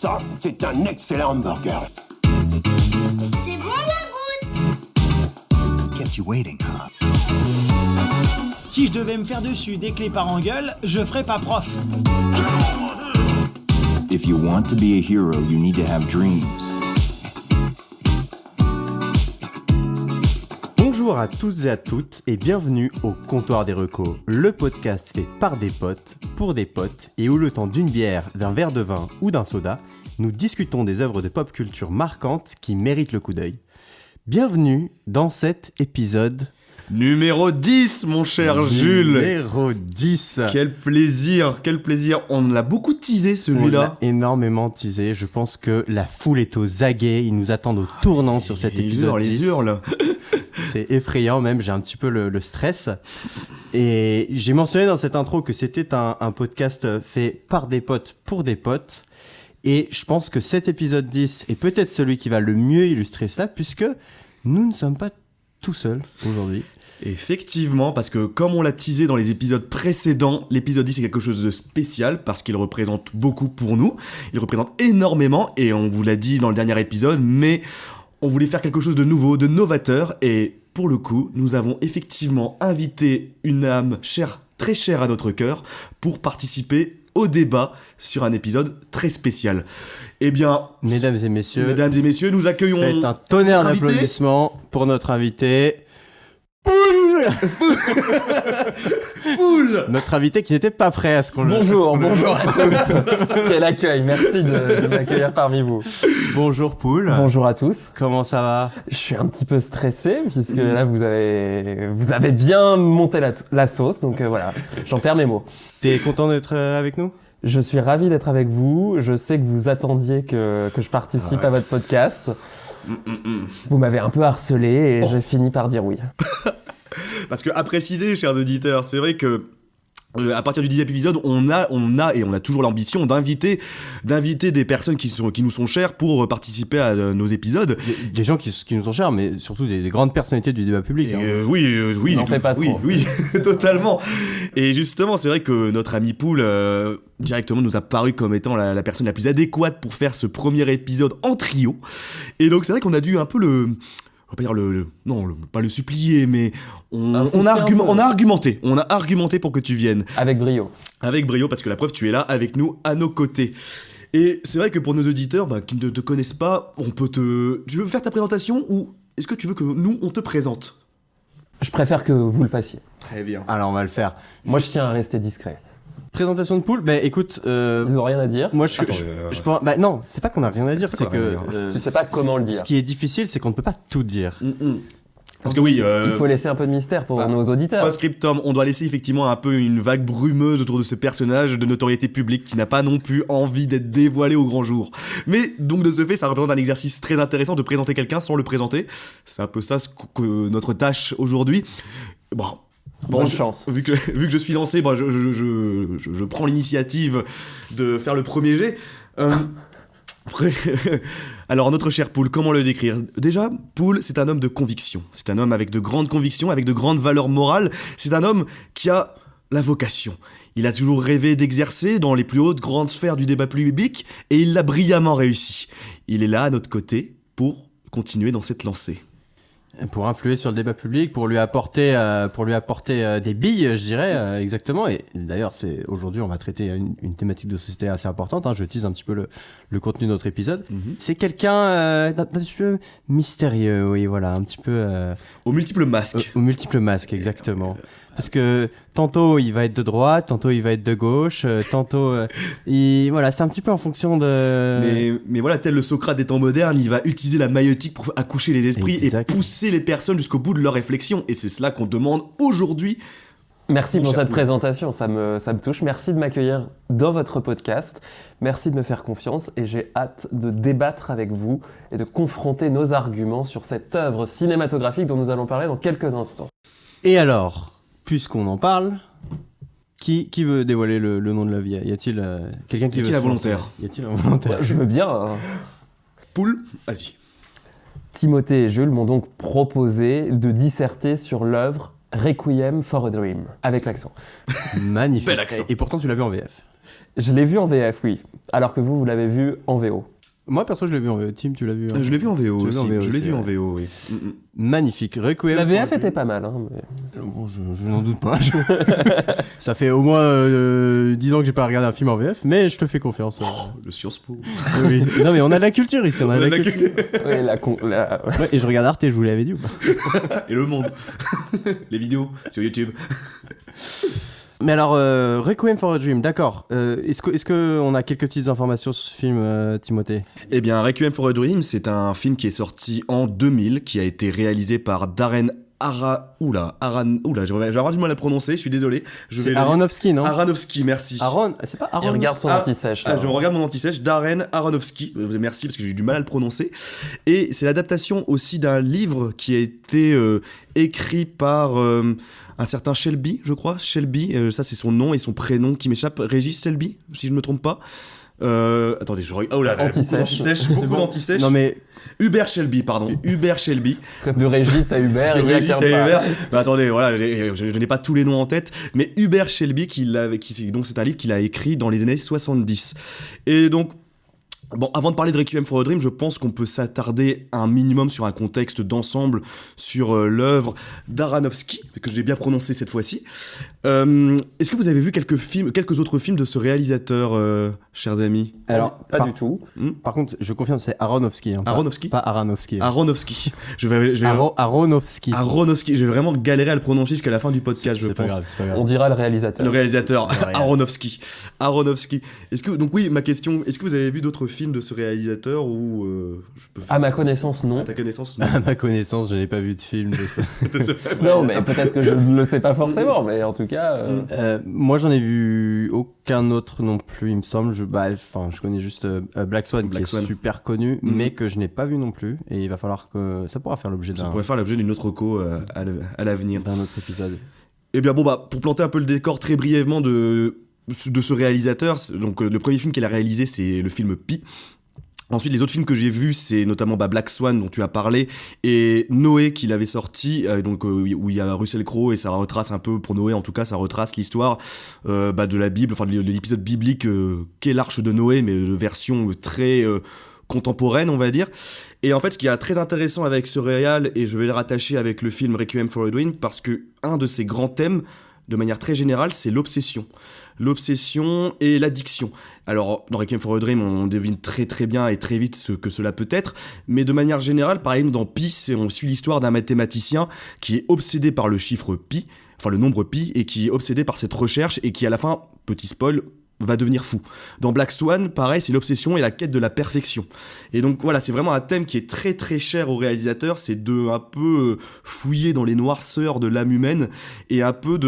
Ça, c'est un excellent hamburger. C'est bon la goutte. Kept you waiting, huh? Si je devais me faire dessus dès que les parents gueulent, je ferais pas prof. If you want to be a hero, you need to have dreams. Bonjour à toutes et à toutes et bienvenue au Comptoir des Recos, le podcast fait par des potes, pour des potes et où le temps d'une bière, d'un verre de vin ou d'un soda, nous discutons des œuvres de pop culture marquantes qui méritent le coup d'œil. Bienvenue dans cet épisode... Numéro 10, mon cher Jules. Numéro 10. Quel plaisir. On l'a beaucoup teasé, celui-là. On l'a énormément teasé. Je pense que la foule est aux aguets. Ils nous attendent au tournant sur cet épisode 10. Il hurle. C'est effrayant même, j'ai un petit peu le stress. Et j'ai mentionné dans cette intro que c'était un podcast fait par des potes pour des potes. Et je pense que cet épisode 10 est peut-être celui qui va le mieux illustrer cela, puisque nous ne sommes pas tout seuls aujourd'hui. Effectivement, parce que comme on l'a teasé dans les épisodes précédents, l'épisode 10 est quelque chose de spécial parce qu'il représente beaucoup pour nous. Il représente énormément et on vous l'a dit dans le dernier épisode, mais on voulait faire quelque chose de nouveau, de novateur et pour le coup, nous avons effectivement invité une âme chère, très chère à notre cœur pour participer au débat sur un épisode très spécial. Eh bien, mesdames et messieurs, nous accueillons... Faites un tonnerre d'applaudissements pour notre invité... Poul. Notre invité qui n'était pas prêt à ce qu'on le... Bonjour à tous. Quel accueil, merci de m'accueillir parmi vous. Bonjour Poul. Bonjour à tous. Comment ça va ? Je suis un petit peu stressé puisque là vous avez bien monté la sauce, donc voilà, j'en perds mes mots. T'es content d'être avec nous ? Je suis ravi d'être avec vous. Je sais que vous attendiez que je participe à votre podcast. Vous m'avez un peu harcelé et j'ai fini par dire oui. Parce que, à préciser, chers auditeurs, c'est vrai que à partir du 10e épisode, on a toujours l'ambition d'inviter des personnes qui nous sont chères pour participer à nos épisodes. Des gens qui nous sont chers, mais surtout des grandes personnalités du débat public. Oui. N'en fais pas trop. Oui, totalement. Et justement, c'est vrai que notre ami Poul directement nous a paru comme étant la personne la plus adéquate pour faire ce premier épisode en trio. Et donc, c'est vrai qu'on a dû un peu on va pas dire pas le supplier, mais on a argumenté. On a argumenté pour que tu viennes. Avec brio, parce que la preuve, tu es là avec nous, à nos côtés. Et c'est vrai que pour nos auditeurs qui ne te connaissent pas, tu veux faire ta présentation ou est-ce que tu veux que nous, on te présente ? je préfère que vous le fassiez. Très bien. Alors, on va le faire. Moi, je tiens à rester discret. Présentation de Poul, écoute... Ils ont rien à dire. Moi, je pense... non, c'est pas qu'on a rien à dire, c'est que... Tu sais pas comment le dire. Ce qui est difficile, c'est qu'on ne peut pas tout dire. Parce que oui... il faut laisser un peu de mystère pour nos auditeurs. Post-scriptum, on doit laisser effectivement un peu une vague brumeuse autour de ce personnage de notoriété publique qui n'a pas non plus envie d'être dévoilé au grand jour. Mais donc de ce fait, ça représente un exercice très intéressant de présenter quelqu'un sans le présenter. C'est un peu ça que notre tâche aujourd'hui. Bonne chance. Vu que je suis lancé, je prends l'initiative de faire le premier jet. Alors, notre cher Poul, comment le décrire ? Déjà, Poul, c'est un homme de conviction. C'est un homme avec de grandes convictions, avec de grandes valeurs morales. C'est un homme qui a la vocation. Il a toujours rêvé d'exercer dans les plus hautes grandes sphères du débat public et il l'a brillamment réussi. Il est là, à notre côté, pour continuer dans cette lancée. Pour influer sur le débat public, pour lui apporter des billes, je dirais, exactement. Et d'ailleurs, aujourd'hui, on va traiter une thématique de société assez importante. Je tease un petit peu le contenu de notre épisode. C'est quelqu'un d'un petit peu mystérieux, oui, voilà, un petit peu... Aux multiples masques. Aux multiples masques, exactement. Parce que tantôt, il va être de droite, tantôt, il va être de gauche, tantôt... voilà, c'est un petit peu en fonction de... Mais voilà, tel le Socrate des temps modernes, il va utiliser la maïeutique pour accoucher les esprits et pousser les personnes jusqu'au bout de leur réflexion. Et c'est cela qu'on demande aujourd'hui. Merci pour cette présentation, ça me touche. Merci de m'accueillir dans votre podcast. Merci de me faire confiance et j'ai hâte de débattre avec vous et de confronter nos arguments sur cette œuvre cinématographique dont nous allons parler dans quelques instants. Et alors, puisqu'on en parle, qui veut dévoiler le nom de la vie ? Y a-t-il quelqu'un qui veut... Y a-t-il un volontaire ? Je veux bien. Poul, vas-y. Timothée et Jules m'ont donc proposé de disserter sur l'œuvre Requiem for a Dream, avec l'accent. Magnifique. Bel accent. Et pourtant, tu l'as vu en VF. Je l'ai vu en VF, oui. Alors que vous l'avez vu en VO. Moi, perso, je l'ai vu en VO. Tim, tu l'as vu hein Je l'ai vu en VO Tu l'as vu aussi. en VO Je l'ai aussi, vu en ouais. VO, oui. Magnifique. Requiem La for a VF Dream. était pas mal. Hein, mais... Bon, je n'en doute pas. Ça fait au moins 10 ans que j'ai pas regardé un film en VF, mais je te fais confiance. Le Sciences Po. Oui. Non, mais on a de la culture ici. On a de la culture. Oui, Ouais, et je regarde Arte, je vous l'avais dit ou pas? Et Le Monde. Les vidéos sur YouTube. Mais alors, Requiem for a Dream, d'accord. Est-ce que on a quelques petites informations sur ce film, Timothée? Eh bien, Requiem for a Dream, c'est un film qui est sorti en 2000, qui a été réalisé par Darren Oula, j'ai avoir du mal à le prononcer, je suis désolé. C'est Aronofsky, non? Aronofsky, merci. C'est pas Aaron? Il regarde son anti-sèche. Je regarde mon anti-sèche, Darren Aronofsky, merci parce que j'ai eu du mal à le prononcer. Et c'est l'adaptation aussi d'un livre qui a été écrit par un certain Shelby, je crois. Shelby, ça c'est son nom et son prénom qui m'échappe. Régis Shelby, si je ne me trompe pas. Attendez, je regarde. Oh là là, Anti-sèche. beaucoup d'anti-sèche. Non mais Hubert Shelby, pardon. Hubert Shelby. De Régis à Hubert, il y a Régis qu'un et pas. Hubert. Bah, attendez, voilà, je n'ai pas tous les noms en tête, mais Hubert Shelby, donc c'est un livre qu'il a écrit dans les années 70. Et donc, bon, avant de parler de Requiem for a Dream, je pense qu'on peut s'attarder un minimum sur un contexte d'ensemble sur l'œuvre d'Aronofsky, que j'ai bien prononcé cette fois-ci. Est-ce que vous avez vu quelques autres films de ce réalisateur, chers amis? alors Pas du tout. Par contre, je confirme, c'est Aronofsky. Hein, Aronofsky Pas Aronofsky. Aronofsky. Je vais Aronofsky. Aronofsky. Je vais vraiment galérer à le prononcer jusqu'à la fin du podcast, je C'est pas pense. grave, c'est pas grave. On dira le réalisateur. Le réalisateur, Aronofsky. Donc oui, ma question, est-ce que vous avez vu d'autres films de ce réalisateur ou je peux faire À ma connaissance, non. à ta connaissance non. À ma connaissance, je n'ai pas vu de film de ça. De ce Non, réalisateur. mais peut-être que je ne le sais pas forcément, mais en tout cas... Moi, j'en ai vu aucun autre non plus, il me semble. Je connais juste Black Swan, Black qui Swan. est super connu, mais que je n'ai pas vu non plus. Et il va falloir que ça pourra faire l'objet Ça pourrait faire l'objet d'une autre reco à l'avenir. d'un autre épisode. Eh bien bon pour planter un peu le décor très brièvement de ce réalisateur, donc le premier film qu'il a réalisé c'est le film Pi. Ensuite, les autres films que j'ai vus, c'est notamment Black Swan dont tu as parlé et Noé qu'il avait sorti, où il y a Russell Crowe et ça retrace un peu, pour Noé en tout cas, ça retrace l'histoire de la Bible, enfin de l'épisode biblique qu'est l'Arche de Noé, mais de version très contemporaine, on va dire. Et en fait, ce qui est très intéressant avec ce réal, et je vais le rattacher avec le film Requiem for a Dream, parce que un de ses grands thèmes, de manière très générale, c'est l'obsession. L'obsession et l'addiction. Alors, dans Requiem for a Dream, on devine très très bien et très vite ce que cela peut être, mais de manière générale, par exemple, dans Pi, on suit l'histoire d'un mathématicien qui est obsédé par le chiffre pi, enfin le nombre pi, et qui est obsédé par cette recherche, et qui à la fin, petit spoil, va devenir fou. Dans Black Swan, pareil, c'est l'obsession et la quête de la perfection. Et donc voilà, c'est vraiment un thème qui est très très cher au réalisateur, c'est de un peu fouiller dans les noirceurs de l'âme humaine et un peu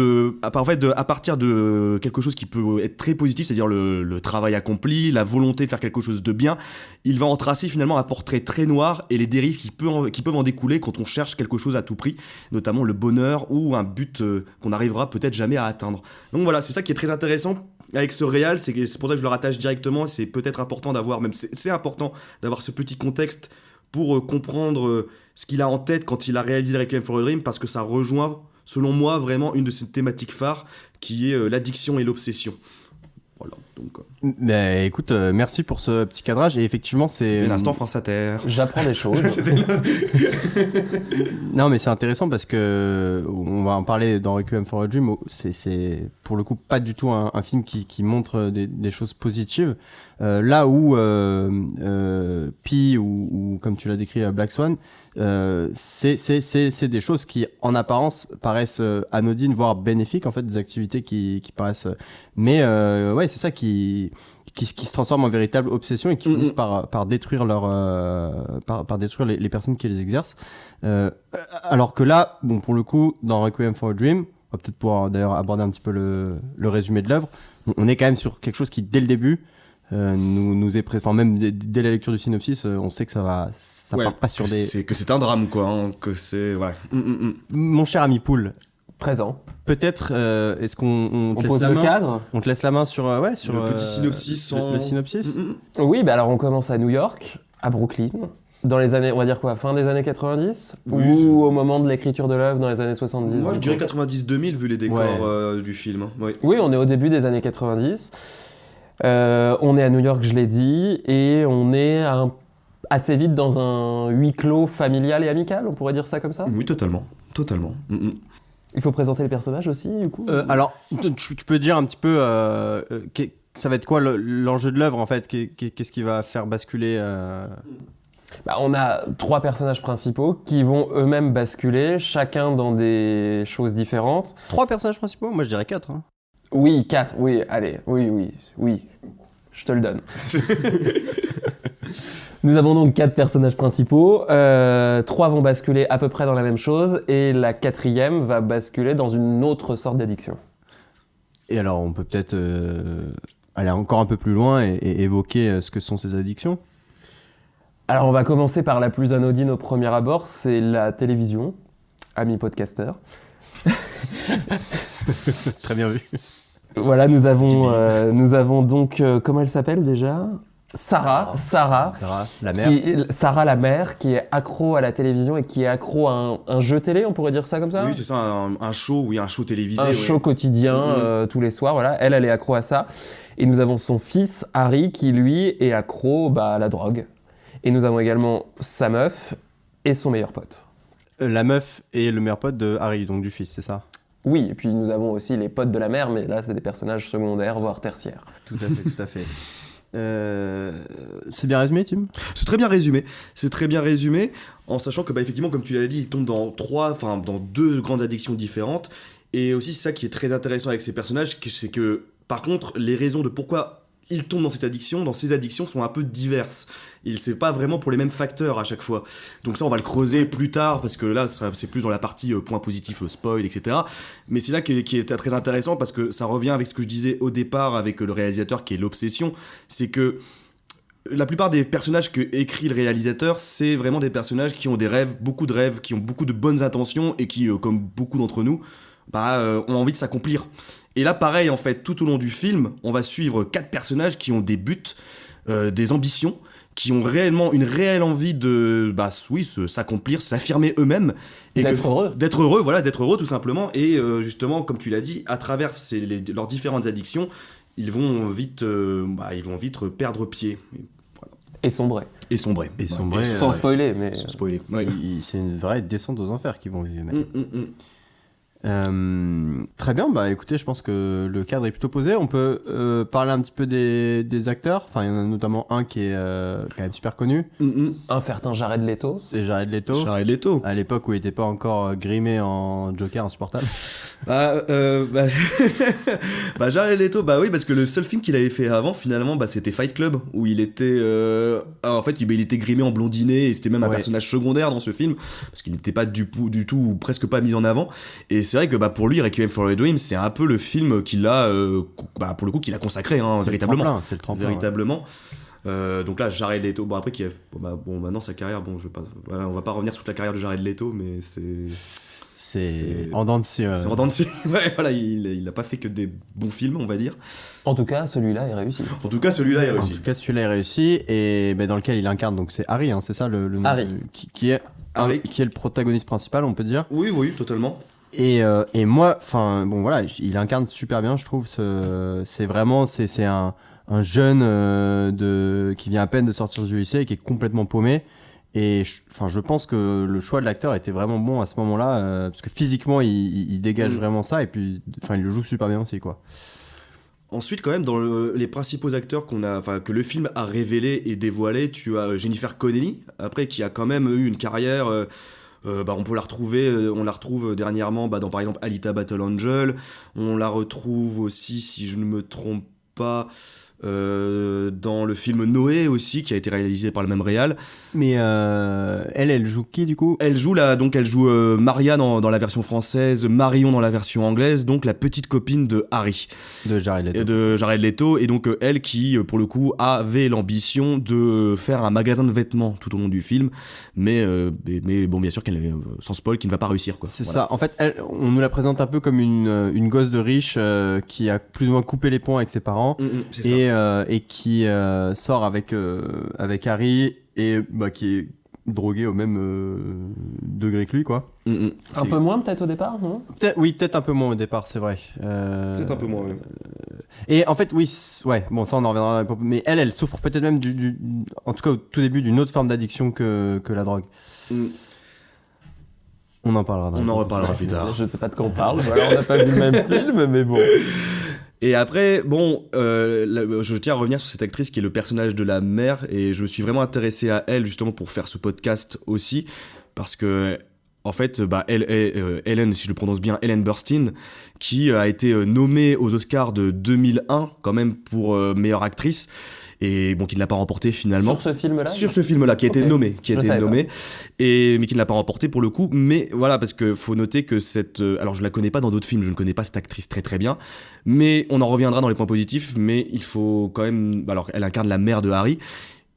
à partir de quelque chose qui peut être très positif, c'est-à-dire le travail accompli, la volonté de faire quelque chose de bien, il va en tracer finalement un portrait très noir et les dérives qui peuvent en découler quand on cherche quelque chose à tout prix, notamment le bonheur ou un but qu'on n'arrivera peut-être jamais à atteindre. Donc voilà, c'est ça qui est très intéressant avec ce réal, c'est pour ça que je le rattache directement, c'est peut-être important d'avoir, même c'est important d'avoir ce petit contexte pour comprendre ce qu'il a en tête quand il a réalisé Requiem for a Dream, parce que ça rejoint, selon moi, vraiment une de ses thématiques phares, qui est l'addiction et l'obsession. Voilà, donc... Mais écoute, merci pour ce petit cadrage, et effectivement, C'était l'instant France Inter. J'apprends des choses. Non, mais c'est intéressant parce que on va en parler dans Requiem for a Dream. C'est pour le coup pas du tout un film qui montre des choses positives. Là où Pi ou comme tu l'as décrit Black Swan, c'est des choses qui en apparence paraissent anodines, voire bénéfiques en fait, des activités qui paraissent. Mais ouais, c'est ça qui se transforme en véritable obsession et qui finissent par détruire par détruire les personnes qui les exercent. Alors que là, bon, pour le coup, dans Requiem for a Dream, on va peut-être pouvoir d'ailleurs aborder un petit peu le résumé de l'œuvre. On est quand même sur quelque chose qui, dès le début, nous est enfin même dès la lecture du synopsis, on sait que ça part pas sur des. Que c'est un drame, quoi. Hein, que c'est. Ouais. Mon cher ami Poul. Présent. Peut-être, est-ce qu'on On te pose laisse la le main cadre. On te laisse la main sur Le petit synopsis le synopsis. Oui, bah alors on commence à New York, à Brooklyn, dans les années, on va dire quoi, fin des années 90 Oui, ou au moment de l'écriture de l'œuvre dans les années 70. Moi, je dirais 90-2000 vu les décors du film. Oui. Oui, on est au début des années 90. On est à New York, je l'ai dit, et on est assez vite dans un huis clos familial et amical, on pourrait dire ça comme ça. Oui, totalement. Il faut présenter les personnages aussi, du coup. Alors, tu peux dire un petit peu, ça va être quoi l'enjeu de l'œuvre en fait? Qu'est-ce qui va faire basculer On a 3 personnages principaux qui vont eux-mêmes basculer, chacun dans des choses différentes. 3 personnages principaux? Moi je dirais 4. Hein. Oui, 4, oui, allez, oui, je te le donne. Nous avons donc 4 personnages principaux, 3 vont basculer à peu près dans la même chose, et la 4e va basculer dans une autre sorte d'addiction. Et alors on peut peut-être aller encore un peu plus loin et évoquer ce que sont ces addictions. Alors on va commencer par la plus anodine au premier abord, c'est la télévision, ami podcasteur. Très bien vu. Voilà, nous avons donc, comment elle s'appelle déjà ? Sarah, la mère. Sarah la mère, qui est accro à la télévision et qui est accro à un jeu télé, on pourrait dire ça comme ça ? Oui, c'est ça, un show télévisé. Un show quotidien, tous les soirs, voilà. Elle est accro à ça. Et nous avons son fils, Harry, qui lui est accro à la drogue. Et nous avons également sa meuf et son meilleur pote. La meuf et le meilleur pote de Harry, donc du fils, c'est ça ? Oui, et puis nous avons aussi les potes de la mère, mais là, c'est des personnages secondaires, voire tertiaires. Tout à fait. C'est bien résumé, Tim ? C'est très bien résumé, en sachant que effectivement, comme tu l'as dit, il tombe dans dans 2 grandes addictions différentes. Et aussi, c'est ça qui est très intéressant avec ces personnages, c'est que par contre, les raisons de pourquoi ils tombent dans ces addictions sont un peu diverses. C'est pas vraiment pour les mêmes facteurs à chaque fois. Donc ça, on va le creuser plus tard, parce que là, c'est plus dans la partie point positif, spoil, etc. Mais c'est là qui est très intéressant, parce que ça revient avec ce que je disais au départ avec le réalisateur, qui est l'obsession. C'est que la plupart des personnages que écrit le réalisateur, c'est vraiment des personnages qui ont des rêves, qui ont beaucoup de bonnes intentions, et qui, comme beaucoup d'entre nous, ont envie de s'accomplir. Et là, pareil, en fait, tout au long du film, on va suivre 4 personnages qui ont des buts, des ambitions, qui ont réellement une réelle envie de, s'accomplir, s'affirmer eux-mêmes. Et d'être heureux. D'être heureux, tout simplement. Et justement, comme tu l'as dit, à travers leurs différentes addictions, ils vont vite perdre pied. Voilà. Et sombrer. Sans spoiler, mais... Sans spoiler. Ouais. C'est une vraie descente aux enfers qu'ils vont vivre. Très bien, écoutez, je pense que le cadre est plutôt posé. On peut parler un petit peu des acteurs. Enfin, il y en a notamment un qui est quand même super connu. Un certain Jared Leto. C'est Jared Leto. À l'époque où il n'était pas encore grimé en Joker insupportable. Jared Leto, oui, parce que le seul film qu'il avait fait avant, finalement, c'était Fight Club, où il était... il était grimé en blondinet, et c'était même un personnage secondaire dans ce film, parce qu'il n'était pas du tout, ou presque pas mis en avant. Et c'est vrai que pour lui, Requiem for a Dream, c'est un peu le film qu'il a, pour le coup, qu'il a consacré, véritablement. C'est le tremplin. Véritablement. Donc là, Jared Leto, après qu'il a, maintenant sa carrière, on va pas revenir sur la carrière de Jared Leto, mais c'est en dents de scie. C'est en dents de scie. Ouais, voilà, il a pas fait que des bons films, on va dire. En tout cas, celui-là est réussi. Celui-là est réussi, et dans lequel il incarne, donc c'est Harry, c'est ça le nom Harry. Qui est le protagoniste principal, on peut dire. Oui, totalement. Et moi, il incarne super bien, je trouve. C'est vraiment un jeune qui vient à peine de sortir du lycée et qui est complètement paumé. Et je pense que le choix de l'acteur était vraiment bon à ce moment-là, parce que physiquement, il dégage vraiment ça, et puis il le joue super bien aussi, quoi. Ensuite, quand même, dans les principaux acteurs que le film a révélé et dévoilé, tu as Jennifer Connelly, après, qui a quand même eu une carrière... on peut la retrouver, on la retrouve dernièrement dans par exemple Alita Battle Angel, on la retrouve aussi, si je ne me trompe pas, dans le film Noé aussi, qui a été réalisé par le même réal. Mais elle joue qui du coup ? Elle joue Maria dans la version française, Marion dans la version anglaise, donc la petite copine de Harry. De Jared Leto. Et donc elle qui, pour le coup, avait l'ambition de faire un magasin de vêtements tout au long du film, mais bien sûr, sans spoil, qui ne va pas réussir, quoi. C'est ça. En fait, on nous la présente un peu comme une gosse de riche qui a plus ou moins coupé les ponts avec ses parents. C'est ça. Et qui sort avec Harry, et qui est droguée au même degré que lui, quoi. Un peu moins peut-être au départ, non? Peut-être un peu moins au départ, c'est vrai. Peut-être un peu moins, oui. Et en fait, oui, ouais, bon, ça on en reviendra dans les propos, mais elle souffre peut-être même en tout cas au tout début, d'une autre forme d'addiction que la drogue. On en parlera. On en reparlera plus tard. Je ne sais pas de quoi on parle, voilà, on n'a pas vu le même film, mais bon. Et après, bon, je tiens à revenir sur cette actrice qui est le personnage de la mère, et je me suis vraiment intéressé à elle justement pour faire ce podcast aussi, parce que en fait, elle est Ellen, si je le prononce bien, Ellen Burstyn, qui a été nommée aux Oscars de 2001 quand même pour meilleure actrice. Et bon, qui ne l'a pas remporté finalement. Sur ce film-là? Sur ce film-là, qui a été nommé, mais qui ne l'a pas remporté pour le coup. Mais voilà, parce que faut noter que alors je la connais pas dans d'autres films, je ne connais pas cette actrice très très bien, mais on en reviendra dans les points positifs. Mais il faut quand même, alors elle incarne la mère de Harry,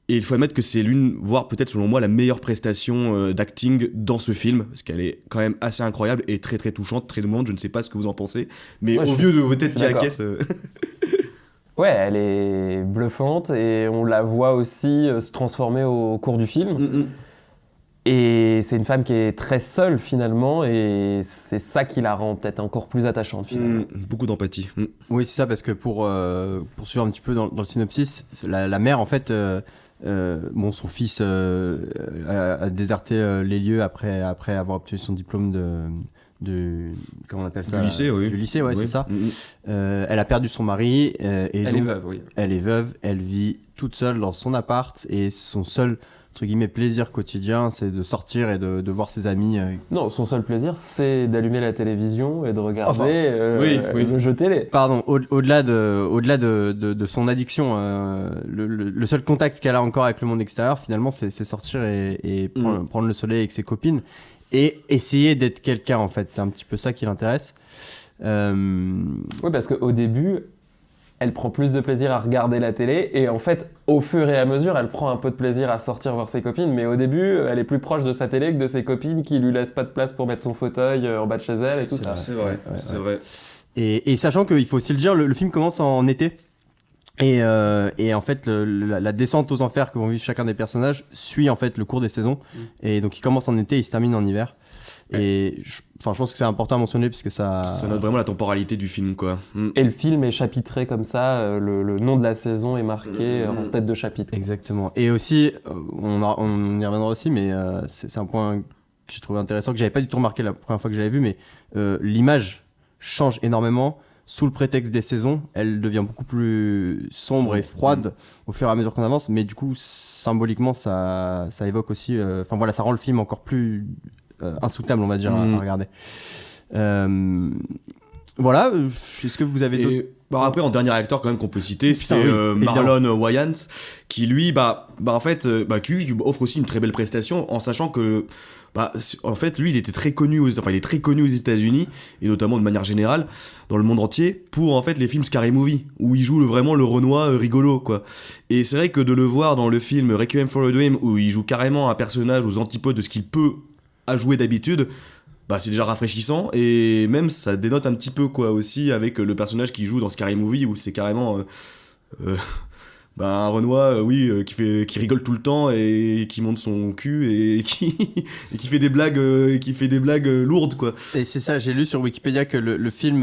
et il faut admettre que c'est l'une, voire peut-être selon moi, la meilleure prestation d'acting dans ce film, parce qu'elle est quand même assez incroyable et très très touchante, très émouvante. Je ne sais pas ce que vous en pensez, mais au vieux de vos têtes qui acquiescent. Ouais, elle est bluffante et on la voit aussi se transformer au cours du film. Et c'est une femme qui est très seule finalement, et c'est ça qui la rend peut-être encore plus attachante finalement. Beaucoup d'empathie. Oui, c'est ça, parce que pour suivre un petit peu dans le synopsis, la mère, en fait, son fils a déserté les lieux après avoir obtenu son diplôme comment on appelle ça, du lycée, oui. Du lycée, ouais, c'est ça. Elle a perdu son mari, et Elle donc, est veuve, oui. Elle est veuve, elle vit toute seule dans son appart, et son seul, entre guillemets, plaisir quotidien, c'est de sortir et de voir ses amis. Non, son seul plaisir, c'est d'allumer la télévision et de regarder le jeu télé. Pardon, au-delà de son addiction, le seul contact qu'elle a encore avec le monde extérieur, finalement, c'est sortir et prendre le soleil avec ses copines. Et essayer d'être quelqu'un, en fait. C'est un petit peu ça qui l'intéresse. Oui, parce qu'au début, elle prend plus de plaisir à regarder la télé. Et en fait, au fur et à mesure, elle prend un peu de plaisir à sortir voir ses copines. Mais au début, elle est plus proche de sa télé que de ses copines qui lui laissent pas de place pour mettre son fauteuil en bas de chez elle et tout ça. C'est vrai, c'est vrai. Et sachant qu'il faut aussi le dire, le film commence en été. Et en fait, la descente aux enfers que vont vivre chacun des personnages suit en fait le cours des saisons. Et donc il commence en été, il se termine en hiver. Et je pense que c'est important à mentionner puisque ça note vraiment la temporalité du film, quoi. Et le film est chapitré comme ça, le nom de la saison est marqué en tête de chapitre. Exactement. Et aussi, on y reviendra aussi, mais c'est un point que j'ai trouvé intéressant, que j'avais pas du tout remarqué la première fois que j'avais vu, mais l'image change énormément. Sous le prétexte des saisons, elle devient beaucoup plus sombre et froide au fur et à mesure qu'on avance, mais du coup, symboliquement, ça évoque aussi... ça rend le film encore plus insoutenable, on va dire, à regarder. Voilà, est-ce que vous avez d'autres... Après, en dernier acteur quand même qu'on peut citer, c'est Marlon Wayans, qui lui, qui lui offre aussi une très belle prestation, en sachant que... en fait, lui, il est très connu aux États-Unis, et notamment de manière générale, dans le monde entier, pour en fait les films Scary Movie, où il joue vraiment le Renoir rigolo, quoi. Et c'est vrai que de le voir dans le film Requiem for a Dream, où il joue carrément un personnage aux antipodes de ce qu'il peut à jouer d'habitude, c'est déjà rafraîchissant, et même ça dénote un petit peu, quoi, aussi, avec le personnage qu'il joue dans Scary Movie, où c'est carrément... un Renoir, qui rigole tout le temps et qui monte son cul et qui fait des blagues, lourdes, quoi. Et c'est ça, j'ai lu sur Wikipédia que le film...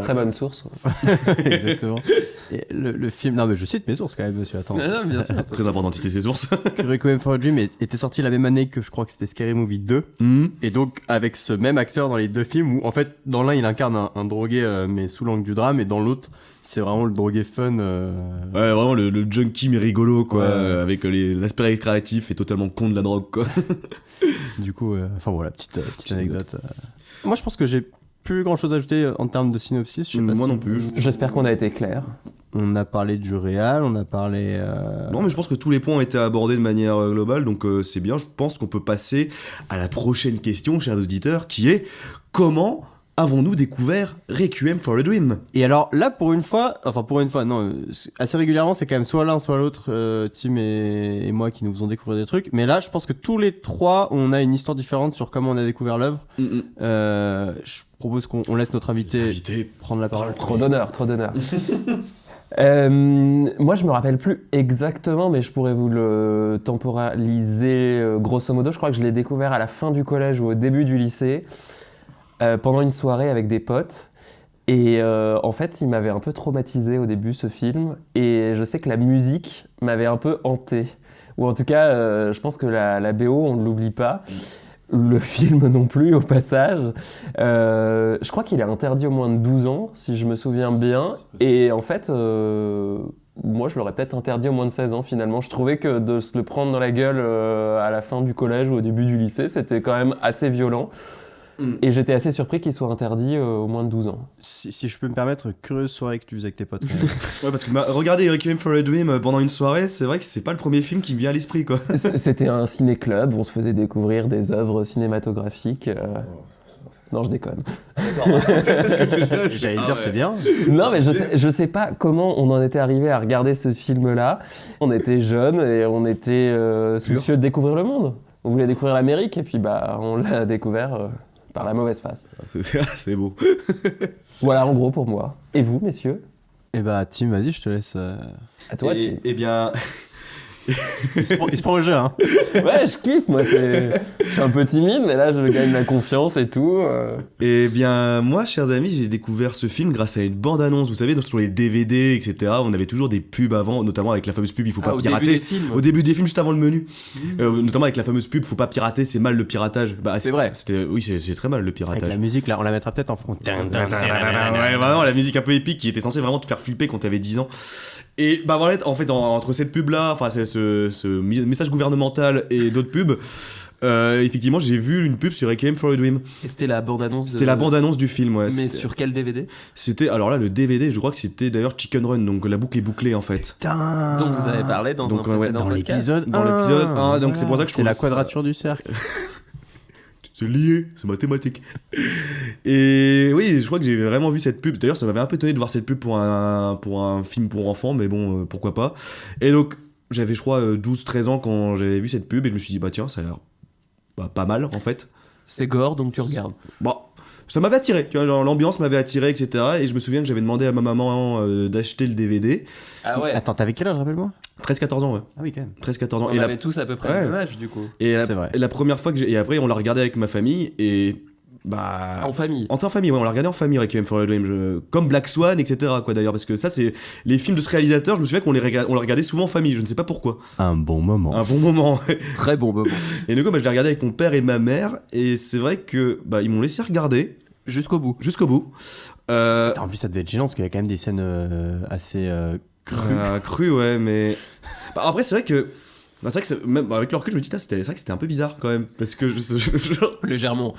Très bonne source. Exactement. Et le film... Non, mais je cite mes sources quand même, monsieur, attends. Non, bien sûr. Très important de citer ses sources. Requiem for a Dream était sorti la même année que je crois que c'était Scary Movie 2. Et donc, avec ce même acteur dans les deux films, où en fait, dans l'un, il incarne un drogué, mais sous l'angle du drame, et dans l'autre, c'est vraiment le drogué fun. Ouais, vraiment le junkie mais rigolo, quoi, avec l'aspect récréatif et totalement con de la drogue, quoi. Du coup, petite anecdote. Moi, je pense que j'ai plus grand chose à ajouter en termes de synopsis. Je sais pas Moi non plus. J'espère qu'on a été clair. On a parlé du réal, on a parlé... Non, mais je pense que tous les points ont été abordés de manière globale, donc c'est bien. Je pense qu'on peut passer à la prochaine question, chers auditeurs, qui est: comment avons-nous découvert Requiem for a Dream ? Et alors là, pour une fois, non, assez régulièrement, c'est quand même soit l'un, soit l'autre, Tim et moi, qui nous faisons découvrir des trucs. Mais là, je pense que tous les trois, on a une histoire différente sur comment on a découvert l'œuvre. Mm-hmm. Je propose qu'on laisse notre invité prendre la parole. Trop d'honneur. Moi, je me rappelle plus exactement, mais je pourrais vous le temporaliser grosso modo. Je crois que je l'ai découvert à la fin du collège ou au début du lycée, pendant une soirée avec des potes. Et en fait, il m'avait un peu traumatisé au début, ce film. Et je sais que la musique m'avait un peu hanté. Ou en tout cas, je pense que la BO, on ne l'oublie pas. Le film non plus, au passage. Je crois qu'il est interdit aux moins de 12 ans, si je me souviens bien. Et en fait, moi, je l'aurais peut-être interdit aux moins de 16 ans, finalement. Je trouvais que de se le prendre dans la gueule à la fin du collège ou au début du lycée, c'était quand même assez violent. Et j'étais assez surpris qu'il soit interdit aux moins de 12 ans. Si je peux me permettre, curieuse soirée que tu faisais avec tes potes. quand même. Ouais, parce que regarder Requiem for a Dream pendant une soirée, c'est vrai que c'est pas le premier film qui me vient à l'esprit, quoi. C'était un ciné-club, on se faisait découvrir des œuvres cinématographiques. Non, je déconne. J'allais dire, c'est bien. Non, mais je sais pas comment on en était arrivé à regarder ce film-là. On était jeunes et on était soucieux de découvrir le monde. On voulait découvrir l'Amérique et puis on l'a découvert par la mauvaise face. C'est beau. Voilà, en gros, pour moi. Et vous, messieurs? Eh bah, Tim, vas-y, je te laisse. À toi, Tim. Eh bien... Il se prend au jeu, hein. Ouais, je kiffe, moi. Je suis un peu timide, mais là, je gagne la confiance et tout. Eh bien, moi, chers amis, j'ai découvert ce film grâce à une bande-annonce. Vous savez, sur les DVD, etc., on avait toujours des pubs avant, notamment avec la fameuse pub « Il faut pas pirater ». Au début des films, juste avant le menu. Notamment avec la fameuse pub « Faut pas pirater, c'est mal le piratage ». Bah, c'est vrai. Oui, c'est très mal le piratage. Avec la musique, là, on la mettra peut-être en fond. Ouais, vraiment, la musique un peu épique qui était censée vraiment te faire flipper quand t'avais 10 ans. Et bah voilà, en fait, entre cette pub-là, enfin, ce message gouvernemental et d'autres pubs, effectivement, j'ai vu une pub sur Requiem for a Dream. Et c'était la bande-annonce C'était la bande-annonce du film, ouais. Mais sur quel DVD? C'était, alors là, le DVD, je crois que c'était d'ailleurs Chicken Run, donc la boucle est bouclée, en fait. Putain. dont vous avez parlé dans un précédent dans podcast. l'épisode Dans l'épisode 1, donc c'est pour ça que je c'est trouve la ça- quadrature du cercle. C'est lié, c'est mathématique. Et oui, je crois que j'ai vraiment vu cette pub. D'ailleurs, ça m'avait un peu étonné de voir cette pub pour un film pour enfants, mais bon, pourquoi pas. Et donc, j'avais, je crois, 12-13 ans quand j'avais vu cette pub, et je me suis dit, bah tiens, ça a l'air pas mal, en fait. C'est gore, donc tu regardes. Bon, ça m'avait attiré, tu vois, l'ambiance m'avait attiré, etc. Et je me souviens que j'avais demandé à ma maman d'acheter le DVD. Ah ouais. Attends, t'avais quel âge, rappelle-moi? 13-14 ans, ouais. Ah oui, quand même. 13-14 ans. On Et avait tous à peu près Ouais. le même âge, du coup. C'est vrai. la première fois que et après, on l'a regardé avec ma famille, et bah... En famille. En famille, ouais, on l'a regardé en famille, Requiem for a Dream, comme Black Swan, etc. quoi d'ailleurs, parce que ça, c'est les films de ce réalisateur. Je me souviens qu'on les regardait souvent en famille, je ne sais pas pourquoi. Un bon moment. Un bon moment. Très bon moment. Et du coup, bah, je l'ai regardé avec mon père et ma mère, et c'est vrai que bah ils m'ont laissé regarder Jusqu'au bout. jusqu'au bout. En plus, ça devait être gênant parce qu'il y a quand même des scènes assez crues. Cru, ouais, mais bah, après c'est vrai que bah, c'est vrai que même avec le recul, je me dis, c'est vrai que c'était un peu bizarre quand même, parce que Légèrement.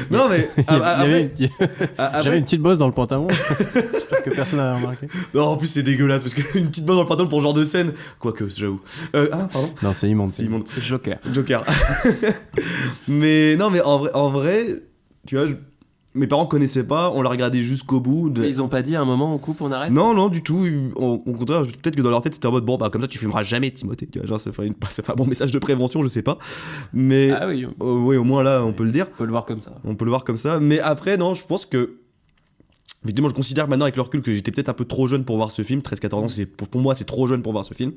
non mais J'avais une petite bosse dans le pantalon. J'espère que personne n'avait remarqué. non, en plus c'est dégueulasse parce qu'une petite bosse dans le pantalon pour ce genre de scène, quoique j'avoue. Pardon. Non, c'est immonde. C'est immonde. Joker. Joker. Mais non, mais en vrai, tu vois, mes parents connaissaient pas, on l'a regardé jusqu'au bout. Ils ont pas dit à un moment on coupe, on arrête? Non, du tout. Au contraire, peut-être que dans leur tête c'était en mode bon, bah comme ça tu filmeras jamais Timothée. Tu vois, genre ça fait un bon message de prévention, je sais pas. Mais Ah oui, oui, au moins là, on peut le dire. on peut le voir comme ça. On peut le voir comme ça. Mais après, non, je pense que. Évidemment, je considère maintenant avec le recul que j'étais peut-être un peu trop jeune pour voir ce film. 13-14 ans, pour moi, c'est trop jeune pour voir ce film.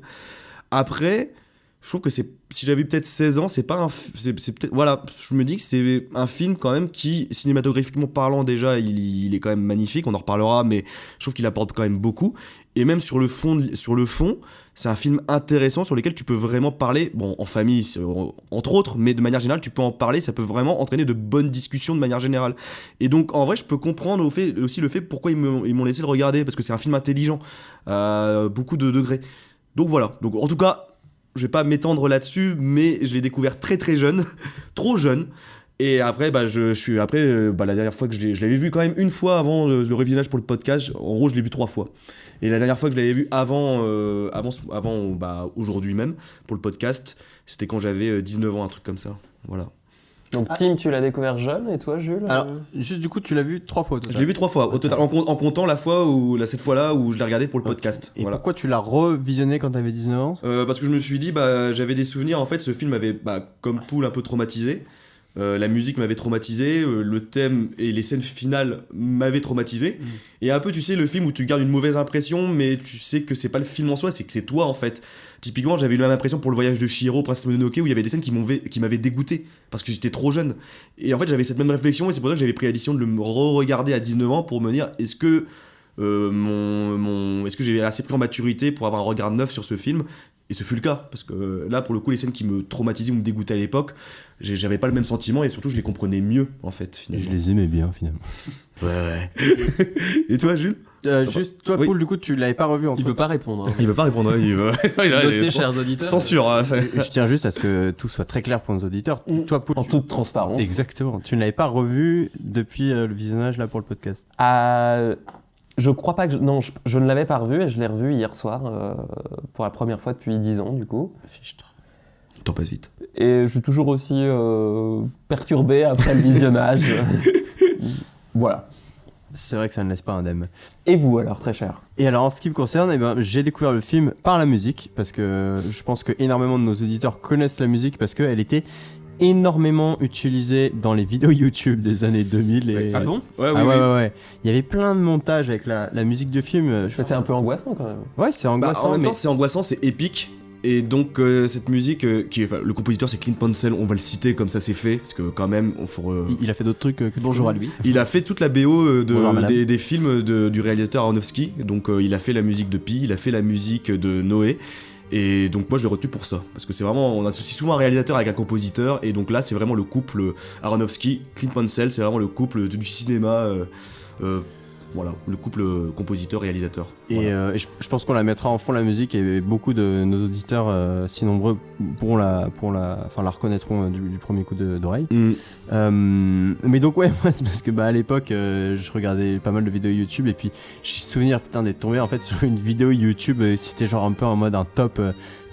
Après, je trouve que si j'avais eu peut-être 16 ans, c'est pas c'est peut-être, voilà, je me dis que c'est un film quand même qui, cinématographiquement parlant déjà, il est quand même magnifique, on en reparlera, mais je trouve qu'il apporte quand même beaucoup. Et même sur le fond, c'est un film intéressant sur lequel tu peux vraiment parler, bon, en famille, entre autres, mais de manière générale, tu peux en parler, ça peut vraiment entraîner de bonnes discussions de manière générale. Et donc, en vrai, je peux comprendre aussi le fait pourquoi ils m'ont laissé le regarder, parce que c'est un film intelligent, beaucoup de degrés. Donc voilà, donc en tout cas, je vais pas m'étendre là-dessus, mais je l'ai découvert très très jeune, trop jeune. Et après, bah, la dernière fois que je l'avais vu quand même une fois avant le revisionnage pour le podcast. En gros, je l'ai vu 3 fois. Et la dernière fois que je l'avais vu avant aujourd'hui même, pour le podcast, c'était quand j'avais 19 ans, un truc comme ça. Voilà. Donc Tim, tu l'as découvert jeune, et toi, Jules? Alors, juste du coup, tu l'as vu 3 fois au total. Je l'ai vu 3 fois, au total, en comptant cette fois-là où je l'ai regardé pour le podcast. Et voilà. pourquoi tu l'as revisionné quand t'avais 19 ans? Parce que je me suis dit, bah, j'avais des souvenirs, en fait, ce film avait, bah, comme Poul, un peu traumatisé. La musique m'avait traumatisé, le thème et les scènes finales m'avaient traumatisé. Et un peu, tu sais, le film où tu gardes une mauvaise impression, mais tu sais que c'est pas le film en soi, c'est que c'est toi en fait. Typiquement, j'avais eu la même impression pour le voyage de Chihiro, Princesse Mononoke, où il y avait des scènes qui m'avaient dégoûté parce que j'étais trop jeune. Et en fait, j'avais cette même réflexion, et c'est pour ça que j'avais pris la décision de le re-regarder à 19 ans pour me dire est-ce que est-ce que j'ai assez pris en maturité pour avoir un regard neuf sur ce film. Et ce fut le cas, parce que là, pour le coup, les scènes qui me traumatisaient ou me dégoûtaient à l'époque, j'avais pas le même sentiment, et surtout, je les comprenais mieux, en fait, finalement. Je les aimais bien, finalement. Ouais. Et toi, Jules ? Juste, toi, Oui. Paul, du coup, tu l'avais pas revu en Il veut pas répondre. Hein. Il veut pas répondre, il veut... Notez, chers auditeurs. Censure, hein. Je tiens juste à ce que tout soit très clair pour nos auditeurs. Toi, Paul, En toute transparence. exactement. Tu ne l'avais pas revu depuis le visionnage là pour le podcast. Je crois pas que... Non, je ne l'avais pas revu et je l'ai revu hier soir pour la première fois depuis 10 ans, du coup. Le temps passe vite. Et je suis toujours aussi perturbé après le visionnage. Voilà. C'est vrai que ça ne laisse pas indemne. Et vous alors, très cher? Et alors en ce qui me concerne, eh ben, j'ai découvert le film par la musique, parce que je pense que énormément de nos auditeurs connaissent la musique parce qu'elle était énormément utilisée dans les vidéos YouTube des années 2000. Et... Ah bon? Ouais, Ah ouais. Il y avait plein de montages avec la musique de film. Mais c'est un peu angoissant quand même. Ouais, c'est angoissant. En même mais... temps, c'est angoissant, c'est épique. Et donc cette musique, le compositeur c'est Clint Mansell, on va le citer comme ça c'est fait, parce que quand même, Il a fait d'autres trucs que Bonjour à lui. il a fait toute la BO Bonjour, madame. des films du réalisateur Aronofsky, donc il a fait la musique de Pi, il a fait la musique de Noé, et donc moi je l'ai retenu pour ça, parce que c'est vraiment, on associe souvent un réalisateur avec un compositeur, et donc là c'est vraiment le couple Aronofsky, Clint Mansell, c'est vraiment le couple du cinéma, voilà, le couple compositeur-réalisateur. Et, Voilà. et je pense qu'on la mettra en fond la musique, et beaucoup de nos auditeurs, si nombreux, la reconnaîtront du premier coup d'oreille. Mais donc ouais, moi, c'est parce que à l'époque, je regardais pas mal de vidéos YouTube, et puis j'ai souvenir d'être tombé en fait sur une vidéo YouTube, c'était genre un peu en mode un top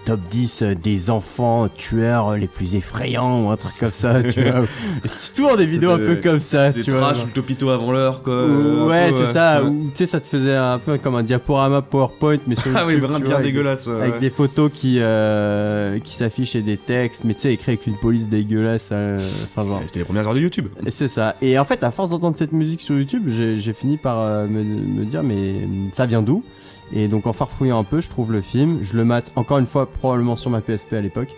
10 des enfants tueurs les plus effrayants ou un truc comme ça, tu vois. C'est toujours des vidéos un peu comme ça, tu vois. Trash ou le topito avant l'heure, quoi. Ouais, un peu, c'est ça. ouais. Ou tu sais, ça te faisait un peu comme un diaporama PowerPoint, mais sur Ah oui, YouTube, vraiment tu bien vois, avec dégueulasse. avec des photos qui s'affichent et des textes, mais tu sais, écrit avec une police dégueulasse. Enfin, genre. C'était les premières heures de YouTube. Et c'est ça. Et en fait, à force d'entendre cette musique sur YouTube, j'ai fini par me dire, mais ça vient d'où ? Et donc en farfouillant un peu, je trouve le film, je le mate encore une fois probablement sur ma PSP à l'époque.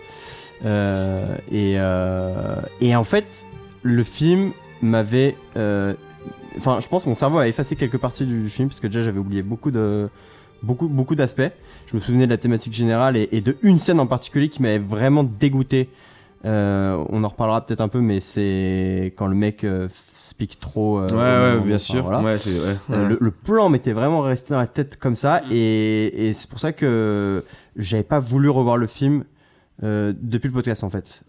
Et en fait, le film m'avait... Enfin, je pense que mon cerveau a effacé quelques parties du film, parce que déjà j'avais oublié beaucoup d'aspects. Je me souvenais de la thématique générale et de une scène en particulier qui m'avait vraiment dégoûté. On en reparlera peut-être un peu, mais c'est quand le mec speak trop. Bien sûr. Voilà. Ouais, c'est Le plan m'était vraiment resté dans la tête comme ça, et c'est pour ça que j'avais pas voulu revoir le film depuis le podcast en fait.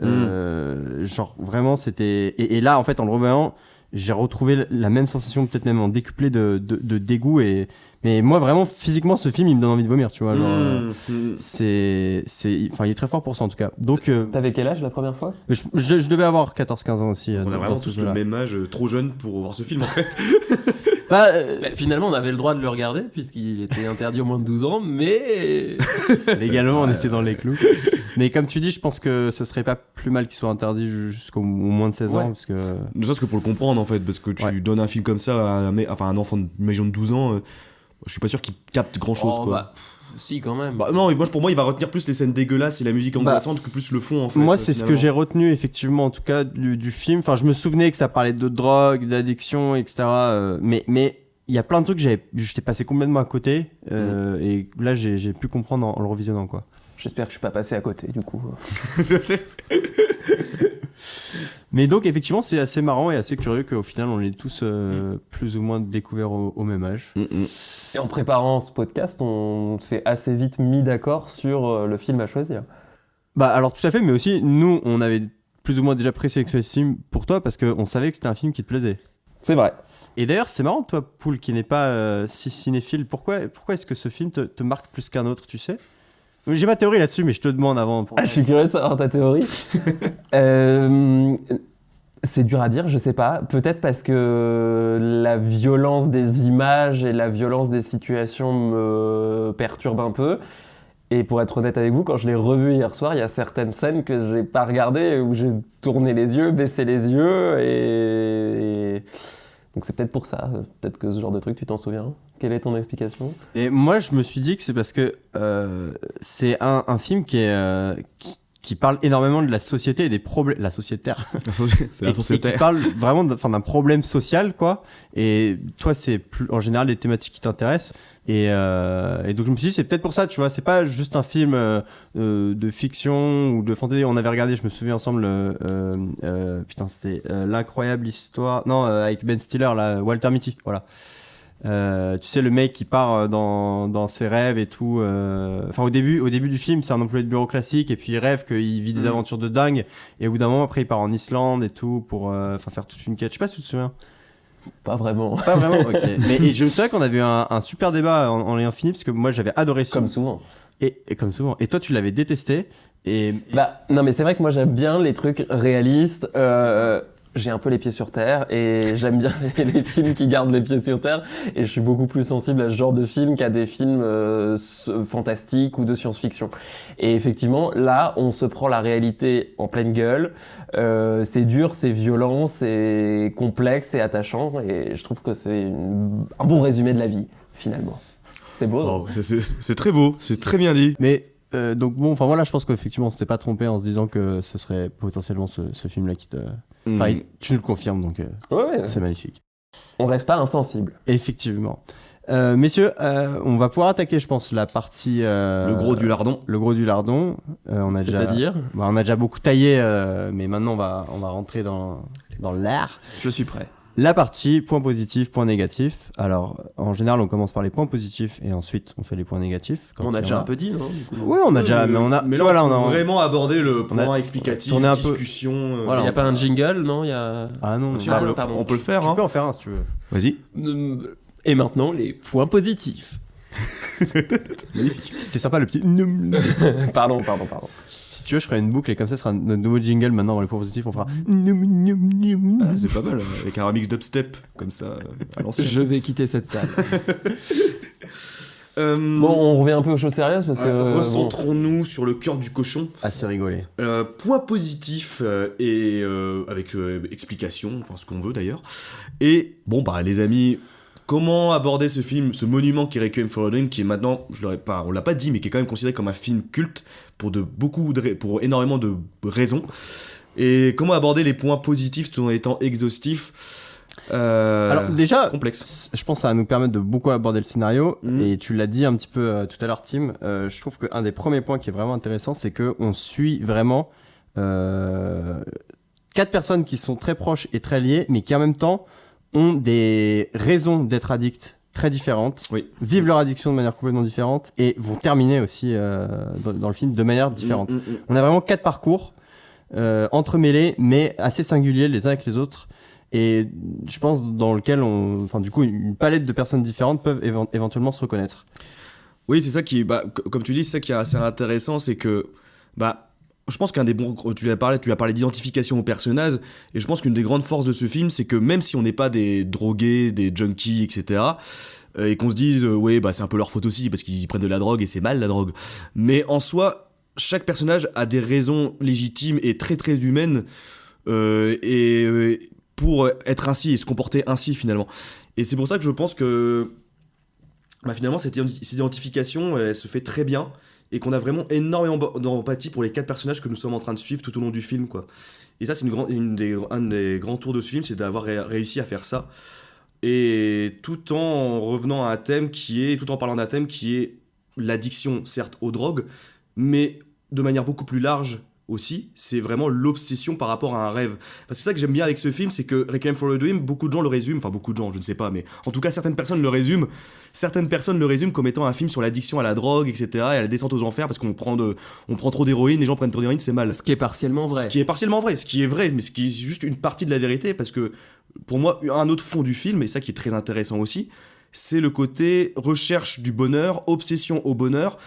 Genre vraiment c'était... Et là en fait en le revoyant, j'ai retrouvé la même sensation, peut-être même en décuplé de dégoût, mais moi vraiment physiquement ce film il me donne envie de vomir, tu vois, genre enfin il est très fort pour ça en tout cas. Donc T'avais quel âge la première fois? je devais avoir 14-15 ans aussi. On a dans vraiment ce tous jeu-là. le même âge, trop jeune pour voir ce film en fait. Bah, Finalement, on avait le droit de le regarder puisqu'il était interdit au moins de 12 ans, mais légalement on était dans les clous. Mais comme tu dis, je pense que ce serait pas plus mal qu'il soit interdit jusqu'au moins de 16 ans, parce que... Ne serait-ce que pour le comprendre en fait, parce que tu donnes un film comme ça à un enfant de 12 ans, je suis pas sûr qu'il capte grand chose quoi. bah, si quand même. Bah non, pour moi il va retenir plus les scènes dégueulasses et la musique angoissante que plus le fond en fait. Moi c'est ce que finalement. j'ai retenu effectivement en tout cas du film. Enfin je me souvenais que ça parlait de drogue, d'addiction, etc. Mais il y a plein de trucs que j'étais passé complètement à côté, et là j'ai pu comprendre en le revisionnant quoi. J'espère que je suis pas passé à côté du coup. Mais donc effectivement c'est assez marrant et assez curieux qu'au final on est tous plus ou moins découverts au même âge. Et en préparant ce podcast, on s'est assez vite mis d'accord sur le film à choisir. Bah alors tout à fait, mais aussi nous on avait plus ou moins déjà présélectionné ce film pour toi parce qu'on savait que c'était un film qui te plaisait. C'est vrai. Et d'ailleurs c'est marrant toi Poul qui n'est pas si cinéphile, pourquoi est-ce que ce film te marque plus qu'un autre, tu sais ? J'ai ma théorie là-dessus mais je te demande avant. Je suis curieux de savoir ta théorie. C'est dur à dire, je sais pas. Peut-être parce que la violence des images et la violence des situations me perturbent un peu. Et pour être honnête avec vous, quand je l'ai revu hier soir, il y a certaines scènes que j'ai pas regardées, où j'ai tourné les yeux, baissé les yeux, et... Donc c'est peut-être pour ça, peut-être que ce genre de truc, tu t'en souviens. Quelle est ton explication ? Et moi, je me suis dit que c'est parce que c'est un film qui parle énormément de la société et des problèmes... La sociétaire. C'est la Et société. qui parle vraiment d'un problème social, quoi. Et toi, c'est plus, en général des thématiques qui t'intéressent. Et donc je me suis dit, c'est peut-être pour ça, tu vois. C'est pas juste un film de fiction ou de fantasy. On avait regardé, je me souviens ensemble, putain, c'était l'incroyable histoire... Non, avec Ben Stiller, là, Walter Mitty, voilà. Tu sais, le mec qui part dans ses rêves et tout. Enfin, au début du film, c'est un employé de bureau classique et puis il rêve qu'il vit des aventures de dingue. Et au bout d'un moment, après, il part en Islande et tout pour faire toute une quête. Je sais pas si tu te souviens. Pas vraiment. Pas vraiment, ok. Mais je me souviens qu'on avait eu un super débat en l'ayant fini parce que moi j'avais adoré ce Comme film. souvent. Et comme souvent. Et toi, tu l'avais détesté. Bah, non, mais c'est vrai que moi j'aime bien les trucs réalistes. J'ai un peu les pieds sur terre et j'aime bien les films qui gardent les pieds sur terre. Et je suis beaucoup plus sensible à ce genre de film qu'à des films fantastiques ou de science-fiction. Et effectivement, là, on se prend la réalité en pleine gueule. C'est dur, c'est violent, c'est complexe, c'est attachant. Et je trouve que c'est un bon résumé de la vie, finalement. C'est beau. Oh, c'est très beau, c'est très bien dit. Mais donc bon, enfin voilà, je pense qu'effectivement, on s'était pas trompé en se disant que ce serait potentiellement ce film-là qui te... Enfin, tu nous le confirmes, donc Ouais. c'est magnifique. On reste pas insensible. Effectivement. Messieurs, on va pouvoir attaquer, je pense, la partie... Le gros du lardon. Le gros du lardon. C'est-à-dire ? On a déjà beaucoup taillé, mais maintenant on va rentrer dans l'air. Je suis prêt. La partie point positif, point négatif. Alors, en général, on commence par les points positifs et ensuite on fait les points négatifs. On a déjà un peu dit, non du coup Ouais, on a déjà, mais on a... Mais là, voilà, on a on a vraiment abordé le on a point explicatif, tourné un peu. discussion. Voilà. Il n'y a pas un jingle, non il y a... Ah non, Si, non. on peut le faire. Tu Hein. peux en faire un si tu veux. Vas-y. Et maintenant, les points positifs. C'était sympa le petit... Pardon. Si tu veux, je ferai une boucle et comme ça, ce sera notre nouveau jingle maintenant dans les points positifs. On fera... Ah, c'est pas mal, avec un remix dubstep, comme ça, à l'ancienne. Je vais quitter cette salle. Bon, on revient un peu aux choses sérieuses parce que... Recentrons-nous sur le cœur du cochon. Assez rigolé. Point positif et avec explication, enfin ce qu'on veut d'ailleurs. Et bon bah les amis, comment aborder ce film, ce monument qui est Requiem for a Dream, qui est maintenant, on l'a pas dit, mais qui est quand même considéré comme un film culte pour énormément de raisons. Et comment aborder les points positifs tout en étant exhaustif. Alors déjà, complexe. je pense que ça va nous permettre de beaucoup aborder le scénario. Mhm. Et tu l'as dit un petit peu tout à l'heure, Tim. Je trouve qu'un des premiers points qui est vraiment intéressant, c'est qu'on suit vraiment 4 personnes qui sont très proches et très liées, mais qui en même temps ont des raisons d'être addicts très différentes, Oui. vivent leur addiction de manière complètement différente et vont terminer aussi dans le film de manière différente. On a vraiment 4 parcours entremêlés, mais assez singuliers les uns avec les autres. Et je pense dans lequel du coup, une palette de personnes différentes peuvent éventuellement se reconnaître. Oui, c'est ça qui, comme tu dis, c'est ça qui est assez intéressant, c'est que, je pense qu'un des bons, tu as parlé d'identification aux personnages, et je pense qu'une des grandes forces de ce film, c'est que même si on n'est pas des drogués, des junkies, etc., et qu'on se dise, c'est un peu leur faute aussi, parce qu'ils prennent de la drogue, et c'est mal la drogue. Mais en soi, chaque personnage a des raisons légitimes et très très humaines, pour être ainsi et se comporter ainsi finalement. Et c'est pour ça que je pense que finalement cette identification elle se fait très bien et qu'on a vraiment énormément d'empathie pour les 4 personnages que nous sommes en train de suivre tout au long du film quoi. Et ça c'est un des grands tours de ce film, c'est d'avoir réussi à faire ça et tout en revenant à un thème tout en parlant d'un thème qui est l'addiction certes aux drogues mais de manière beaucoup plus large aussi, c'est vraiment l'obsession par rapport à un rêve. Parce que c'est ça que j'aime bien avec ce film, c'est que Requiem for a Dream, beaucoup de gens le résument, enfin beaucoup de gens, je ne sais pas, mais en tout cas certaines personnes le résument comme étant un film sur l'addiction à la drogue, etc., et à la descente aux enfers, parce qu'on prend trop d'héroïne, les gens prennent trop d'héroïne, c'est mal. Ce qui est partiellement vrai. Ce qui est vrai, mais ce qui est juste une partie de la vérité, parce que pour moi, un autre fond du film, et ça qui est très intéressant aussi, c'est le côté recherche du bonheur, obsession au bonheur,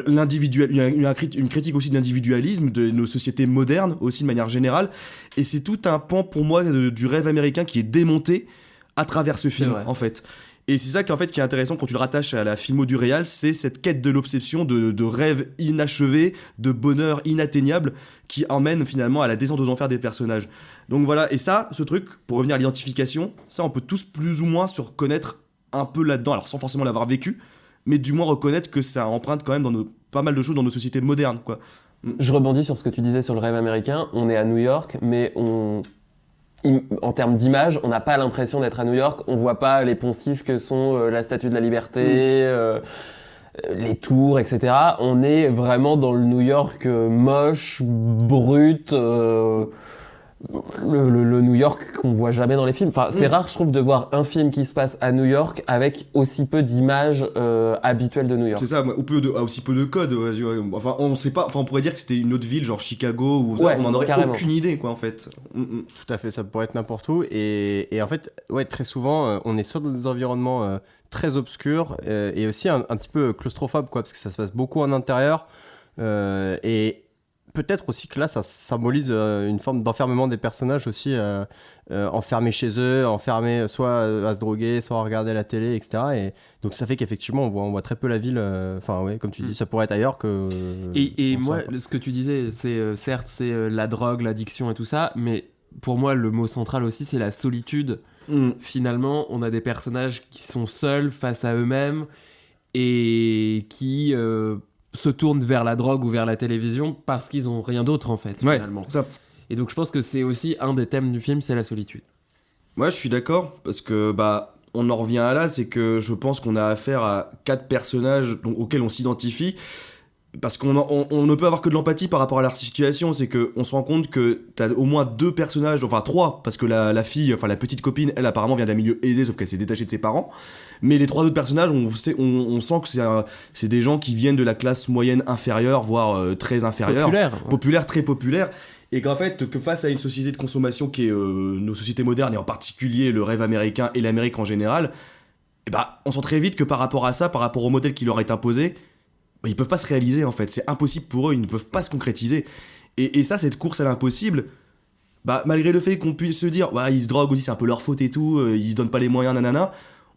l'individuel, il y a une critique aussi de l'individualisme de nos sociétés modernes aussi de manière générale, et c'est tout un pan pour moi du rêve américain qui est démonté à travers ce film en fait. Et c'est ça qui est intéressant quand tu le rattaches à la filmo du réal, c'est cette quête de l'obsession, de rêve inachevé, de bonheur inatteignable, qui emmène finalement à la descente aux enfers des personnages. Donc voilà, et ça, ce truc, pour revenir à l'identification, ça on peut tous plus ou moins se reconnaître un peu là-dedans, alors sans forcément l'avoir vécu, mais du moins reconnaître que ça emprunte quand même dans pas mal de choses dans nos sociétés modernes, quoi. Je rebondis sur ce que tu disais sur le rêve américain. On est à New York, mais en termes d'image, on n'a pas l'impression d'être à New York. On voit pas les poncifs que sont la Statue de la Liberté, les tours, etc. On est vraiment dans le New York moche, brut, le New York qu'on voit jamais dans les films. Enfin, c'est rare, je trouve, de voir un film qui se passe à New York avec aussi peu d'images habituelles de New York. C'est ça, aussi peu de codes. Enfin, on sait pas. Enfin, on pourrait dire que c'était une autre ville, genre Chicago, ou ça, on en aurait carrément. aucune idée, quoi, en fait. Tout à fait, ça pourrait être n'importe où. Et en fait, ouais, très souvent, on est soit dans des environnements très obscurs et aussi un petit peu claustrophobes, quoi, parce que ça se passe beaucoup en intérieur. Et peut-être aussi que là, ça symbolise une forme d'enfermement des personnages aussi, enfermés chez eux, enfermés soit à se droguer, soit à regarder la télé, etc. Et donc ça fait qu'effectivement, on voit très peu la ville. Enfin, ouais, comme tu dis, ça pourrait être ailleurs que. Et moi, ce que tu disais, c'est certes, c'est la drogue, l'addiction et tout ça, mais pour moi, le mot central aussi, c'est la solitude. Finalement, on a des personnages qui sont seuls face à eux-mêmes et qui se tournent vers la drogue ou vers la télévision parce qu'ils ont rien d'autre en fait, finalement. Ça. Et donc je pense que c'est aussi un des thèmes du film, c'est la solitude. Moi, je suis d'accord, parce que on en revient à là, c'est que je pense qu'on a affaire à 4 personnages auxquels on s'identifie, parce qu'on ne peut avoir que de l'empathie par rapport à leur situation. C'est qu'on se rend compte que t'as au moins 2 personnages, enfin 3, parce que la fille, enfin la petite copine, elle apparemment vient d'un milieu aisé, sauf qu'elle s'est détachée de ses parents. Mais les 3 autres personnages, on sent que c'est des gens qui viennent de la classe moyenne inférieure, voire très inférieure. Populaire, très populaire. Et qu'en fait, que face à une société de consommation qui est nos sociétés modernes, et en particulier le rêve américain et l'Amérique en général, on sent très vite que par rapport à ça, par rapport au modèle qui leur est imposé, ils peuvent pas se réaliser en fait, c'est impossible pour eux, ils ne peuvent pas se concrétiser. Et ça, cette course à l'impossible, malgré le fait qu'on puisse se dire, ils se droguent aussi, c'est un peu leur faute et tout, ils se donnent pas les moyens, nanana,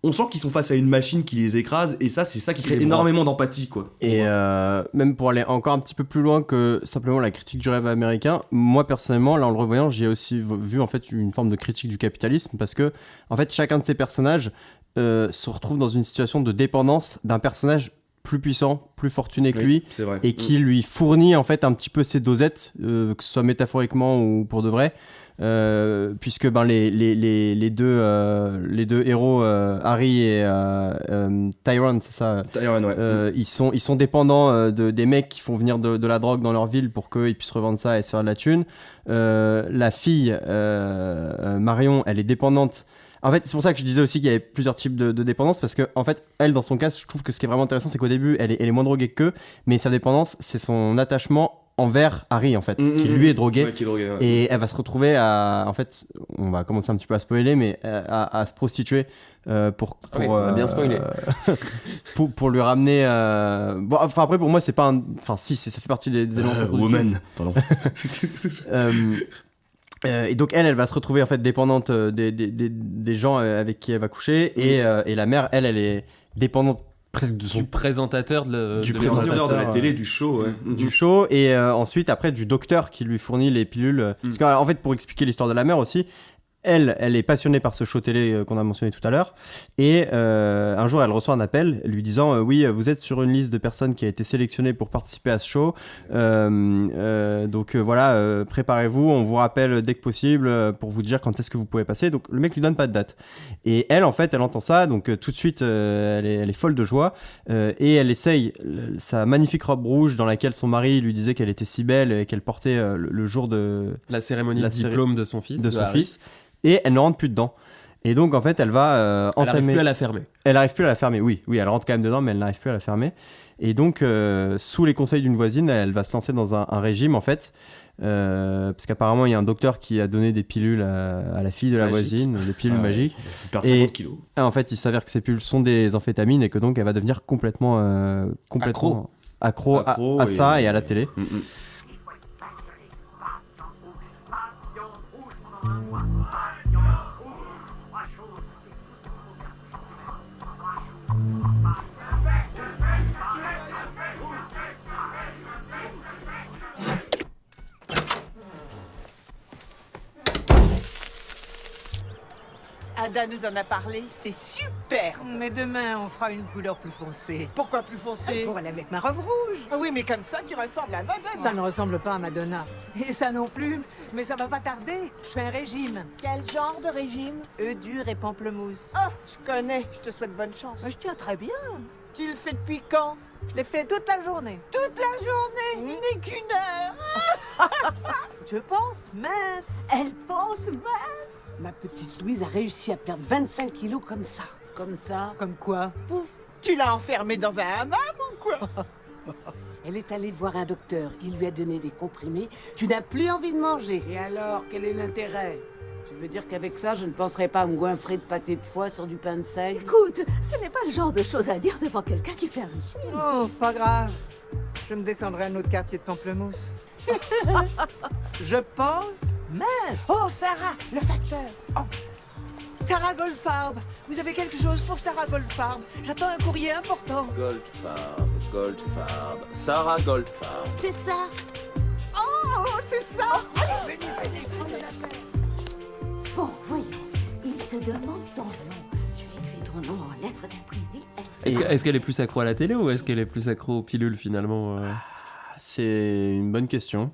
on sent qu'ils sont face à une machine qui les écrase, et ça, c'est ça qui crée énormément d'empathie, quoi. Et même pour aller encore un petit peu plus loin que simplement la critique du rêve américain, moi personnellement, là en le revoyant, j'ai aussi vu en fait une forme de critique du capitalisme, parce que en fait chacun de ces personnages se retrouve dans une situation de dépendance d'un personnage plus puissant, plus fortuné que lui, c'est vrai. Et qui lui fournit en fait un petit peu ses dosettes, que ce soit métaphoriquement ou pour de vrai, puisque les deux héros, Harry et Tyrone, c'est ça. Tyrone, ouais. Ils sont dépendants des mecs qui font venir de la drogue dans leur ville pour qu'ils puissent revendre ça et se faire de la thune. La fille, Marion, elle est dépendante. En fait, c'est pour ça que je disais aussi qu'il y avait plusieurs types de dépendance, parce que en fait, elle, dans son cas, je trouve que ce qui est vraiment intéressant, c'est qu'au début, elle est moins droguée qu'eux, mais sa dépendance, c'est son attachement envers Harry, en fait, qui lui est drogué. Ouais, qui est drogué, ouais. Et elle va se retrouver à, en fait, on va commencer un petit peu à spoiler, mais à se prostituer pour on a bien spoilé. pour lui ramener. Bon, enfin après, pour moi, c'est pas un. Enfin, si, ça fait partie des éléments. Woman, pardon. Et donc elle va se retrouver en fait dépendante des gens avec qui elle va coucher, et la mère, elle est dépendante presque du présentateur de la télé, du show, ouais. Du show, et ensuite après du docteur qui lui fournit les pilules. Parce qu'en fait, pour expliquer l'histoire de la mère aussi, elle est passionnée par ce show télé qu'on a mentionné tout à l'heure, et un jour elle reçoit un appel lui disant oui, vous êtes sur une liste de personnes qui a été sélectionnées pour participer à ce show, donc voilà, préparez-vous, on vous rappelle dès que possible pour vous dire quand est-ce que vous pouvez passer. Donc le mec lui donne pas de date, et elle, en fait, elle entend ça, donc tout de suite elle est folle de joie, et elle essaye sa magnifique robe rouge dans laquelle son mari lui disait qu'elle était si belle et qu'elle portait le jour de la cérémonie de diplôme de son fils. Et elle ne rentre plus dedans. Et donc, en fait, elle va entamer... Elle n'arrive plus à la fermer. Elle n'arrive plus à la fermer, oui, elle rentre quand même dedans, mais elle n'arrive plus à la fermer. Et donc, sous les conseils d'une voisine, elle va se lancer dans un régime, en fait, parce qu'apparemment, il y a un docteur qui a donné des pilules à la fille de la voisine, des pilules magiques. Et en fait, il s'avère que ces pilules sont des amphétamines, et que donc, elle va devenir complètement accro à ça et à la télé. Ada nous en a parlé, c'est super. Mais demain, on fera une couleur plus foncée. Pourquoi plus foncé? Pour aller avec ma robe rouge. Ah oui, mais comme ça, tu ressembles à Madonna. Ça ne ressemble pas à Madonna. Et ça non plus. Mais ça va pas tarder. Je fais un régime. Quel genre de régime? Œufs durs et pamplemousse. Ah, je connais, je te souhaite bonne chance. Mais je tiens très bien. Tu le fais depuis quand? Je l'ai fait toute la journée. Toute la journée, n'est qu'une heure. Je pense mince. Elle pense mince. Ma petite Louise a réussi à perdre 25 kilos comme ça. Comme ça. Comme quoi? Pouf, tu l'as enfermée dans un hammam ou quoi? Elle est allée voir un docteur. Il lui a donné des comprimés. Tu n'as plus envie de manger. Et alors, quel est l'intérêt? Tu veux dire qu'avec ça, je ne penserais pas à me goinfrer de pâté de foie sur du pain de seigle? Écoute, ce n'est pas le genre de choses à dire devant quelqu'un qui fait un régime. Oh, pas grave. Je me descendrai à un autre quartier de pamplemousse. Je pense mince. Oh, Sarah, le facteur. Oh. Sarah Goldfarb. Vous avez quelque chose pour Sarah Goldfarb? J'attends un courrier important. Goldfarb. Sarah Goldfarb. C'est ça. Oh, c'est ça. Allez, venez, prenez la paix. Bon, voyons. Il te demande ton nom. Tu écris ton nom en lettres d'imprimé. Est-ce qu'elle est plus accro à la télé ou est-ce qu'elle est plus accro aux pilules finalement C'est une bonne question.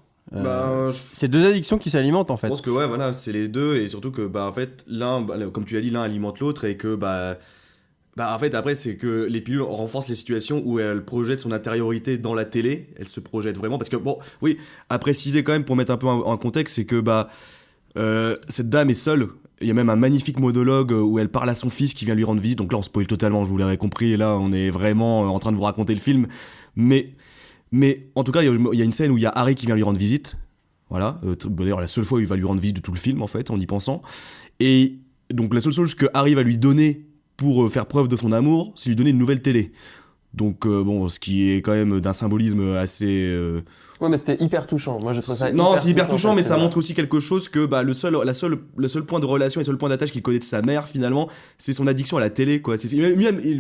C'est deux addictions qui s'alimentent en fait. Je pense que ouais, voilà, c'est les deux, et surtout que en fait l'un, comme tu l'as dit, l'un alimente l'autre, et que en fait après c'est que les pilules renforcent les situations où elle projette son intériorité dans la télé, elle se projette vraiment, parce que bon, oui, à préciser quand même pour mettre un peu en contexte, c'est que cette dame est seule. Il y a même un magnifique monologue où elle parle à son fils qui vient lui rendre visite. Donc là, on spoil totalement, je vous l'avais compris. Et là, on est vraiment en train de vous raconter le film. Mais en tout cas, il y a une scène où il y a Harry qui vient lui rendre visite. Voilà. D'ailleurs, la seule fois où il va lui rendre visite de tout le film, en fait, en y pensant. Et donc, la seule chose que Harry va lui donner pour faire preuve de son amour, c'est lui donner une nouvelle télé. Donc, ce qui est quand même d'un symbolisme assez... Ouais, mais c'était hyper touchant. Moi, je trouve ça Non, c'est hyper touchant, mais ça montre aussi quelque chose que le seul point de relation et le seul point d'attache qu'il connaît de sa mère, finalement, c'est son addiction à la télé, quoi. Même, il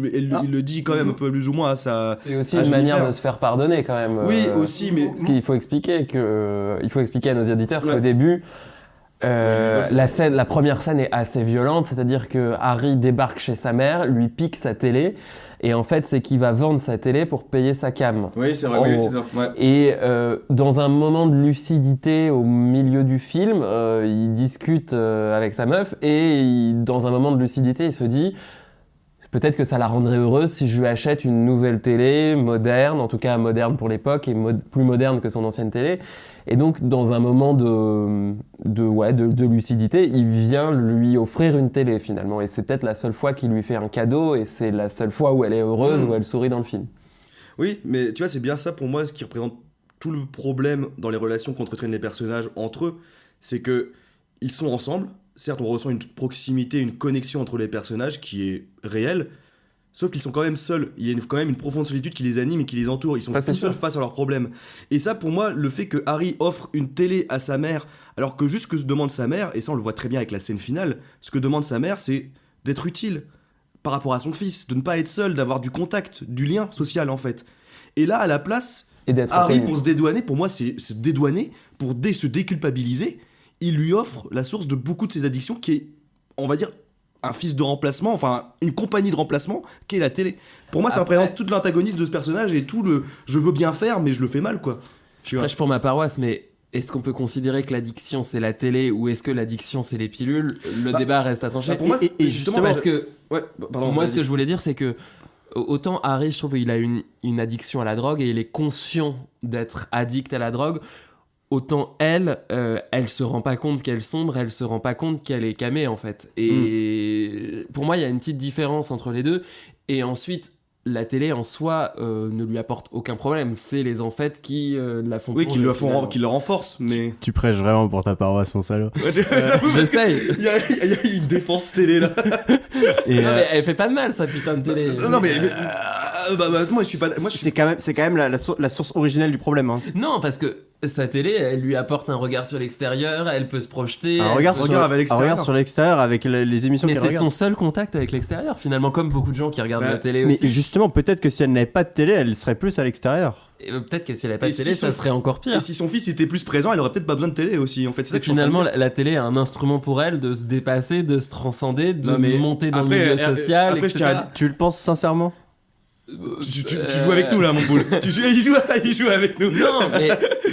le dit quand même un peu plus ou moins à sa... C'est aussi une manière de se faire pardonner, quand même. Oui, aussi, mais... Ce qu'il faut expliquer, à nos auditeurs qu'au début... la première scène est assez violente, c'est-à-dire que Harry débarque chez sa mère, lui pique sa télé, et en fait c'est qu'il va vendre sa télé pour payer sa cam. Oui, c'est vrai, oui, c'est ça. Ouais. Et dans un moment de lucidité au milieu du film, il discute avec sa meuf, et dans un moment de lucidité, il se dit peut-être que ça la rendrait heureuse si je lui achète une nouvelle télé moderne, en tout cas moderne pour l'époque et plus moderne que son ancienne télé. Et donc, dans un moment de lucidité, il vient lui offrir une télé finalement. Et c'est peut-être la seule fois qu'il lui fait un cadeau, et c'est la seule fois où elle est heureuse, où elle sourit dans le film. Oui, mais tu vois, c'est bien ça pour moi, ce qui représente tout le problème dans les relations qu'entretiennent les personnages entre eux. C'est que ils sont ensemble. Certes, on ressent une proximité, une connexion entre les personnages qui est réelle, sauf qu'ils sont quand même seuls. Il y a quand même une profonde solitude qui les anime et qui les entoure. Ils sont tout seuls face à leurs problèmes. Et ça, pour moi, le fait que Harry offre une télé à sa mère, alors que juste ce que se demande sa mère, et ça on le voit très bien avec la scène finale, ce que demande sa mère, c'est d'être utile par rapport à son fils, de ne pas être seul, d'avoir du contact, du lien social en fait. Et là, à la place, Harry, pour se dédouaner, pour moi, c'est se dédouaner, pour se déculpabiliser, il lui offre la source de beaucoup de ses addictions, qui est, on va dire, un fils de remplacement, enfin une compagnie de remplacement, qui est la télé. Pour moi, ça représente tout l'antagonisme de ce personnage et tout le je veux bien faire, mais je le fais mal, quoi. Je prêche pour ma paroisse, mais est-ce qu'on peut considérer que l'addiction c'est la télé, ou est-ce que l'addiction c'est les pilules? Le débat reste à trancher. Pour moi, et justement, parce que moi, ce que je voulais dire, c'est que autant Harry, je trouve qu'il a une addiction à la drogue et il est conscient d'être addict à la drogue. Autant elle se rend pas compte qu'elle sombre, elle se rend pas compte qu'elle est camée en fait. Et pour moi, il y a une petite différence entre les deux. Et ensuite, la télé en soi ne lui apporte aucun problème. C'est les enfants qui la font. Oui, qui le renforcent. Mais tu prêches vraiment pour ta paroisse, mon salaud. J'essaye. Il y a une défense télé là. Non, mais elle fait pas de mal, sa putain de télé. Non mais moi je suis pas. Moi, C'est quand même la source originelle du problème. Hein. Non, parce que sa télé, elle lui apporte un regard sur l'extérieur, elle peut se projeter. Un regard sur l'extérieur avec les émissions qu'elle regarde. Mais c'est son seul contact avec l'extérieur, finalement, comme beaucoup de gens qui regardent la télé mais aussi. Mais justement, peut-être que si elle n'avait pas de télé, elle serait plus à l'extérieur. Et peut-être que si elle n'avait pas de télé, ça serait encore pire. Et si son fils était plus présent, elle aurait peut-être pas besoin de télé aussi. En fait, c'est ça que finalement, la télé est un instrument pour elle de se dépasser, de se transcender, de monter dans le milieu social, etc. Tu le penses sincèrement? Tu joues avec nous là, mon poule. Il joue avec nous. Non, mais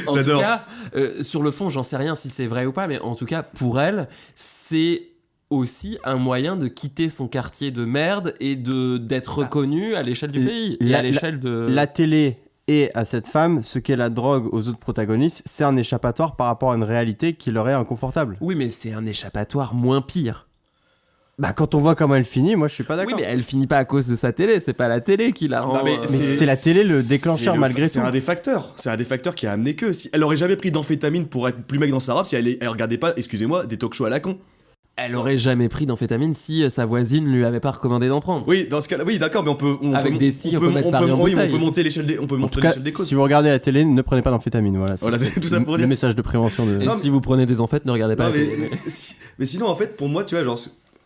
en tout cas, sur le fond, j'en sais rien si c'est vrai ou pas, mais en tout cas, pour elle, c'est aussi un moyen de quitter son quartier de merde et d'être reconnu à l'échelle du pays et à l'échelle de... La télé et à cette femme, ce qu'est la drogue aux autres protagonistes, c'est un échappatoire par rapport à une réalité qui leur est inconfortable. Oui, mais c'est un échappatoire moins pire. Bah quand on voit comment elle finit, moi je suis pas d'accord. Oui, mais elle finit pas à cause de sa télé, c'est pas la télé qui la rend... mais c'est la télé le déclencheur malgré tout. C'est un des facteurs qui a amené que... Si elle aurait jamais pris d'amphétamine pour être plus mec dans sa robe si elle regardait pas, excusez-moi, des talk-shows à la con. Elle aurait jamais pris d'amphétamine si sa voisine lui avait pas recommandé d'en prendre. Oui, dans ce cas-là, oui, d'accord, mais on peut mettre Paris en bouteille. On peut monter l'échelle des causes. Si vous regardez la télé, ne prenez pas d'amphétamine, voilà. C'est tout ça pour dire. Le message de prévention de... Et si vous prenez des amphètes, ne regardez pas la télé. Mais sinon, en fait, pour moi, tu vois, genre...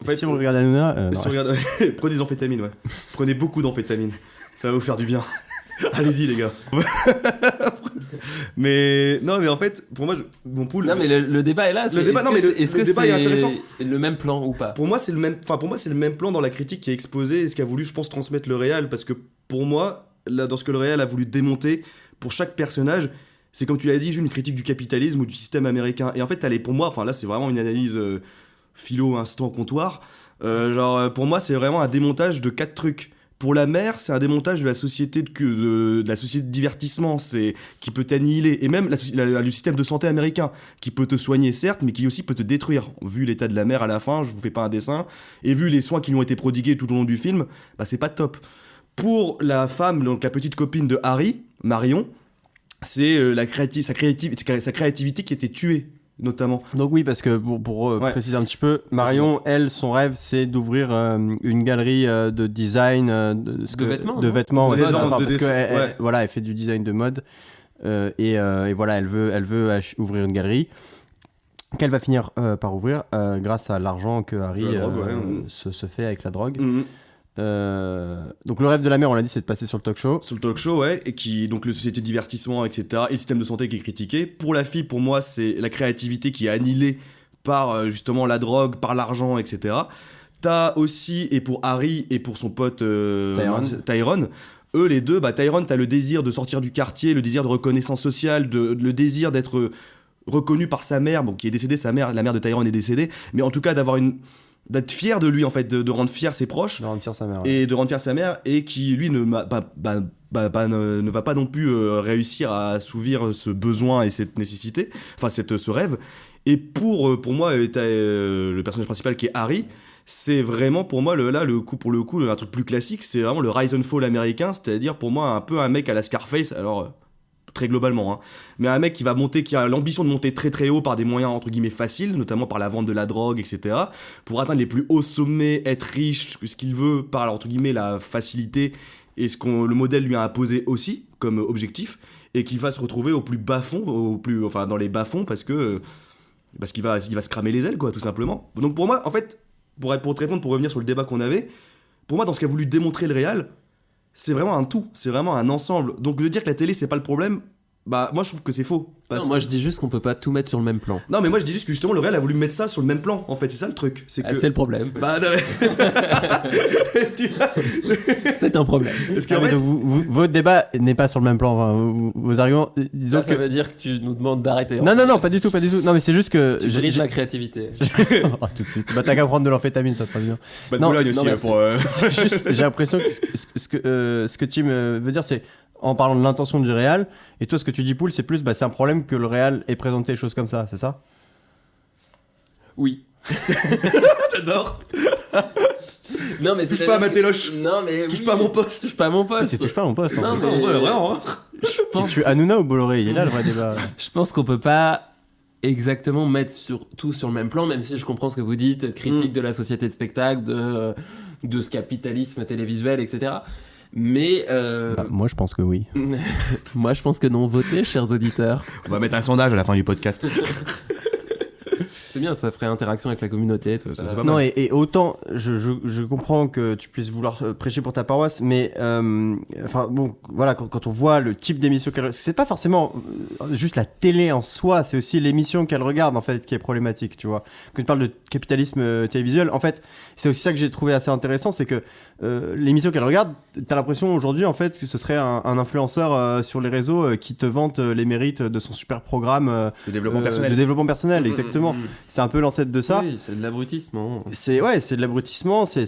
En fait, si vous regardez Hanouna... prenez des amphétamines, ouais. Prenez beaucoup d'amphétamines. Ça va vous faire du bien. Allez-y, les gars. Mais non, mais en fait, pour moi, mon poule. Non, mais le débat est là. Le débat est intéressant. Le même plan ou pas? Pour moi, c'est le même plan dans la critique qui est exposé et ce qu'a voulu, je pense, transmettre le réal. Parce que pour moi, là, dans ce que le réal a voulu démonter pour chaque personnage, c'est comme tu l'as dit, une critique du capitalisme ou du système américain. Et en fait, pour moi, enfin là, c'est vraiment une analyse philo instant comptoir. Pour moi, c'est vraiment un démontage de 4 trucs. Pour la mère, c'est un démontage de la société de la société de divertissement, qui peut t'annihiler, et même le système de santé américain, qui peut te soigner certes, mais qui aussi peut te détruire. Vu l'état de la mère à la fin, je vous fais pas un dessin, et vu les soins qui lui ont été prodigués tout au long du film, bah c'est pas top. Pour la femme, donc la petite copine de Harry, Marion, c'est sa créativité qui était tuée. Notamment. Donc oui, parce que pour préciser un petit peu, Marion, elle, son rêve, c'est d'ouvrir une galerie de design de vêtements. Elle fait du design de mode et voilà, elle veut ouvrir une galerie qu'elle va finir par ouvrir grâce à l'argent que Harry se fait avec la drogue. Mm-hmm. Donc le rêve de la mère, on l'a dit, c'est de passer sur le talk show. Sur le talk show, ouais, et qui donc le société de divertissement, etc. Et le système de santé qui est critiqué. Pour la fille, pour moi, c'est la créativité qui est annihilée par justement la drogue, par l'argent, etc. T'as aussi, et pour Harry et pour son pote Tyrone, eux les deux, Tyrone, t'as le désir de sortir du quartier, le désir de reconnaissance sociale, le désir d'être reconnu par sa mère, bon, qui est décédée, la mère de Tyrone est décédée, mais en tout cas d'être fier de lui en fait, de rendre fier ses proches, de rendre fier sa mère, et de rendre fier sa mère, et qui lui ne va pas non plus réussir à assouvir ce besoin et cette nécessité, enfin ce rêve. Et pour moi, le personnage principal qui est Harry, c'est vraiment pour moi un truc plus classique, c'est vraiment le rise and fall américain, c'est-à-dire pour moi un peu un mec à la Scarface, alors très globalement, hein. Mais un mec qui a l'ambition de monter très très haut par des moyens entre guillemets faciles, notamment par la vente de la drogue, etc., pour atteindre les plus hauts sommets, être riche, ce qu'il veut, par entre guillemets la facilité et ce que le modèle lui a imposé aussi comme objectif, et qui va se retrouver au plus bas fond, dans les bas fonds, parce qu'il va se cramer les ailes, quoi, tout simplement. Donc pour moi, en fait, pour te répondre, pour revenir sur le débat qu'on avait, pour moi, dans ce qu'a voulu démontrer le réal, c'est vraiment un tout, c'est vraiment un ensemble. Donc de dire que la télé c'est pas le problème, moi je trouve que c'est faux. Non, moi je dis juste qu'on peut pas tout mettre sur le même plan. Non, mais moi je dis juste que justement le réel a voulu mettre ça sur le même plan, en fait, c'est ça le truc. C'est le problème. Non, c'est un problème. Parce que votre débat n'est pas sur le même plan, enfin, vos arguments. Disons ça veut dire que tu nous demandes d'arrêter. Non, pas du tout. Non, mais c'est juste que. Tu brises ma créativité. Tout de suite. T'as qu'à prendre de l'amphétamine, ça se passe bien. De Boulogne aussi, c'est juste, j'ai l'impression que ce que Tim veut dire, c'est en parlant de l'intention du réal, et toi ce que tu dis, Poul, c'est plus c'est un problème que le réal ait présenté les choses comme ça, c'est ça? Oui. J'adore. Non, mais touche pas à ma téloche. Non, mais touche pas à mon poste. Touche pas à mon poste. Mais c'est touche pas à mon poste. Non, mais vraiment. Je pense. Tu es Hanouna ou Bolloré? Il est là le vrai débat. Je pense qu'on peut pas exactement mettre tout sur le même plan, même si je comprends ce que vous dites, critique de la société de spectacle, de ce capitalisme télévisuel, etc. Mais Moi, je pense que oui. moi, je pense que non. Votez, chers auditeurs. On va mettre un sondage à la fin du podcast. C'est bien, ça ferait interaction avec la communauté. Tout ça. C'est pas Non, mal. et autant, je comprends que tu puisses vouloir prêcher pour ta paroisse, mais enfin bon, voilà, quand on voit le type d'émission qu'elle, c'est pas forcément juste la télé en soi, c'est aussi l'émission qu'elle regarde en fait qui est problématique, tu vois. Quand tu parles de capitalisme télévisuel, en fait, c'est aussi ça que j'ai trouvé assez intéressant, c'est que l'émission qu'elle regarde, t'as l'impression aujourd'hui en fait que ce serait un influenceur sur les réseaux qui te vante les mérites de son super programme De développement personnel. de développement personnel, exactement. C'est un peu l'ancêtre de ça. Oui, c'est de l'abrutissement. C'est de l'abrutissement, c'est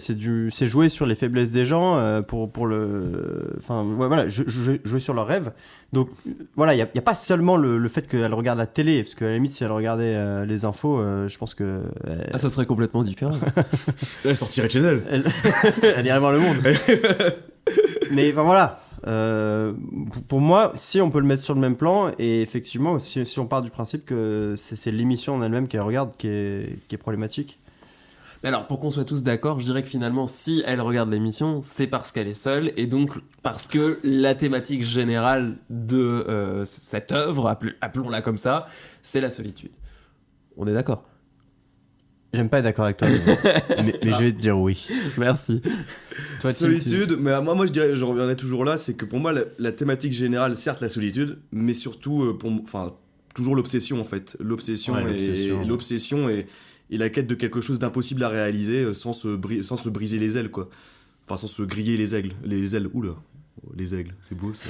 jouer sur les faiblesses des gens pour le, enfin ouais, voilà, jouer sur leurs rêves. Donc voilà, il y a pas seulement le fait qu'elle regarde la télé, parce qu'à la limite si elle regardait les infos, je pense que Ah, ça serait complètement différent. Elle sortirait de chez elle. elle irait voir le monde. Mais enfin voilà. Pour moi, si on peut le mettre sur le même plan, et effectivement, si on part du principe que c'est l'émission en elle-même qu'elle regarde qui est problématique. Mais alors, pour qu'on soit tous d'accord, je dirais que finalement, si elle regarde l'émission, c'est parce qu'elle est seule, et donc parce que la thématique générale de cette œuvre, appelons-la comme ça, c'est la solitude. On est d'accord? J'aime pas être d'accord avec toi, mais je vais te dire oui. Merci. Toi, Tim, Solitude, mais moi je dirais, je reviendrai toujours là, c'est que pour moi la thématique générale, certes la solitude, mais surtout toujours l'obsession en fait, l'obsession et la quête de quelque chose d'impossible à réaliser sans se briser les ailes quoi, enfin sans se griller les ailes, oula. Les aigles, c'est beau ça.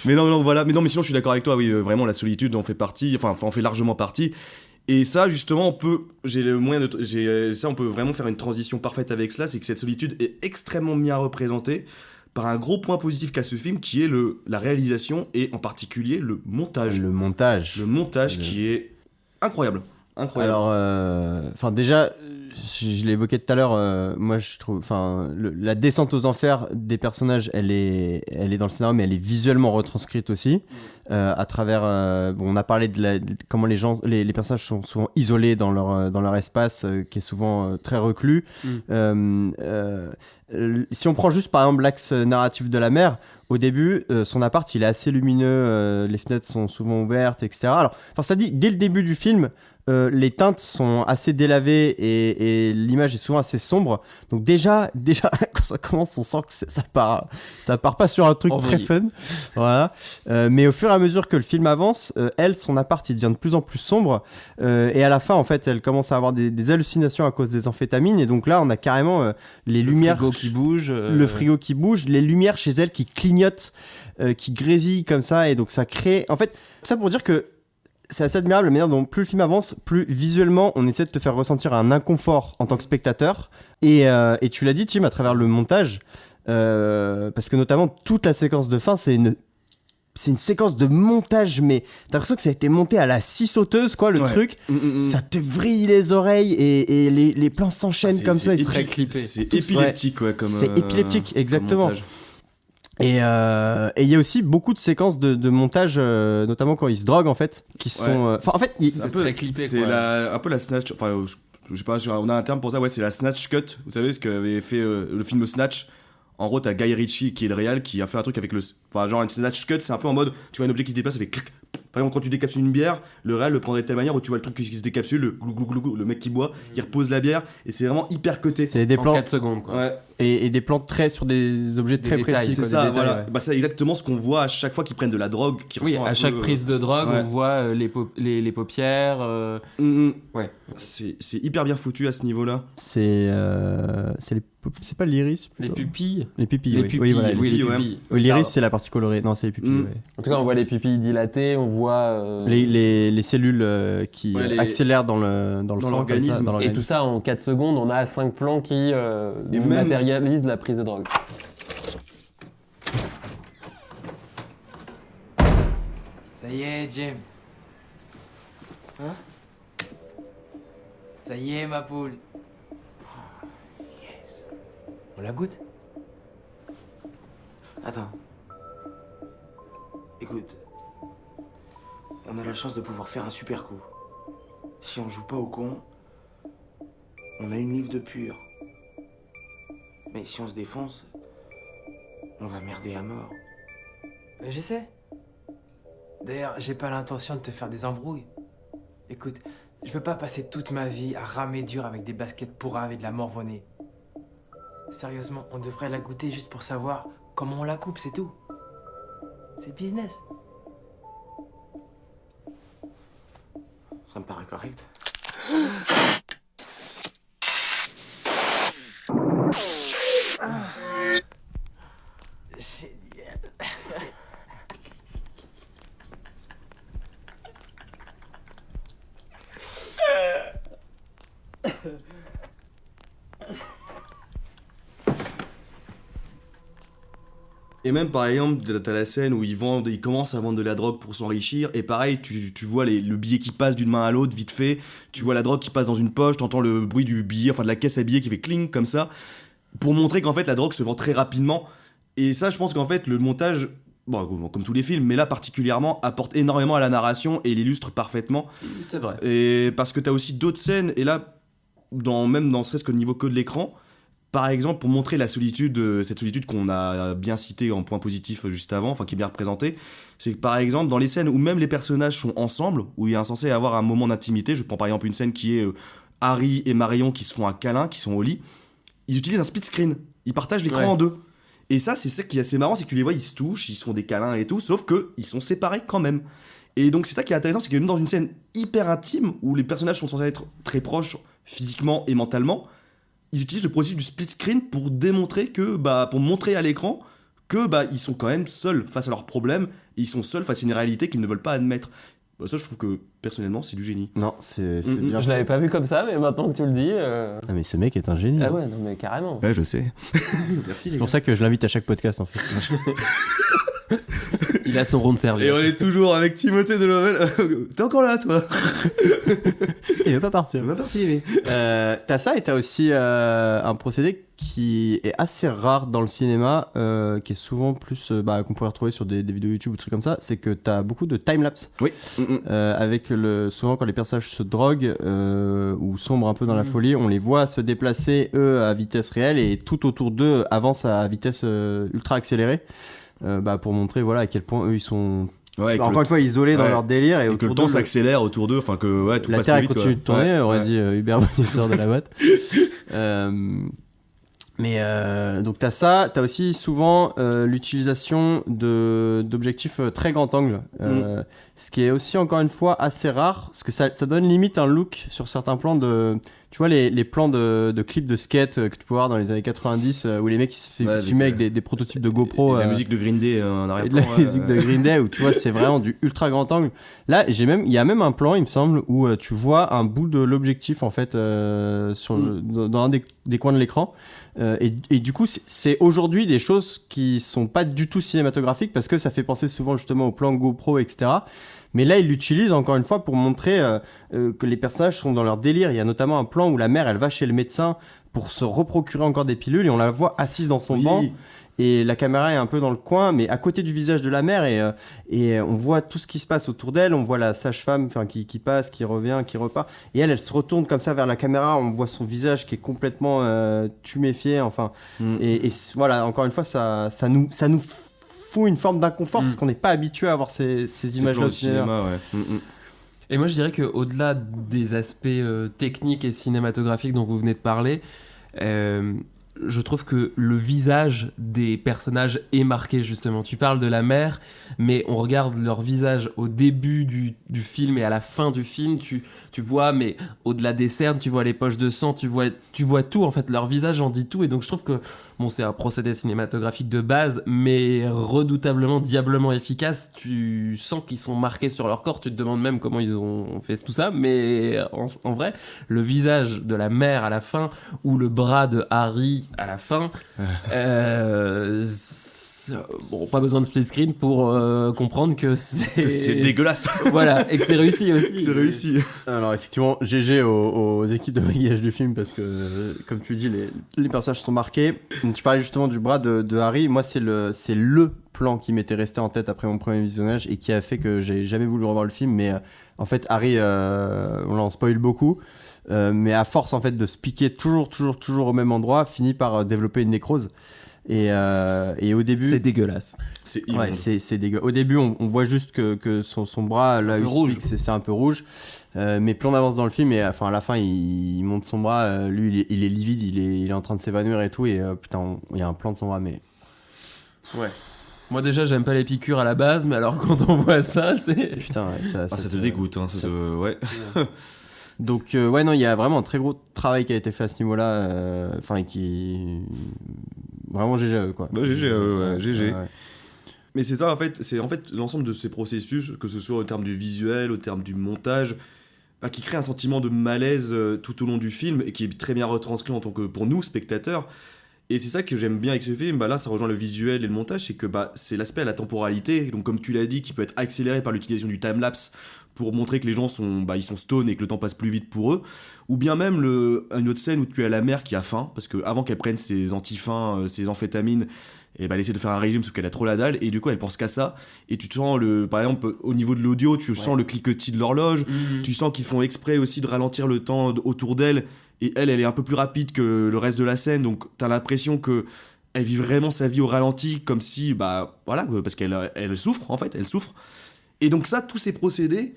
mais non, voilà. Mais non, mais sinon je suis d'accord avec toi, oui, vraiment la solitude en fait partie, enfin en fait largement partie. Et ça, justement, on peut vraiment faire une transition parfaite avec cela, c'est que cette solitude est extrêmement bien représentée par un gros point positif qu'a ce film, qui est la réalisation et en particulier le montage. Le montage. Le montage qui est incroyable. Incroyable. Alors, enfin déjà, je l'ai évoqué tout à l'heure, moi je trouve, enfin, la descente aux enfers des personnages, elle est dans le scénario, mais elle est visuellement retranscrite aussi, à travers, bon, on a parlé de comment les personnages sont souvent isolés dans leur espace, qui est souvent très reclus. Si on prend juste par exemple l'axe narratif de la mère, au début, son appart il est assez lumineux, les fenêtres sont souvent ouvertes, etc. Alors, enfin, ça dit, dès le début du film, les teintes sont assez délavées et l'image est souvent assez sombre. Donc déjà quand ça commence, on sent que ça part pas sur un truc très fun. Voilà. Mais au fur et à mesure que le film avance, son appart il devient de plus en plus sombre et à la fin en fait, elle commence à avoir des hallucinations à cause des amphétamines et donc là on a carrément les lumières, le frigo qui bouge, les lumières chez elle qui clignotent, qui grésillent comme ça et donc ça crée en fait ça pour dire que c'est assez admirable la manière dont plus le film avance, plus visuellement on essaie de te faire ressentir un inconfort en tant que spectateur. Et tu l'as dit, Tim, à travers le montage, parce que notamment toute la séquence de fin, c'est une séquence de montage, mais t'as l'impression que ça a été monté à la scie sauteuse, quoi, le truc. Ça te vrille les oreilles et les plans s'enchaînent comme ça. C'est très clippé. C'est épileptique, ouais, comme. C'est épileptique, exactement. Et il y a aussi beaucoup de séquences de montage, notamment quand ils se droguent en fait, qui sont. En fait, c'est un peu très clippé. C'est un peu la snatch. Enfin, je sais pas, on a un terme pour ça. Ouais, c'est la snatch cut. Vous savez ce qu'avait fait le film Snatch. En gros, t'as Guy Ritchie qui est le réal qui a fait un truc avec enfin, genre une snatch cut. C'est un peu en mode, tu vois un objet qui se déplace avec clic. Par exemple, quand tu décapsules une bière, le réal le prendrait de telle manière où tu vois le truc qui se décapsule, le glou glou glou, le mec qui boit, il repose la bière et c'est vraiment hyper cuté. C'est des plans en 4 secondes quoi. Ouais. Et des plans très sur des objets très précis. C'est ça, voilà. Ouais. Bah, c'est exactement ce qu'on voit à chaque fois qu'ils prennent de la drogue. Oui, à chaque prise de drogue, on voit les paupières. Ouais. C'est hyper bien foutu à ce niveau-là. C'est pas l'iris. Les pupilles. Les pupilles, oui. Oui, voilà, les pupilles. Oui, l'iris, c'est la partie colorée. Non, c'est les pupilles. Ouais. En tout cas, on voit les pupilles dilatées, on voit les cellules qui accélèrent dans le sang, l'organisme. Et tout ça en 4 secondes, on a 5 plans qui matérialisent la prise de drogue. Ça y est, Jim. Hein? Ça y est, ma poule. Yes. On la goûte? Attends. Écoute. On a la chance de pouvoir faire un super coup. Si on joue pas au con, on a une livre de pur. Mais si on se défonce, on va merder à mort. Je sais. D'ailleurs, j'ai pas l'intention de te faire des embrouilles. Écoute, je veux pas passer toute ma vie à ramer dur avec des baskets pourraves et de la morvonnée. Sérieusement, on devrait la goûter juste pour savoir comment on la coupe, c'est tout. C'est business. Ça me paraît correct. Génial. Et même par exemple, t'as la scène où ils commencent à vendre de la drogue pour s'enrichir, et pareil, tu vois le billet qui passe d'une main à l'autre vite fait, tu vois la drogue qui passe dans une poche, t'entends le bruit du billet, enfin de la caisse à billets qui fait cling comme ça, pour montrer qu'en fait la drogue se vend très rapidement. Et ça, je pense qu'en fait le montage, bon, comme tous les films, mais là particulièrement, apporte énormément à la narration et l'illustre parfaitement. C'est vrai. Et parce que t'as aussi d'autres scènes, et là, même dans serait-ce que le niveau que de l'écran, par exemple, pour montrer la solitude, cette solitude qu'on a bien citée en point positif juste avant, enfin qui est bien représentée, c'est que par exemple, dans les scènes où même les personnages sont ensemble, où il est censé avoir un moment d'intimité, je prends par exemple une scène qui est Harry et Marion qui se font un câlin, qui sont au lit, ils utilisent un split screen, ils partagent l'écran en deux. Et ça, c'est ça qui est assez marrant, c'est que tu les vois, ils se touchent, ils se font des câlins et tout, sauf qu'ils sont séparés quand même. Et donc c'est ça qui est intéressant, c'est que même dans une scène hyper intime, où les personnages sont censés être très proches physiquement et mentalement, ils utilisent le processus du split screen pour démontrer que, pour montrer à l'écran que ils sont quand même seuls face à leurs problèmes, et ils sont seuls face à une réalité qu'ils ne veulent pas admettre. Ça, je trouve que personnellement, c'est du génie. Non, c'est bien. Je l'avais pas vu comme ça, mais maintenant que tu le dis. Ah, mais ce mec est un génie. Ah ouais, non, mais carrément. Ouais, je sais. Merci. C'est pour ça que je l'invite à chaque podcast en fait. Il a son rond de service. Et on est toujours avec Timothée Delovel. T'es encore là, toi? Il veut pas partir. Il veut pas partir, mais. T'as ça et t'as aussi un procédé qui est assez rare dans le cinéma, qui est souvent plus qu'on pourrait retrouver sur des vidéos YouTube ou trucs comme ça, c'est que t'as beaucoup de time-lapse. Oui. Avec souvent quand les personnages se droguent ou sombrent un peu dans la folie, on les voit se déplacer eux à vitesse réelle et tout autour d'eux avance à vitesse ultra accélérée. Pour montrer à quel point eux ils sont encore une fois isolés dans leur délire et que le temps s'accélère autour d'eux, enfin que tout la passe Terre plus vite, continue de tourner, aurait dit Hubert Bonnet sort de la boîte. Donc t'as ça, t'as aussi souvent l'utilisation d'objectifs très grand angle, ce qui est aussi encore une fois assez rare, parce que ça donne limite un look sur certains plans tu vois les plans de clips de skate que tu peux voir dans les années 90 où les mecs ils se filmaient avec des prototypes de GoPro. Et la musique de Green Day en arrière-plan. La musique de Green Day où tu vois c'est vraiment du ultra grand angle. Là il y a même un plan il me semble où tu vois un bout de l'objectif en fait dans un des coins de l'écran. Et du coup c'est aujourd'hui des choses qui sont pas du tout cinématographiques parce que ça fait penser souvent justement au plan GoPro etc. Mais là, il l'utilise encore une fois pour montrer que les personnages sont dans leur délire. Il y a notamment un plan où la mère, elle va chez le médecin pour se reprocurer encore des pilules et on la voit assise dans son banc. Et la caméra est un peu dans le coin, mais à côté du visage de la mère et on voit tout ce qui se passe autour d'elle. On voit la sage-femme qui passe, qui revient, qui repart. Et elle se retourne comme ça vers la caméra. On voit son visage qui est complètement tuméfié. Enfin, et voilà, encore une fois, ça nous fout une forme d'inconfort parce qu'on n'est pas habitué à voir ces images-là au cinéma. Et moi je dirais qu'au-delà des aspects techniques et cinématographiques dont vous venez de parler, je trouve que le visage des personnages est marqué justement. Tu parles de la mère, mais on regarde leur visage au début du film et à la fin du film, tu vois, mais au-delà des cernes, tu vois les poches de sang, tu vois tout, en fait, leur visage en dit tout. Et donc je trouve que, bon, c'est un procédé cinématographique de base, mais redoutablement, diablement efficace. Tu sens qu'ils sont marqués sur leur corps, tu te demandes même comment ils ont fait tout ça, mais en vrai, le visage de la mère à la fin, ou le bras de Harry à la fin, bon, pas besoin de split screen pour comprendre que c'est dégueulasse. Voilà, et que c'est réussi aussi. C'est réussi. Alors effectivement, GG aux équipes de maquillage du film parce que comme tu dis, les personnages sont marqués. Tu parlais justement du bras de Harry. Moi, c'est le plan qui m'était resté en tête après mon premier visionnage et qui a fait que j'ai jamais voulu revoir le film. Mais en fait, Harry, on l'en spoil beaucoup. Mais à force en fait de se piquer toujours au même endroit, finit par développer une nécrose. Et au début, c'est dégueulasse. C'est ouais, c'est dégueu. Au début, on voit juste que son bras là, c'est un peu rouge. Mais plus on avance dans le film, et à la fin, il monte son bras. Lui, il est livide, il est en train de s'évanouir et tout. Et putain, il y a un plan de son bras, mais ouais. Moi déjà, j'aime pas les piqûres à la base, mais alors quand on voit ça, c'est putain, ouais, ça te dégoûte, hein, ouais. Donc ouais, non, il y a vraiment un très gros travail qui a été fait à ce niveau-là, qui vraiment GG quoi. Bah, GG, ouais, GG. Ouais. Mais c'est ça en fait, c'est en fait l'ensemble de ces processus, que ce soit au terme du visuel, au terme du montage, qui crée un sentiment de malaise tout au long du film et qui est très bien retranscrit en tant que pour nous spectateurs. Et c'est ça que j'aime bien avec ce film, là ça rejoint le visuel et le montage, c'est que c'est l'aspect à la temporalité, donc comme tu l'as dit, qui peut être accéléré par l'utilisation du timelapse pour montrer que les gens sont stone et que le temps passe plus vite pour eux, ou bien même une autre scène où tu as la mère qui a faim, parce qu'avant qu'elle prenne ses anti-faim, ses amphétamines, et elle essaie de faire un régime sauf qu'elle a trop la dalle, et du coup elle pense qu'à ça, et tu te sens par exemple au niveau de l'audio, tu sens le cliquetis de l'horloge, tu sens qu'ils font exprès aussi de ralentir le temps autour d'elle, et elle est un peu plus rapide que le reste de la scène, donc t'as l'impression que elle vit vraiment sa vie au ralenti, comme si, parce qu'elle souffre, en fait, elle souffre. Et donc ça, tous ces procédés,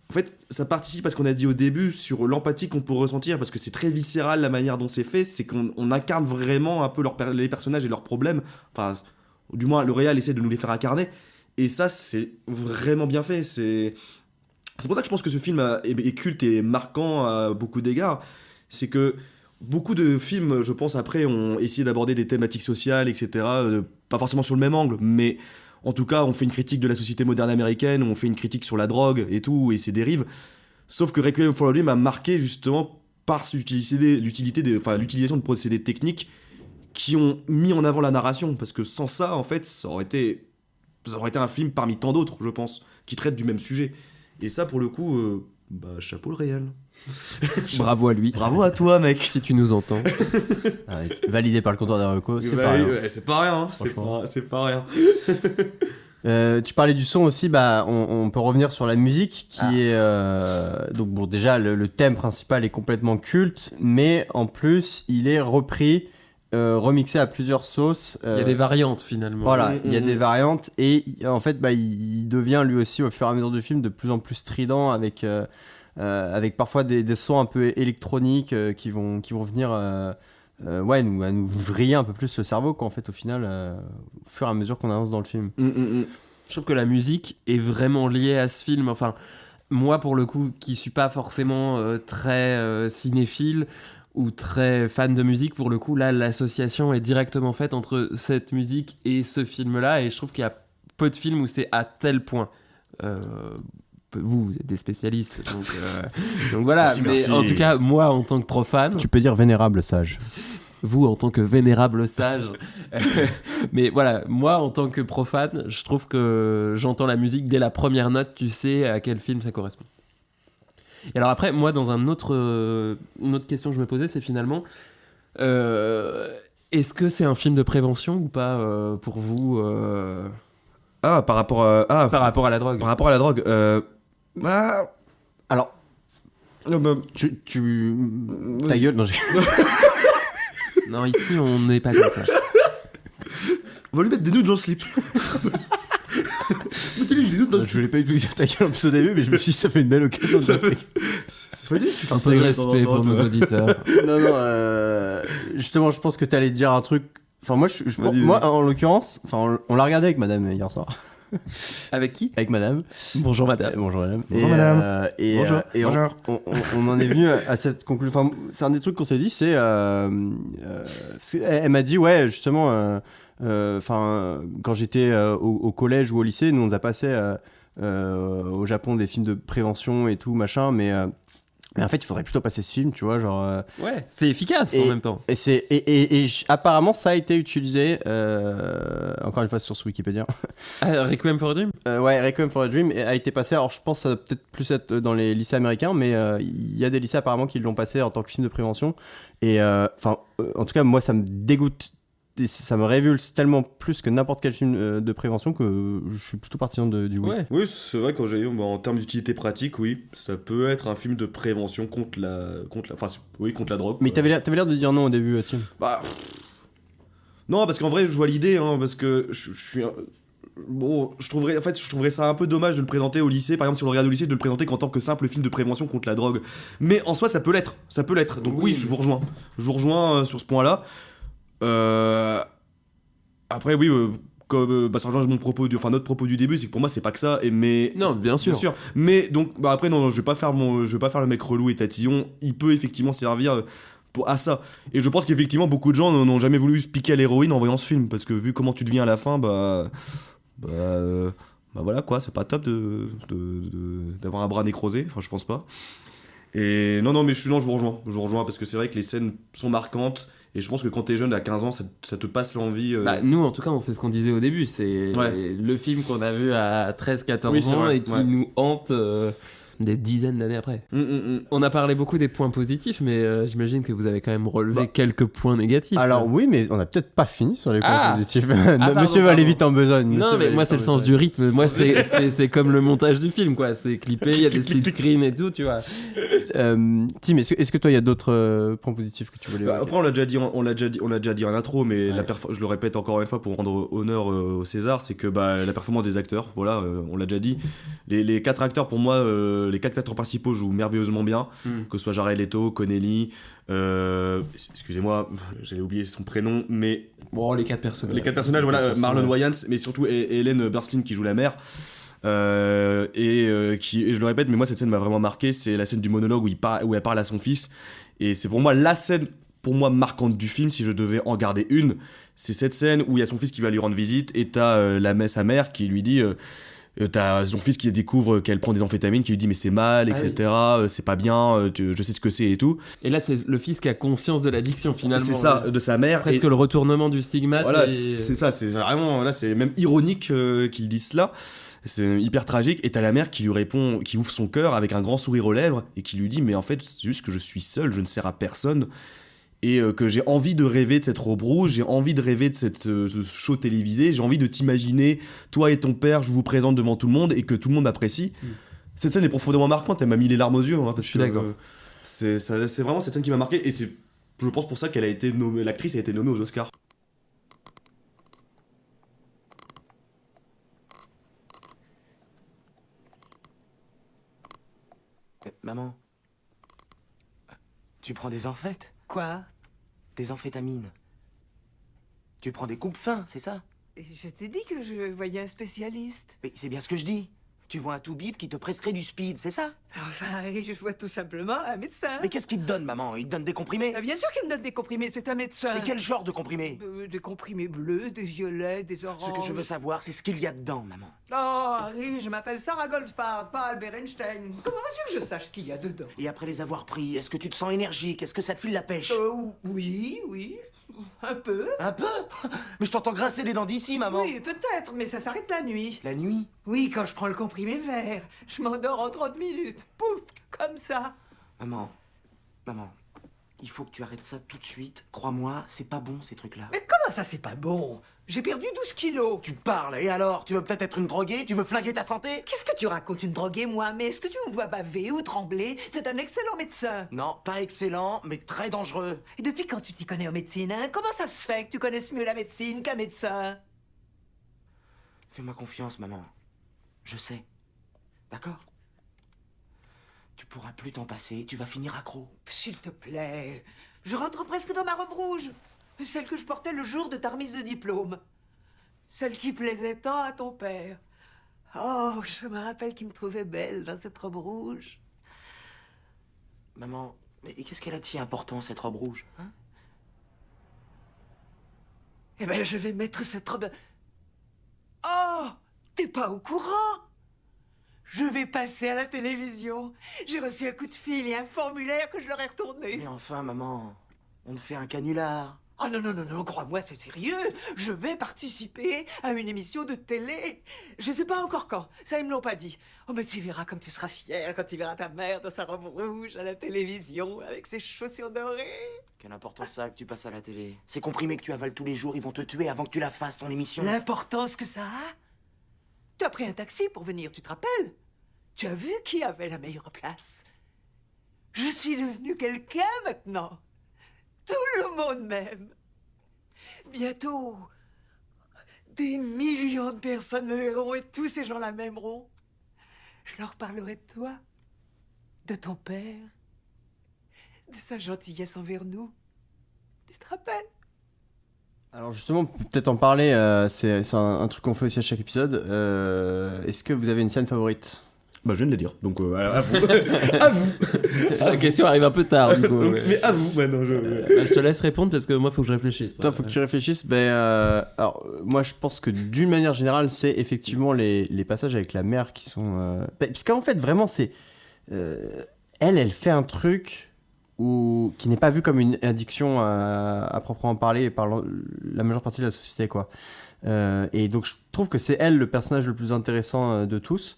en fait, ça participe à ce qu'on a dit au début sur l'empathie qu'on peut ressentir, parce que c'est très viscéral la manière dont c'est fait, c'est qu'on incarne vraiment un peu les personnages et leurs problèmes, enfin, du moins, le réal essaie de nous les faire incarner, et ça, c'est vraiment bien fait, c'est pour ça que je pense que ce film est culte et marquant à beaucoup d'égards. C'est que beaucoup de films, je pense, après, ont essayé d'aborder des thématiques sociales, etc., pas forcément sur le même angle, mais en tout cas, on fait une critique de la société moderne américaine, on fait une critique sur la drogue et tout, et ses dérives. Sauf que Requiem for a Dream a marqué justement par l'utilisation de procédés techniques qui ont mis en avant la narration, parce que sans ça, en fait, ça aurait été un film parmi tant d'autres, je pense, qui traite du même sujet. Et ça, pour le coup, chapeau le réel. Bravo à lui. Bravo à toi, mec. Si tu nous entends. Validé par le comptoir des recos, c'est pas rien. C'est pas rien, c'est pas rien. Tu parlais du son aussi, on peut revenir sur la musique qui est donc bon, déjà le thème principal est complètement culte, mais en plus il est repris, remixé à plusieurs sauces. Il y a des variantes finalement. Voilà, il y a des variantes, et en fait il devient lui aussi au fur et à mesure du film de plus en plus strident, avec parfois des sons un peu électroniques qui vont venir nous vriller un peu plus le cerveau, quoi, en fait, au final, au fur et à mesure qu'on avance dans le film. Je trouve que la musique est vraiment liée à ce film. Enfin, moi, pour le coup, qui suis pas forcément très cinéphile ou très fan de musique, pour le coup, là, l'association est directement faite entre cette musique et ce film-là, et je trouve qu'il y a peu de films où c'est à tel point. Vous êtes des spécialistes, donc voilà. Merci. En tout cas, moi, en tant que profane... Tu peux dire vénérable sage. Vous, en tant que vénérable sage. Mais voilà, moi, en tant que profane, je trouve que j'entends la musique dès la première note, tu sais à quel film ça correspond. Et alors après, moi, dans une autre question que je me posais, c'est finalement... est-ce que c'est un film de prévention ou pas pour vous par rapport à la drogue. Par rapport à la drogue, alors, ta gueule, non, non, ici on n'est pas comme ça. On va lui mettre des nudes dans le slip. Je voulais pas du tout dire ta gueule en plus au début, mais je me suis dit ça fait une belle occasion. Ça fait dire, tu fais un peu de respect pour nos auditeurs. Non, justement, je pense que t'allais dire un truc. Enfin, moi, en l'occurrence, on l'a regardé avec madame hier soir. Avec qui ? Avec madame. Bonjour madame. Bonjour madame. Bonjour madame. Bonjour. On en est venu à cette conclusion. Enfin, c'est un des trucs qu'on s'est dit, c'est... elle m'a dit, ouais, justement, quand j'étais au collège ou au lycée, nous on a passé au Japon des films de prévention et tout, machin, mais en fait, il faudrait plutôt passer ce film, tu vois, genre... Ouais, c'est efficace en même temps. Et apparemment, ça a été utilisé, encore une fois, sur ce Wikipédia. Requiem for a Dream ? Ouais, Requiem for a Dream a été passé, alors je pense que ça va peut-être plus être dans les lycées américains, mais il y a des lycées apparemment qui l'ont passé en tant que film de prévention. Et en tout cas, moi, ça me dégoûte. Ça me révulse tellement plus que n'importe quel film de prévention que je suis plutôt partisan du oui. Ouais. Oui, c'est vrai, quand j'ai eu en termes d'utilité pratique, oui, ça peut être un film de prévention contre la drogue. Mais t'avais l'air de dire non au début, Tim. Non, parce qu'en vrai, je vois l'idée, hein, parce que je suis... Bon, je trouverais ça un peu dommage de le présenter au lycée, par exemple si on le regarde au lycée, de le présenter qu'en tant que simple film de prévention contre la drogue. Mais en soi, ça peut l'être. Donc oui, je vous rejoins sur ce point-là. Après, oui, comme ça rejoint notre propos du début, c'est que pour moi, c'est pas que ça. Non, bien sûr. Mais donc, après, non, je vais pas faire le mec relou et tatillon. Il peut effectivement servir à ça. Et je pense qu'effectivement, beaucoup de gens n'ont jamais voulu se piquer à l'héroïne en voyant ce film, parce que vu comment tu deviens à la fin, bah voilà quoi, c'est pas top d'avoir un bras nécrosé, enfin je pense pas. Et non mais je vous rejoins parce que c'est vrai que les scènes sont marquantes et je pense que quand t'es jeune à 15 ans ça te passe l'envie. Nous en tout cas on sait ce qu'on disait au début, c'est le film qu'on a vu à 13-14 ans et qui nous hante des dizaines d'années après. On a parlé beaucoup des points positifs, mais j'imagine que vous avez quand même relevé quelques points négatifs. Alors oui, mais on a peut-être pas fini sur les points positifs. Monsieur va aller vite en besogne. Non, mais moi c'est le sens du rythme. Moi c'est comme le montage du film, quoi. C'est clippé, il y a des split screens et tout, tu vois. Tim, est-ce que toi il y a d'autres points positifs que tu voulais après on l'a déjà dit en intro, mais je le répète encore une fois pour rendre honneur au César, c'est que la performance des acteurs, voilà, on l'a déjà dit. Les 4 acteurs pour moi. Les 4 acteurs principaux jouent merveilleusement bien, que ce soit Jared Leto, Connelly, excusez-moi, j'avais oublié son prénom, mais... Bon, les 4 personnages, voilà, Marlon Wayans, mais surtout Ellen Burstyn qui joue la mère, et je le répète, mais moi cette scène m'a vraiment marqué, c'est la scène du monologue où elle parle à son fils, et c'est pour moi la scène marquante du film, si je devais en garder une, c'est cette scène où il y a son fils qui va lui rendre visite, et t'as sa mère qui lui dit... t'as son fils qui découvre qu'elle prend des amphétamines, qui lui dit mais c'est mal, etc. C'est pas bien, je sais ce que c'est et tout. Et là c'est le fils qui a conscience de l'addiction finalement. C'est ça, de sa mère. Presque le retournement du stigmate. Voilà, c'est ça, c'est vraiment, là c'est même ironique qu'ils disent cela. C'est hyper tragique. Et t'as la mère qui lui répond, qui ouvre son cœur avec un grand sourire aux lèvres et qui lui dit mais en fait c'est juste que je suis seul, je ne sers à personne. Et que j'ai envie de rêver de cette robe rouge, j'ai envie de rêver de ce show télévisé, j'ai envie de t'imaginer, toi et ton père, je vous présente devant tout le monde et que tout le monde m'apprécie. Cette scène est profondément marquante, elle m'a mis les larmes aux yeux. Parce je suis d'accord. C'est vraiment cette scène qui m'a marqué et c'est, je pense, pour ça qu'elle a été nommée, l'actrice a été nommée aux Oscars. Maman, tu prends des amphètes ? Quoi? Des amphétamines. Tu prends des coupes-fins, c'est ça? Je t'ai dit que je voyais un spécialiste. Mais c'est bien ce que je dis. Tu vois un toubib qui te prescrit du speed, c'est ça? Enfin, je vois tout simplement un médecin. Mais qu'est-ce qu'il te donne, maman? Il te donne des comprimés? Bien sûr qu'il me donne des comprimés, c'est un médecin. Mais quel genre de comprimés? Des comprimés bleus, des violets, des oranges. Ce que je veux savoir, c'est ce qu'il y a dedans, maman. Oh, Harry, je m'appelle Sarah Goldfarb, pas Albert Einstein. Comment veux-tu que je sache ce qu'il y a dedans? Et après les avoir pris, est-ce que tu te sens énergique? Est-ce que ça te file la pêche? Oui. Un peu. Un peu? Mais je t'entends grincer des dents d'ici, maman. Oui, peut-être, mais ça s'arrête la nuit. La nuit? Oui, quand je prends le comprimé vert. Je m'endors en 30 minutes. Pouf, comme ça. Maman, il faut que tu arrêtes ça tout de suite. Crois-moi, c'est pas bon, ces trucs-là. Mais comment ça, c'est pas bon? J'ai perdu 12 kilos. Tu parles, et alors? Tu veux peut-être être une droguée? Tu veux flinguer ta santé? Qu'est-ce que tu racontes, une droguée, moi? Mais est-ce que tu me vois baver ou trembler? C'est un excellent médecin. Non, pas excellent, mais très dangereux. Et depuis quand tu t'y connais en médecine, hein? Comment ça se fait que tu connaisses mieux la médecine qu'un médecin? Fais-moi confiance, maman. Je sais. D'accord? Tu pourras plus t'en passer, tu vas finir accro. S'il te plaît, je rentre presque dans ma robe rouge. Celle que je portais le jour de ta remise de diplôme. Celle qui plaisait tant à ton père. Oh, je me rappelle qu'il me trouvait belle dans cette robe rouge. Maman, mais qu'est-ce qu'elle a de si important, cette robe rouge, hein? Eh ben, je vais mettre cette robe... Oh, t'es pas au courant? Je vais passer à la télévision. J'ai reçu un coup de fil et un formulaire que je leur ai retourné. Mais enfin, maman, on te fait un canular. Oh non, crois-moi, c'est sérieux. Je vais participer à une émission de télé. Je sais pas encore quand, ça ils me l'ont pas dit. Oh mais tu verras comme tu seras fière quand tu verras ta mère dans sa robe rouge à la télévision avec ses chaussures dorées. Quelle importance ça que tu passes à la télé? Ces comprimés que tu avales tous les jours, ils vont te tuer avant que tu la fasses, ton émission. L'importance que ça a? Tu as pris un taxi pour venir, tu te rappelles? Tu as vu qui avait la meilleure place? Je suis devenue quelqu'un maintenant. Tout le monde m'aime. Bientôt, des millions de personnes me verront et tous ces gens-là m'aimeront. Je leur parlerai de toi, de ton père, de sa gentillesse envers nous. Tu te rappelles? Alors justement, peut-être en parler, c'est un truc qu'on fait aussi à chaque épisode. Est-ce que vous avez une scène favorite? Bah je viens de le dire, donc à vous. À vous. La question arrive un peu tard, du coup. Mais à vous maintenant. Je te laisse répondre parce que moi, faut que je réfléchisse. Toi, faut que tu réfléchisses. Alors, moi, je pense que d'une manière générale, c'est effectivement les passages avec la mère qui sont... Parce qu'en fait, vraiment, c'est... Elle fait un truc qui n'est pas vu comme une addiction à proprement parler par la majeure partie de la société, quoi. Et donc, je trouve que c'est elle le personnage le plus intéressant de tous.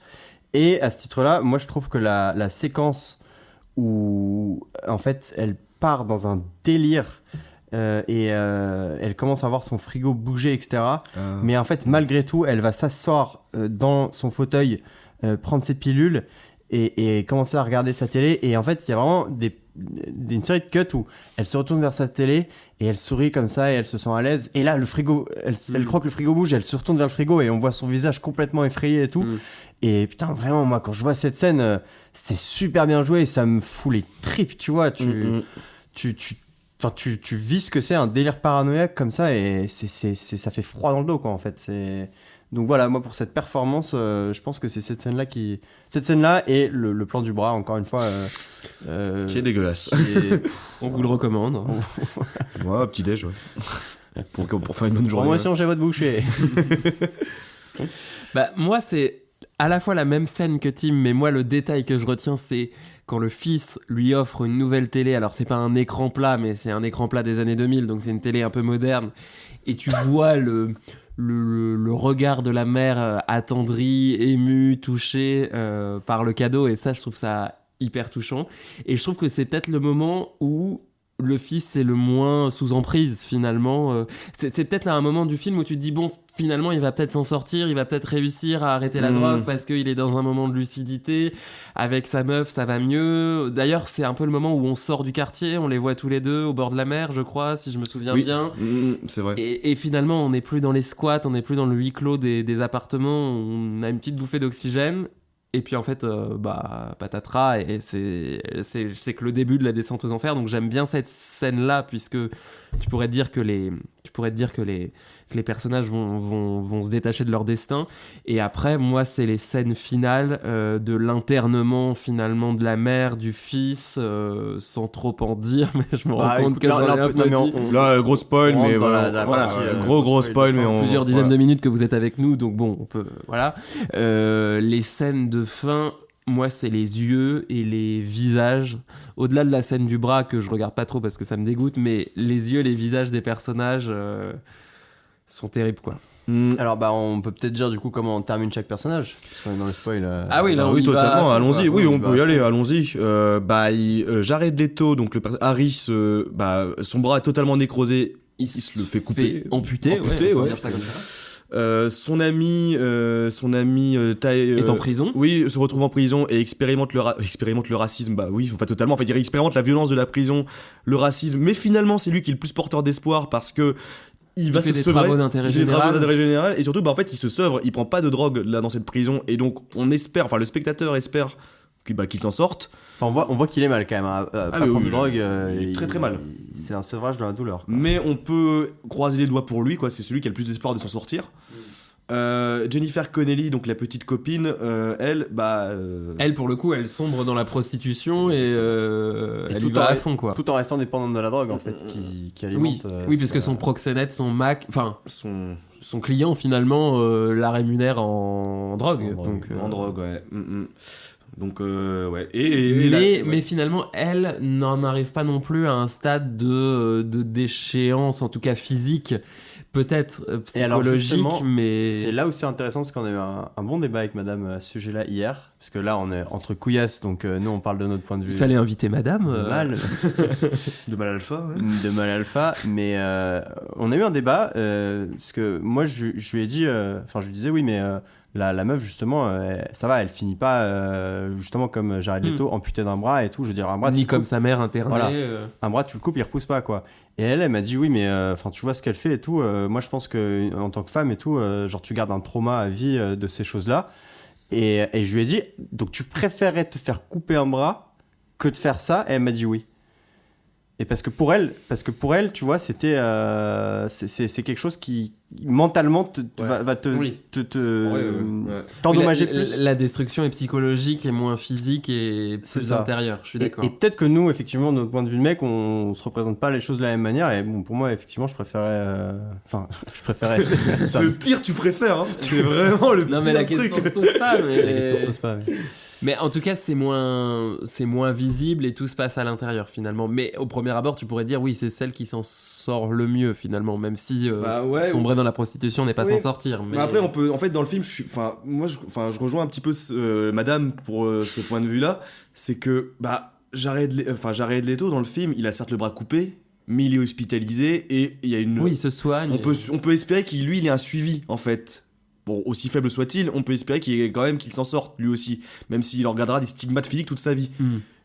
Et à ce titre-là, moi, je trouve que la séquence où, en fait, elle part dans un délire et elle commence à voir son frigo bouger, etc. Mais en fait, malgré tout, elle va s'asseoir dans son fauteuil, prendre ses pilules et commencer à regarder sa télé. Et en fait, il y a vraiment une série de cuts où elle se retourne vers sa télé et elle sourit comme ça et elle se sent à l'aise. Et là, le frigo, elle croit que le frigo bouge, elle se retourne vers le frigo et on voit son visage complètement effrayé et tout. Et putain, vraiment, moi, quand je vois cette scène, c'était super bien joué et ça me fout les tripes, tu vois. Tu vis ce que c'est un délire paranoïaque comme ça et ça fait froid dans le dos, quoi, en fait. Donc voilà, moi, pour cette performance, je pense que c'est cette scène-là et le plan du bras, encore une fois. Qui est dégueulasse. On vous le recommande. Ouais, petit déj, ouais. Pour faire une bonne journée. Promotion chez votre boucher. Bah, moi, c'est à la fois la même scène que Tim, mais moi, le détail que je retiens, c'est quand le fils lui offre une nouvelle télé. Alors, c'est pas un écran plat, mais c'est un écran plat des années 2000, donc c'est une télé un peu moderne. Et tu vois le regard de la mère attendri, ému, touché par le cadeau. Et ça, je trouve ça hyper touchant. Et je trouve que c'est peut-être le moment où le fils est le moins sous emprise, finalement. C'est peut-être à un moment du film où tu te dis, bon, finalement, il va peut-être s'en sortir, il va peut-être réussir à arrêter la drogue parce qu'il est dans un moment de lucidité. Avec sa meuf, ça va mieux. D'ailleurs, c'est un peu le moment où on sort du quartier, on les voit tous les deux au bord de la mer, je crois, si je me souviens bien. C'est vrai. Et finalement, on n'est plus dans les squats, on n'est plus dans le huis clos des appartements, on a une petite bouffée d'oxygène. Et puis en fait, patatras, et c'est que le début de la descente aux enfers. Donc j'aime bien cette scène-là, puisque tu pourrais te dire que les personnages vont se détacher de leur destin. Et après, moi, c'est les scènes finales de l'internement finalement de la mère, du fils, sans trop en dire, mais je me rends compte que j'en ai un peu dit. Là, gros spoil, mais voilà. Gros spoil, mais on... Plusieurs dizaines de minutes que vous êtes avec nous, donc bon, on peut... Voilà. Les scènes de fin... Moi, c'est les yeux et les visages. Au-delà de la scène du bras, que je regarde pas trop parce que ça me dégoûte, mais les yeux et les visages des personnages sont terribles, quoi. Alors, on peut peut-être dire du coup comment on termine chaque personnage. Parce qu'on est dans le spoil. Ah oui, là, oui, totalement. Allons-y. Oui, on peut y aller. Allons-y. Jared Leto, donc le Harry, son bras est totalement nécrosé. Il se le fait couper. Amputé, ouais. Dire ça comme ça. Son ami est en prison. Oui, se retrouve en prison et expérimente le racisme. Bah oui, enfin totalement. En fait, il expérimente la violence de la prison, le racisme. Mais finalement, c'est lui qui est le plus porteur d'espoir parce que il va se des sevrer. Travaux d'intérêt général. Et surtout, en fait, il se sevre. Il prend pas de drogue là dans cette prison. Et donc, on espère. Enfin, le spectateur espère qu'il s'en sorte. Enfin, on voit qu'il est mal quand même. Pas prendre de drogue. Il est très très mal. C'est un sevrage de la douleur, quoi. Mais on peut croiser les doigts pour lui, quoi. C'est celui qui a le plus d'espoir de s'en sortir. Jennifer Connelly, donc la petite copine, elle, pour le coup, elle sombre dans la prostitution et elle y va à fond, quoi. Tout en restant dépendante de la drogue, en fait, qui alimente. Oui, parce que son proxénète, son client, finalement, la rémunère en drogue. En drogue, ouais. Donc, ouais. Mais finalement, elle n'en arrive pas non plus à un stade de déchéance, en tout cas physique, peut-être psychologique, mais... C'est là où c'est intéressant, parce qu'on a eu un bon débat avec madame à ce sujet-là hier, parce que là, on est entre couillasses, donc nous, on parle de notre point de vue. Il fallait inviter madame. De mal. De mal alpha, ouais. De mal alpha, mais on a eu un débat, parce que moi, je lui ai dit... je lui disais, oui, mais la meuf, justement, ça va, elle finit pas, justement, comme Jared Leto, amputée d'un bras et tout. Je veux dire, un bras. Ni comme sa mère internée. Voilà. Un bras, tu le coupes, il repousse pas, quoi. Et elle m'a dit, oui, mais tu vois ce qu'elle fait et tout. Moi, je pense que en tant que femme et tout, genre, tu gardes un trauma à vie de ces choses-là. Et je lui ai dit, donc tu préférais te faire couper un bras que de faire ça? Et elle m'a dit oui. Et parce que pour elle, tu vois, c'était c'est quelque chose qui mentalement va t'endommager plus. La destruction est psychologique et moins physique et plus intérieure. Je suis d'accord. Et peut-être que nous, effectivement, de notre point de vue de mec, on se représente pas les choses de la même manière. Et bon, pour moi, effectivement, je préférais. C'est le pire, tu préfères. Hein. C'est vraiment le pire. Non, mais la question se pose pas. La question se pose pas. Mais en tout cas, c'est moins visible et tout se passe à l'intérieur finalement. Mais au premier abord, tu pourrais dire oui, c'est celle qui s'en sort le mieux finalement, même si sombrer dans la prostitution n'est pas s'en sortir. Mais après, on peut, en fait, dans le film, je rejoins un petit peu Madame pour ce point de vue-là, c'est que Jared Leto dans le film, il a certes le bras coupé, mais il est hospitalisé et il y a une. Oui, il se soigne. On peut espérer qu'il ait un suivi en fait. Bon, aussi faible soit-il, on peut espérer qu'il s'en sorte lui aussi, même s'il en regardera des stigmates physiques toute sa vie.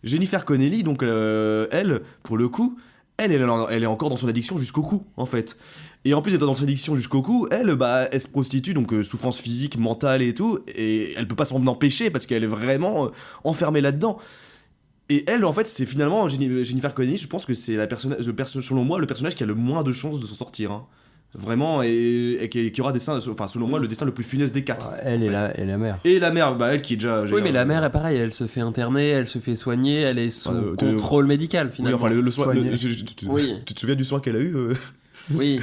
Jennifer Connelly, donc elle, pour le coup, elle est encore dans son addiction jusqu'au cou, en fait. Et en plus d'être dans son addiction jusqu'au cou, elle se prostitue, donc souffrance physique, mentale et tout, et elle peut pas s'en empêcher parce qu'elle est vraiment enfermée là-dedans. Et elle, en fait, c'est finalement Jennifer Connelly, je pense que c'est selon moi, le personnage qui a le moins de chances de s'en sortir. Hein. Vraiment, et qui aura selon moi, le destin le plus funeste des 4. Elle et la mère. Et la mère, elle qui est déjà. Oui, mais la mère est pareil, elle se fait interner, elle se fait soigner, elle est sous contrôle médical finalement. Oui, le soin. Tu te souviens du soin qu'elle a eu Oui.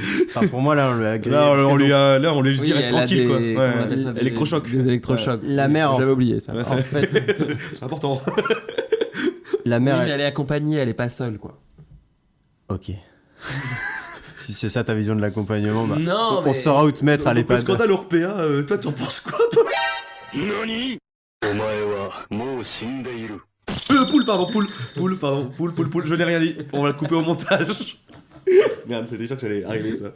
Pour moi, là, on lui a juste dit reste tranquille, quoi. Électrochoc. Des électrochocs. La mère. J'avais oublié ça. En fait, c'est important. La mère. Oui, mais elle est accompagnée, elle est pas seule, quoi. Ok. Si c'est ça ta vision de l'accompagnement, on saura où te mettre à l'EHPAD. Le scandale européen, toi t'en penses quoi? Nani? Poule, je n'ai rien dit. On va le couper au montage. Merde, c'était sûr que j'allais arriver ça.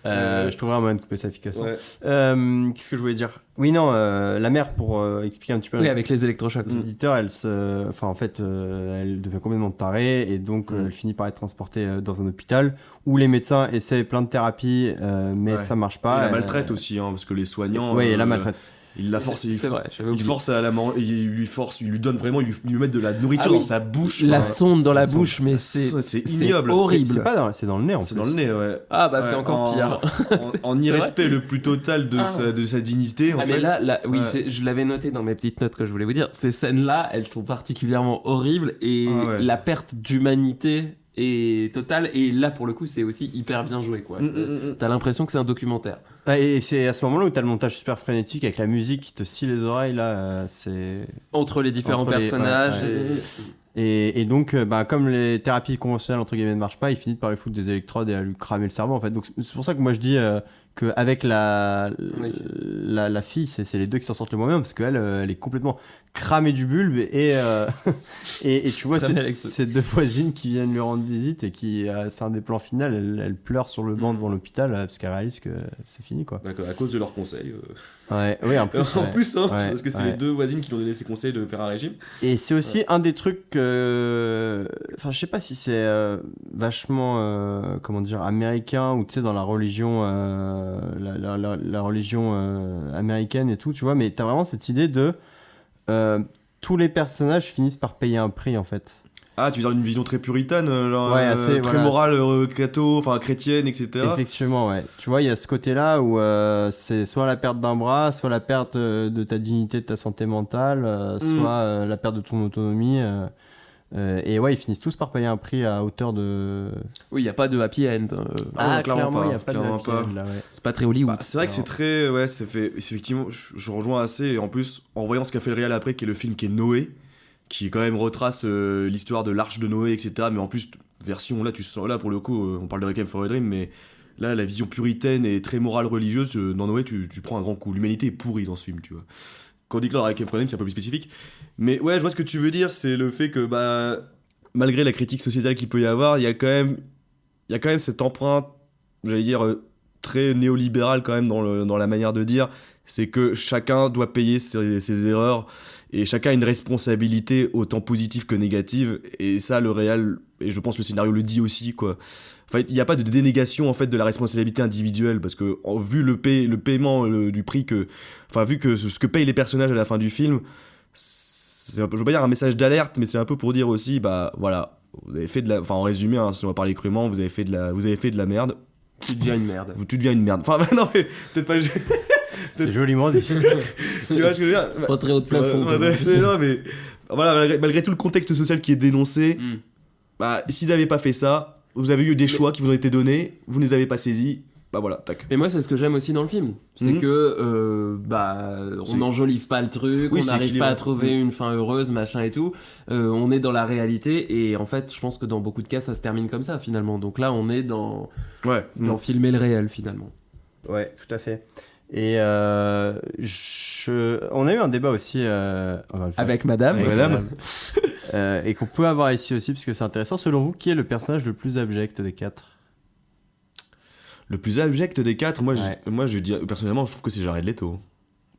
Je trouverai un moyen de couper ça efficacement. Qu'est-ce que je voulais dire? Oui, non, la mère, pour expliquer un petit peu. Oui, avec les électrochocs. Les auditeurs, elle devient complètement tarée et donc elle finit par être transportée dans un hôpital où les médecins essaient plein de thérapies, mais ça marche pas. Et la maltraite aussi, hein, parce que les soignants. Oui, la maltraite. Il la force, c'est vrai, il force à la manger, il lui donne vraiment, il lui met de la nourriture dans sa bouche. La sonde dans la bouche, mais c'est ignoble. C'est horrible. C'est dans le nez en C'est dans le nez, ouais. Ah bah c'est encore pire. En irrespect le plus total de sa dignité, en fait. Mais là oui, je l'avais noté dans mes petites notes que je voulais vous dire. Ces scènes-là, elles sont particulièrement horribles et la perte d'humanité est totale, et là pour le coup c'est aussi hyper bien joué, quoi. T'as l'impression que c'est un documentaire. Et c'est à ce moment-là où t'as le montage super frénétique avec la musique qui te scie les oreilles, là, c'est... Entre les différents personnages. Et donc, comme les thérapies conventionnelles entre guillemets ne marchent pas, ils finissent par lui foutre des électrodes et à lui cramer le cerveau, en fait. Donc c'est pour ça que moi je dis qu'avec la fille, c'est les deux qui s'en sortent le moins bien, parce qu'elle elle est complètement cramée du bulbe et tu vois ces deux voisines qui viennent lui rendre visite et qui, c'est un des plans finaux, elle pleure sur le banc devant l'hôpital parce qu'elle réalise que c'est fini, quoi. D'accord, à cause de leurs conseils. Oui, en plus. Parce que c'est les deux voisines qui lui ont donné ces conseils de faire un régime. Et c'est aussi un des trucs je sais pas si c'est vachement américain, ou tu sais, dans la religion la religion américaine et tout, tu vois, mais t'as vraiment cette idée de tous les personnages finissent par payer un prix, en fait. Ah, tu veux dire une vision très puritaine, très morale, chrétienne, etc. Effectivement, ouais. Tu vois, il y a ce côté-là où c'est soit la perte d'un bras, soit la perte de ta dignité, de ta santé mentale, soit la perte de ton autonomie. Et ouais, ils finissent tous par payer un prix à hauteur de... Oui, il n'y a pas de happy end. Clairement, il n'y a pas de happy end, là, ouais. C'est pas très Hollywood. C'est vrai que c'est très... Ouais, c'est fait... Effectivement, je rejoins assez. Et en plus, en voyant ce qu'a fait le réal après, qui est le film qui est Noé, qui quand même retrace l'histoire de l'arche de Noé, etc. Mais en plus, version, là, tu sens... Là, pour le coup, on parle de Requiem for a Dream, mais là, la vision puritaine et très morale religieuse, dans Noé, tu prends un grand coup. L'humanité est pourrie dans ce film, tu vois. Quand on dit que là, Requiem for a Dream, c'est un peu plus spécifique. Mais ouais, je vois ce que tu veux dire, c'est le fait que, malgré la critique sociétale qu'il peut y avoir, il y a quand même cette empreinte, j'allais dire, très néolibérale quand même dans la manière de dire. c'est que chacun doit payer ses erreurs et chacun a une responsabilité autant positive que négative, et ça le réal, et je pense le scénario le dit aussi, quoi. Enfin, il n'y a pas de dénégation en fait de la responsabilité individuelle, parce que vu le paiement du prix que, enfin vu que ce que payent les personnages à la fin du film, c'est un peu, je veux pas dire un message d'alerte, mais c'est un peu pour dire aussi, bah voilà, vous avez fait de la, enfin en résumé, hein, si on va parler crûment, vous avez fait de la merde. Tu deviens une merde. Tu deviens une merde. Enfin non mais peut-être pas. C'est joliment dit. Tu vois ce que je veux dire? C'est pas très haut de plafond. Non mais voilà, malgré tout le contexte social qui est dénoncé, bah s'ils avaient pas fait ça, vous avez eu des choix qui vous ont été donnés, vous ne les avez pas saisis. Bah voilà, tac. Mais moi, c'est ce que j'aime aussi dans le film. C'est que, on n'enjolive pas le truc, on n'arrive pas à trouver une fin heureuse, machin et tout. On est dans la réalité, et en fait, je pense que dans beaucoup de cas, ça se termine comme ça, finalement. Donc là, on est dans filmer le réel, finalement. Ouais, tout à fait. Et on a eu un débat aussi avec Madame. Et qu'on peut avoir ici aussi, parce que c'est intéressant. Selon vous, qui est le personnage le plus abject des 4? Le plus abject des 4, moi je dis personnellement, je trouve que c'est Jared Leto.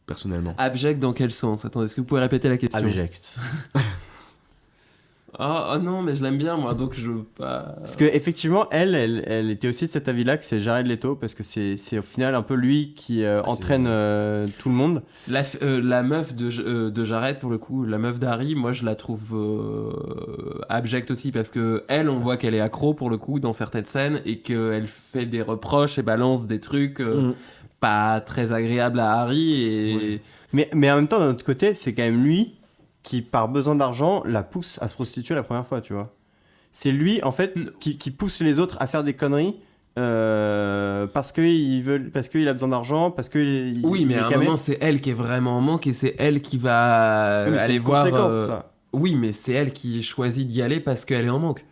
Personnellement. Abject dans quel sens? Attendez, est-ce que vous pouvez répéter la question? Abject. Oh non, mais je l'aime bien moi, donc je veux pas. Parce que effectivement, elle était aussi de cet avis-là que c'est Jared Leto, parce que c'est au final un peu lui qui entraîne tout le monde. La meuf de Jared, pour le coup, la meuf d'Harry, moi je la trouve abjecte aussi, parce que elle, on voit qu'elle est accro pour le coup dans certaines scènes, et qu'elle fait des reproches et balance des trucs pas très agréables à Harry. Et... Mais en même temps, d'un autre côté, c'est quand même lui qui, par besoin d'argent, la pousse à se prostituer la première fois, tu vois. C'est lui, en fait, qui pousse les autres à faire des conneries parce qu'il a besoin d'argent, parce que... Oui, mais à un moment, c'est elle qui est vraiment en manque, et c'est elle qui va aller voir... Ça. Oui, mais c'est elle qui choisit d'y aller parce qu'elle est en manque.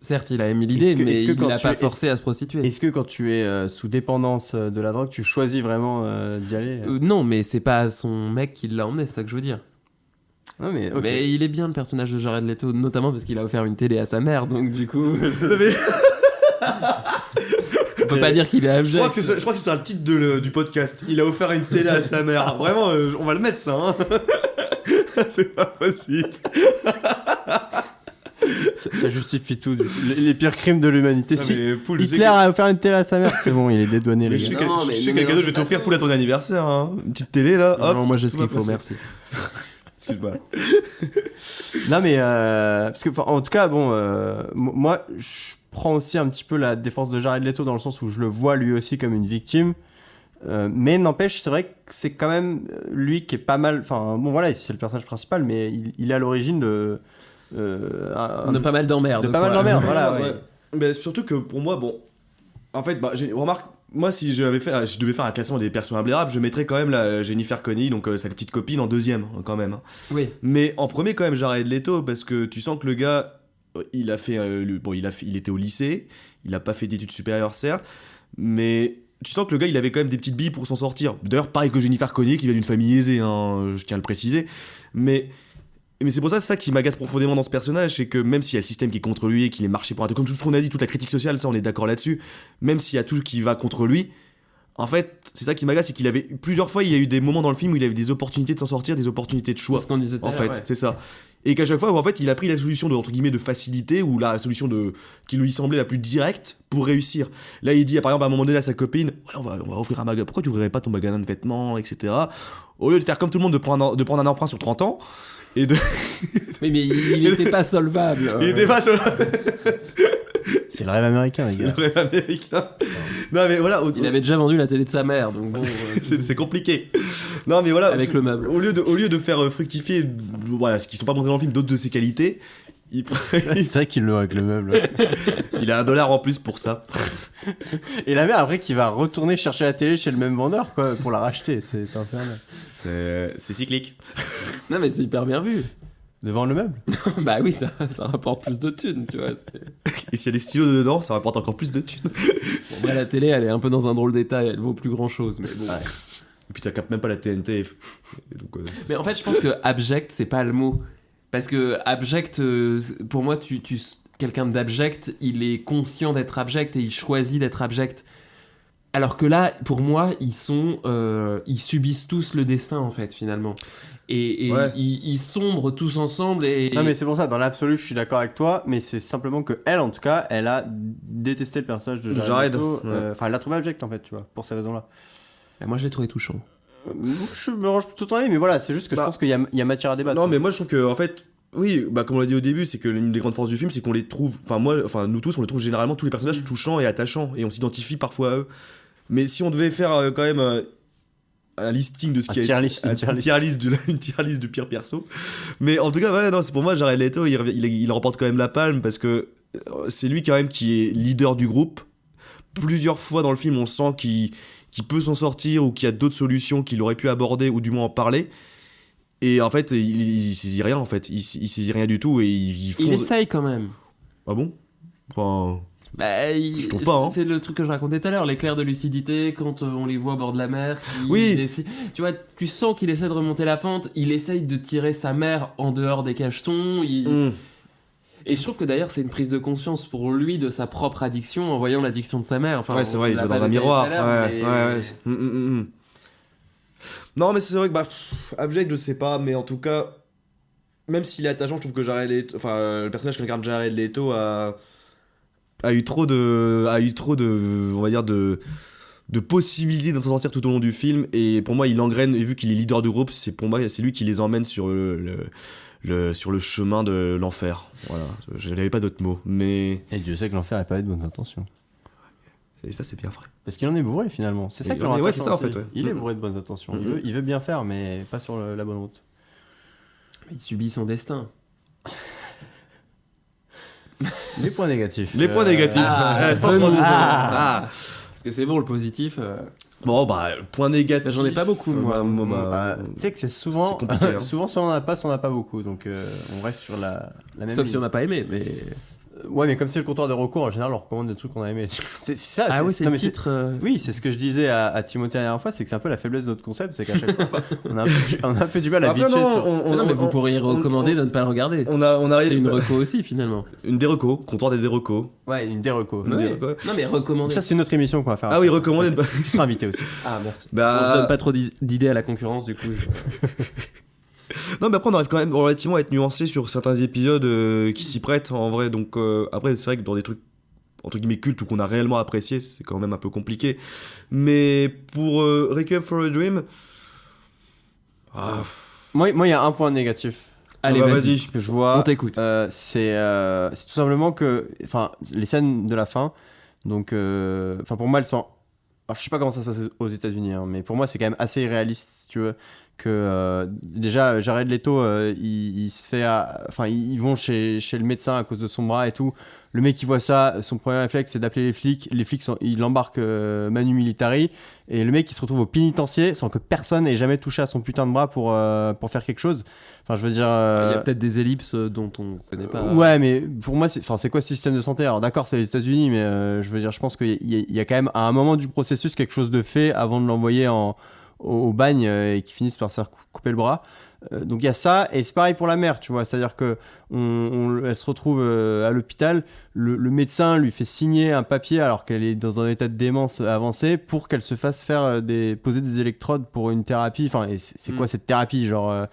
Certes, il a aimé l'idée, mais il l'a pas forcé à se prostituer. Est-ce que quand tu es sous dépendance de la drogue, tu choisis vraiment d'y aller Non, mais c'est pas son mec qui l'a emmené, c'est ça que je veux dire. Non, mais, okay. Mais il est bien le personnage de Jared Leto, notamment parce qu'il a offert une télé à sa mère, donc du coup... On peut pas dire qu'il est abject. Je crois que c'est le titre du podcast. Il a offert une télé à sa mère. Vraiment, on va le mettre ça. Hein. C'est pas possible. Ça justifie tout. Les pires crimes de l'humanité. Non, si Hitler a offert une télé à sa mère, c'est bon, il est dédouané. Je sais quel cadeau je vais t'offrir pour ton anniversaire. Hein. Une petite télé là. Hop, non, moi j'ai ce qu'il faut, merci. Excuse-moi. Non mais parce que en tout cas bon, moi je prends aussi un petit peu la défense de Jared Leto dans le sens où je le vois lui aussi comme une victime, mais n'empêche c'est vrai que c'est quand même lui qui est pas mal. Enfin bon voilà, c'est le personnage principal, mais il est à l'origine de pas mal d'emmerdes. De pas mal d'emmerdes, voilà. Ouais. Mais surtout que pour moi, bon, en fait, remarque. Moi, si je devais faire un classement des persos imblairables, je mettrais quand même la Jennifer Connelly, donc sa petite copine, en deuxième, quand même. Hein. Oui. Mais en premier, quand même, Jared Leto, parce que tu sens que le gars, il a fait, il était au lycée, il a pas fait d'études supérieures, certes, mais tu sens que le gars, il avait quand même des petites billes pour s'en sortir. D'ailleurs, pareil que Jennifer Connelly, qui vient d'une famille aisée, hein, je tiens à le préciser. Mais c'est pour ça qui m'agace profondément dans ce personnage, c'est que même s'il y a le système qui est contre lui et qu'il est marché pour un truc, comme tout ce qu'on a dit, toute la critique sociale, ça on est d'accord là-dessus, même s'il y a tout qui va contre lui, en fait, c'est ça qui m'agace, c'est qu'il avait plusieurs fois, il y a eu des moments dans le film où il avait des opportunités de s'en sortir, des opportunités de choix. C'est ce qu'on disait tout à l'heure, c'est ça. Et qu'à chaque fois, en fait, il a pris la solution entre guillemets de facilité, ou la solution qui lui semblait la plus directe pour réussir. Là, il dit, par exemple, à un moment donné à sa copine, ouais, on va ouvrir un magasin, pourquoi tu ouvrirais pas ton magasin de vêtements, etc. Au lieu de faire comme tout le monde, de prendre un emprunt sur 30 ans, et de... Oui, mais il était pas solvable. Il était pas solvable. C'est le rêve américain, les gars. C'est le rêve américain. Non, mais voilà. Il avait déjà vendu la télé de sa mère, donc bon. C'est compliqué. Non, mais voilà. Avec le meuble. Au lieu de faire fructifier, voilà, ce qui sont pas montrés dans le film, d'autres de ses qualités. C'est vrai qu'il l'a avec le meuble. Il a $1 en plus pour ça. Et la mère après qui va retourner chercher la télé chez le même vendeur quoi, pour la racheter, c'est infernal. C'est cyclique. Non mais c'est hyper bien vu. Devant le meuble. Bah oui, ça rapporte plus de thunes, tu vois. Et s'il y a des stylos dedans, ça rapporte encore plus de thunes. Bon, bah, la télé, elle est un peu dans un drôle d'état, elle vaut plus grand chose, mais bon. Ouais. Et puis ça capte même pas la TNT. Donc, mais en fait, je pense que abject, c'est pas le mot. Parce que abject, pour moi, quelqu'un d'abject, il est conscient d'être abject et il choisit d'être abject. Alors que là, pour moi, ils subissent tous le destin, en fait, finalement. Et Ouais. ils sombrent tous ensemble. Et... Non, mais c'est pour ça, dans l'absolu, je suis d'accord avec toi, mais c'est simplement que elle, en tout cas, elle a détesté le personnage de Jared Leto. ouais. Enfin, elle l'a trouvé abject, en fait, tu vois, pour ces raisons-là. Moi, je l'ai trouvé touchant. Je me range plutôt ton avis, mais voilà, c'est juste que je pense qu'il y a matière à débattre. Non, mais moi je trouve que, en fait, oui, comme on l'a dit au début, c'est que l'une des grandes forces du film, c'est qu'on les trouve, nous tous, on les trouve généralement tous les personnages touchants et attachants, et on s'identifie parfois à eux. Mais si on devait faire quand même un listing de ce qui a été. Une tier list du pire perso. Mais en tout cas, voilà, non, c'est pour moi, Jared Leto, il remporte quand même la palme parce que c'est lui quand même qui est leader du groupe. Plusieurs fois dans le film, on sent qu'il peut s'en sortir ou qu'il y a d'autres solutions qu'il aurait pu aborder ou du moins en parler. Et en fait, il saisit rien, en fait. Il saisit rien du tout et il essaye quand même. Ah bon? Enfin... je trouve pas, hein. C'est le truc que je racontais tout à l'heure, l'éclair de lucidité quand on les voit au bord de la mer. Tu vois, tu sens qu'il essaie de remonter la pente, il essaye de tirer sa mère en dehors des cachetons. Et je trouve que d'ailleurs c'est une prise de conscience pour lui de sa propre addiction en voyant l'addiction de sa mère. Enfin, ouais, c'est vrai, il se voit dans un miroir. Non, mais c'est vrai que abject, je sais pas, mais en tout cas, même s'il est attachant, je trouve que le personnage qu'incarne Jared Leto a eu trop de, on va dire, de possibilités d'en sortir tout au long du film, et pour moi il engraine, et vu qu'il est leader du groupe, c'est lui qui les emmène sur sur le chemin de l'enfer. Voilà, je n'avais pas d'autres mots, mais... Et Dieu sait que l'enfer n'a pas de bonnes intentions. Et ça, c'est bien vrai. Parce qu'il en est bourré, finalement. C'est ça qui ouais, c'est ça, en fait, ouais. Il est bourré de bonnes intentions. Il veut bien faire, mais pas sur la bonne route. Il subit son destin. Les points négatifs. Les points négatifs. Sans transition. Parce que c'est bon, le positif... Bon, point négatif. J'en ai pas beaucoup, moi. Tu sais que c'est souvent... C'est compliqué, hein. Souvent, si on en a pas, si on en a pas beaucoup. Donc, on reste sur la même Sauf ligne. si on n'a pas aimé, mais... Ouais, mais comme c'est le comptoir des recours, en général, on recommande des trucs qu'on a aimés. C'est ça. Ah oui, c'est le titre. Oui, c'est ce que je disais à Timothée la dernière fois, c'est que c'est un peu la faiblesse de notre concept, c'est qu'à chaque fois, on a un peu du mal à bitcher sur... Non, mais vous pourriez recommander de ne pas le regarder. On arrive... C'est une reco aussi, finalement. Une déreco, comptoir des dérecos. Ouais, une déreco. Ouais. Non, mais recommander. Ça, c'est notre émission qu'on va faire. Ah oui, recommander. Tu seras invité aussi. Ah, merci. On se donne pas trop d'idées à la concurrence, du coup. Non, mais après on arrive quand même relativement à être nuancé sur certains épisodes qui s'y prêtent en vrai. Donc après c'est vrai que dans des trucs entre guillemets cultes ou qu'on a réellement apprécié, c'est quand même un peu compliqué. Mais pour Requiem for a Dream, moi il y a un point négatif. Allez, vas-y. Que je vois. On t'écoute. C'est tout simplement que, enfin, les scènes de la fin. Donc, pour moi elles sont. Alors, je sais pas comment ça se passe aux États-Unis, hein, mais pour moi c'est quand même assez irréaliste, si tu veux. Que déjà Jared Leto il se fait ils vont chez le médecin à cause de son bras et tout. Le mec qui voit ça, son premier réflexe c'est d'appeler les flics il embarque Manu Militari, et le mec il se retrouve au pénitencier sans que personne ait jamais touché à son putain de bras pour faire quelque chose. Enfin, je veux dire, il y a peut-être des ellipses dont on connaît pas. Ouais, mais pour moi c'est quoi ce système de santé? Alors d'accord, c'est les États-Unis, mais je veux dire, je pense qu'il y a quand même à un moment du processus quelque chose de fait avant de l'envoyer au bagne et qui finissent par se faire couper le bras. Donc il y a ça, et c'est pareil pour la mère, tu vois, c'est-à-dire que elle se retrouve à l'hôpital, le médecin lui fait signer un papier alors qu'elle est dans un état de démence avancé pour qu'elle se fasse faire poser des électrodes pour une thérapie. Enfin, et c'est quoi cette thérapie, genre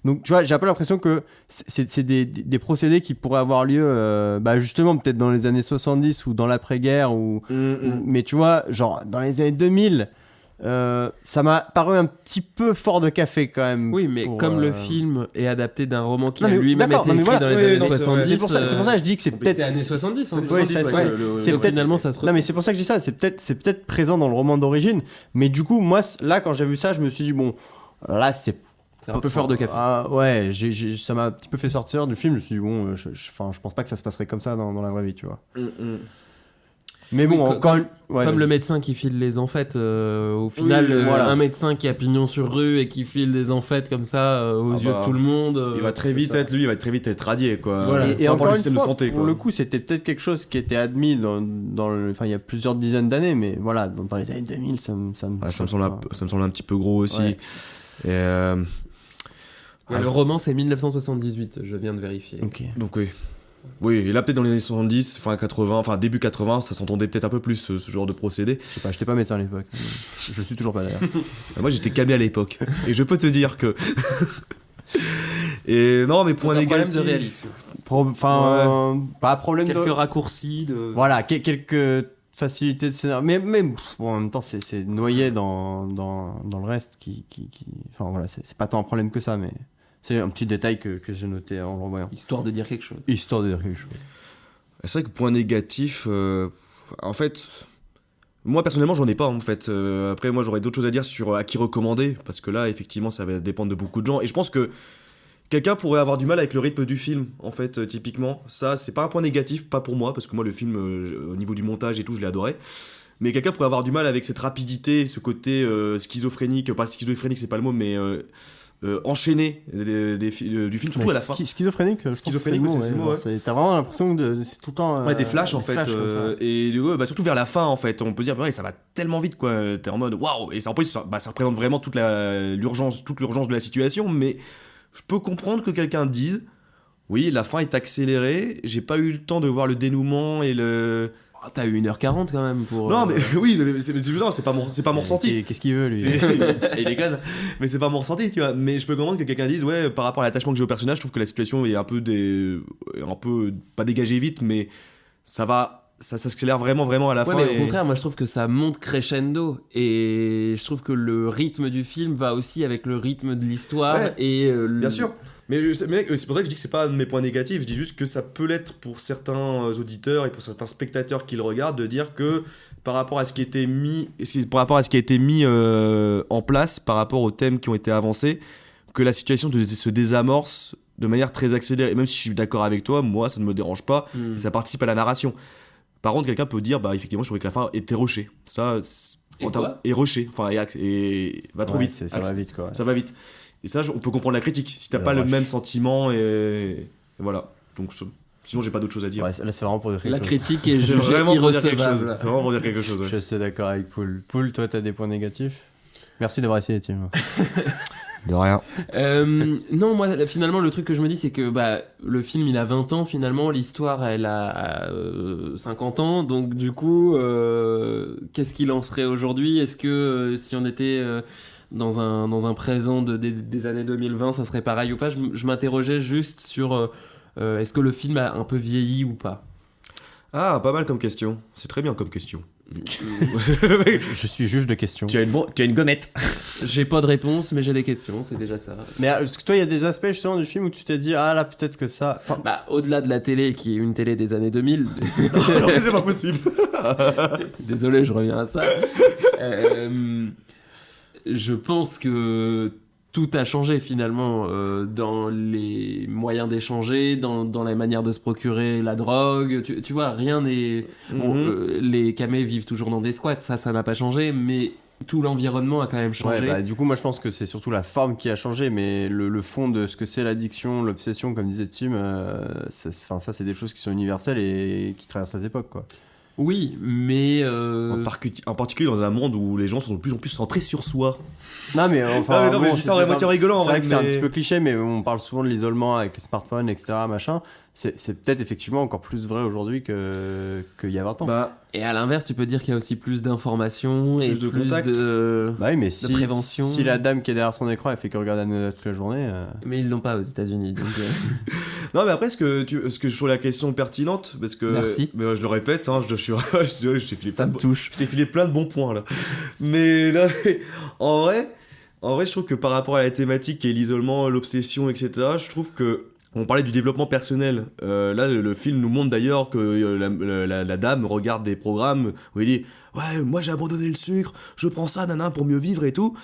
donc tu vois, j'ai un peu l'impression que c'est des procédés qui pourraient avoir lieu justement peut-être dans les années 70 ou dans l'après-guerre mais tu vois, genre dans les années 2000. Ça m'a paru un petit peu fort de café quand même. Oui, mais comme le film est adapté d'un roman qui a lui-même été écrit dans les années 70. C'est pour ça que je dis que c'est peut-être. C'est années 70. C'est peut-être finalement ça se retrouve. Non, mais c'est pour ça que je dis ça. C'est peut-être présent dans le roman d'origine. Mais du coup, moi, là, quand j'ai vu ça, je me suis dit bon, là, c'est un peu fort de café. Ouais, ça m'a un petit peu fait sortir du film. Je me suis dit bon, je pense pas que ça se passerait comme ça dans la vraie vie, tu vois. Mais bon, comme le médecin qui file les enfêtes, au final, un médecin qui a pignon sur rue et qui file des enfêtes comme ça aux yeux de tout le monde. Il va très vite être radié, quoi. Voilà. Et encore une fois, pour le coup, c'était peut-être quelque chose qui était admis il y a plusieurs dizaines d'années, mais voilà, dans les années 2000, ça me semble un petit peu gros aussi. Ouais. Le roman, c'est 1978, je viens de vérifier. Donc oui. Oui, et là peut-être dans les années 70, fin 80, enfin début 80, ça s'entendait peut-être un peu plus ce genre de procédé. Je sais pas, j'étais pas médecin à l'époque. Je suis toujours pas d'ailleurs. Moi j'étais camé à l'époque. Et je peux te dire que... Et non, mais point négatif... problème de réalisme. Pas problème quelques de... raccourcis de... Voilà, quelques facilités de scénario. Mais bon, en même temps, c'est noyé dans le reste qui... Enfin voilà, c'est pas tant un problème que ça, mais c'est un petit détail que j'ai noté en le revoyant. Histoire de dire quelque chose. Histoire de dire quelque chose. C'est vrai que point négatif, en fait... Moi personnellement j'en ai pas en fait. Après moi j'aurais d'autres choses à dire sur à qui recommander, parce que là effectivement ça va dépendre de beaucoup de gens. Et je pense que quelqu'un pourrait avoir du mal avec le rythme du film, en fait, typiquement. Ça, c'est pas un point négatif, pas pour moi, parce que moi, le film, au niveau du montage et tout, je l'ai adoré. Mais quelqu'un pourrait avoir du mal avec cette rapidité, ce côté schizophrénique, pas schizophrénique, c'est pas le mot, mais enchaîné du film, surtout à la fin. Schizophrénique, schizophrénique, c'est le mot, ouais. T'as vraiment l'impression que c'est tout le temps... Ouais, des flashs, en fait. Et surtout vers la fin, en fait. On peut dire, ouais, ça va tellement vite, quoi. T'es en mode, waouh. Et ça, en plus, ça représente vraiment toute l'urgence de la situation, mais... Je peux comprendre que quelqu'un dise oui, la fin est accélérée, j'ai pas eu le temps de voir le dénouement et le... Oh, t'as eu 1h40 quand même pour... Non, mais oui, mais c'est pas mon ressenti. Qu'est-ce qu'il veut, lui? Il est conne. Mais c'est pas mon ressenti, tu vois. Mais je peux comprendre que quelqu'un dise ouais, par rapport à l'attachement que j'ai au personnage, je trouve que la situation est un peu pas dégagée vite, mais ça s'accélère vraiment à la fin. Mais au contraire, moi je trouve que ça monte crescendo et je trouve que le rythme du film va aussi avec le rythme de l'histoire. Ouais, et bien sûr. Mais c'est pour ça que je dis que c'est pas un de mes points négatifs. Je dis juste que ça peut l'être pour certains auditeurs et pour certains spectateurs qui le regardent, de dire que par rapport à ce qui a été mis en place, par rapport aux thèmes qui ont été avancés, que la situation se désamorce de manière très accélérée. Et même si je suis d'accord avec toi, moi ça ne me dérange pas. Ça participe à la narration. Par contre, quelqu'un peut dire, bah effectivement, je trouvais que la fin était rushée. Ça, et rushée, enfin, et va trop vite. Ça va vite, quoi. Ouais. Ça va vite. Et ça, on peut comprendre la critique. Si t'as pas le même sentiment, et voilà. Donc, sinon, j'ai pas d'autre chose à dire. Ouais, là, c'est vraiment pour dire quelque la chose. critique est jugée irrecevable. C'est vraiment pour dire quelque chose. Ouais. Je suis d'accord avec Poul. Poul, toi, t'as des points négatifs? Merci d'avoir essayé, Tim. De rien. Non, moi, finalement, le truc que je me dis, c'est que le film, il a 20 ans, finalement, l'histoire, elle a 50 ans, donc du coup, qu'est-ce qu'il en serait aujourd'hui? Est-ce que si on était dans un présent des années 2020, ça serait pareil ou pas? Je m'interrogeais juste sur est-ce que le film a un peu vieilli ou pas? Ah, pas mal comme question. C'est très bien comme question. Je suis juge de questions. Tu as une gommette. J'ai pas de réponse, mais j'ai des questions, c'est déjà ça. Mais est-ce que toi, il y a des aspects justement du film où tu t'es dit, ah là, peut-être que ça. Au-delà de la télé, qui est une télé des années 2000. Non, mais c'est pas possible. Désolé, je reviens à ça. Je pense que tout a changé finalement dans les moyens d'échanger, dans la manière de se procurer la drogue. Tu vois, rien n'est... les camés vivent toujours dans des squats, ça n'a pas changé, mais tout l'environnement a quand même changé. Ouais, du coup, moi je pense que c'est surtout la forme qui a changé, mais le fond de ce que c'est l'addiction, l'obsession, comme disait Tim, ça c'est des choses qui sont universelles et qui traversent les époques, quoi. Oui, mais... En particulier dans un monde où les gens sont de plus en plus centrés sur soi. Non, mais enfin... non, mais je dis ça en moitié rigolant. C'est vrai que c'est un petit peu cliché, mais on parle souvent de l'isolement avec les smartphones, etc., machin. C'est peut-être effectivement encore plus vrai aujourd'hui qu'il y a 20 ans. Et à l'inverse, tu peux dire qu'il y a aussi plus d'informations et plus de prévention. Si la dame qui est derrière son écran, elle fait que regarder Hanouna toute la journée... Mais ils l'ont pas aux États-Unis, donc... Non, mais après, ce que je trouve la question pertinente, parce que... Merci. Mais je le répète, hein, je t'ai filé ça me touche. Je t'ai filé plein de bons points, là. Mais là, en vrai, je trouve que par rapport à la thématique qui est l'isolement, l'obsession, etc., je trouve que on parlait du développement personnel. Là, le film nous montre d'ailleurs que la dame regarde des programmes où il dit « Ouais, moi j'ai abandonné le sucre, je prends ça, pour mieux vivre et tout. »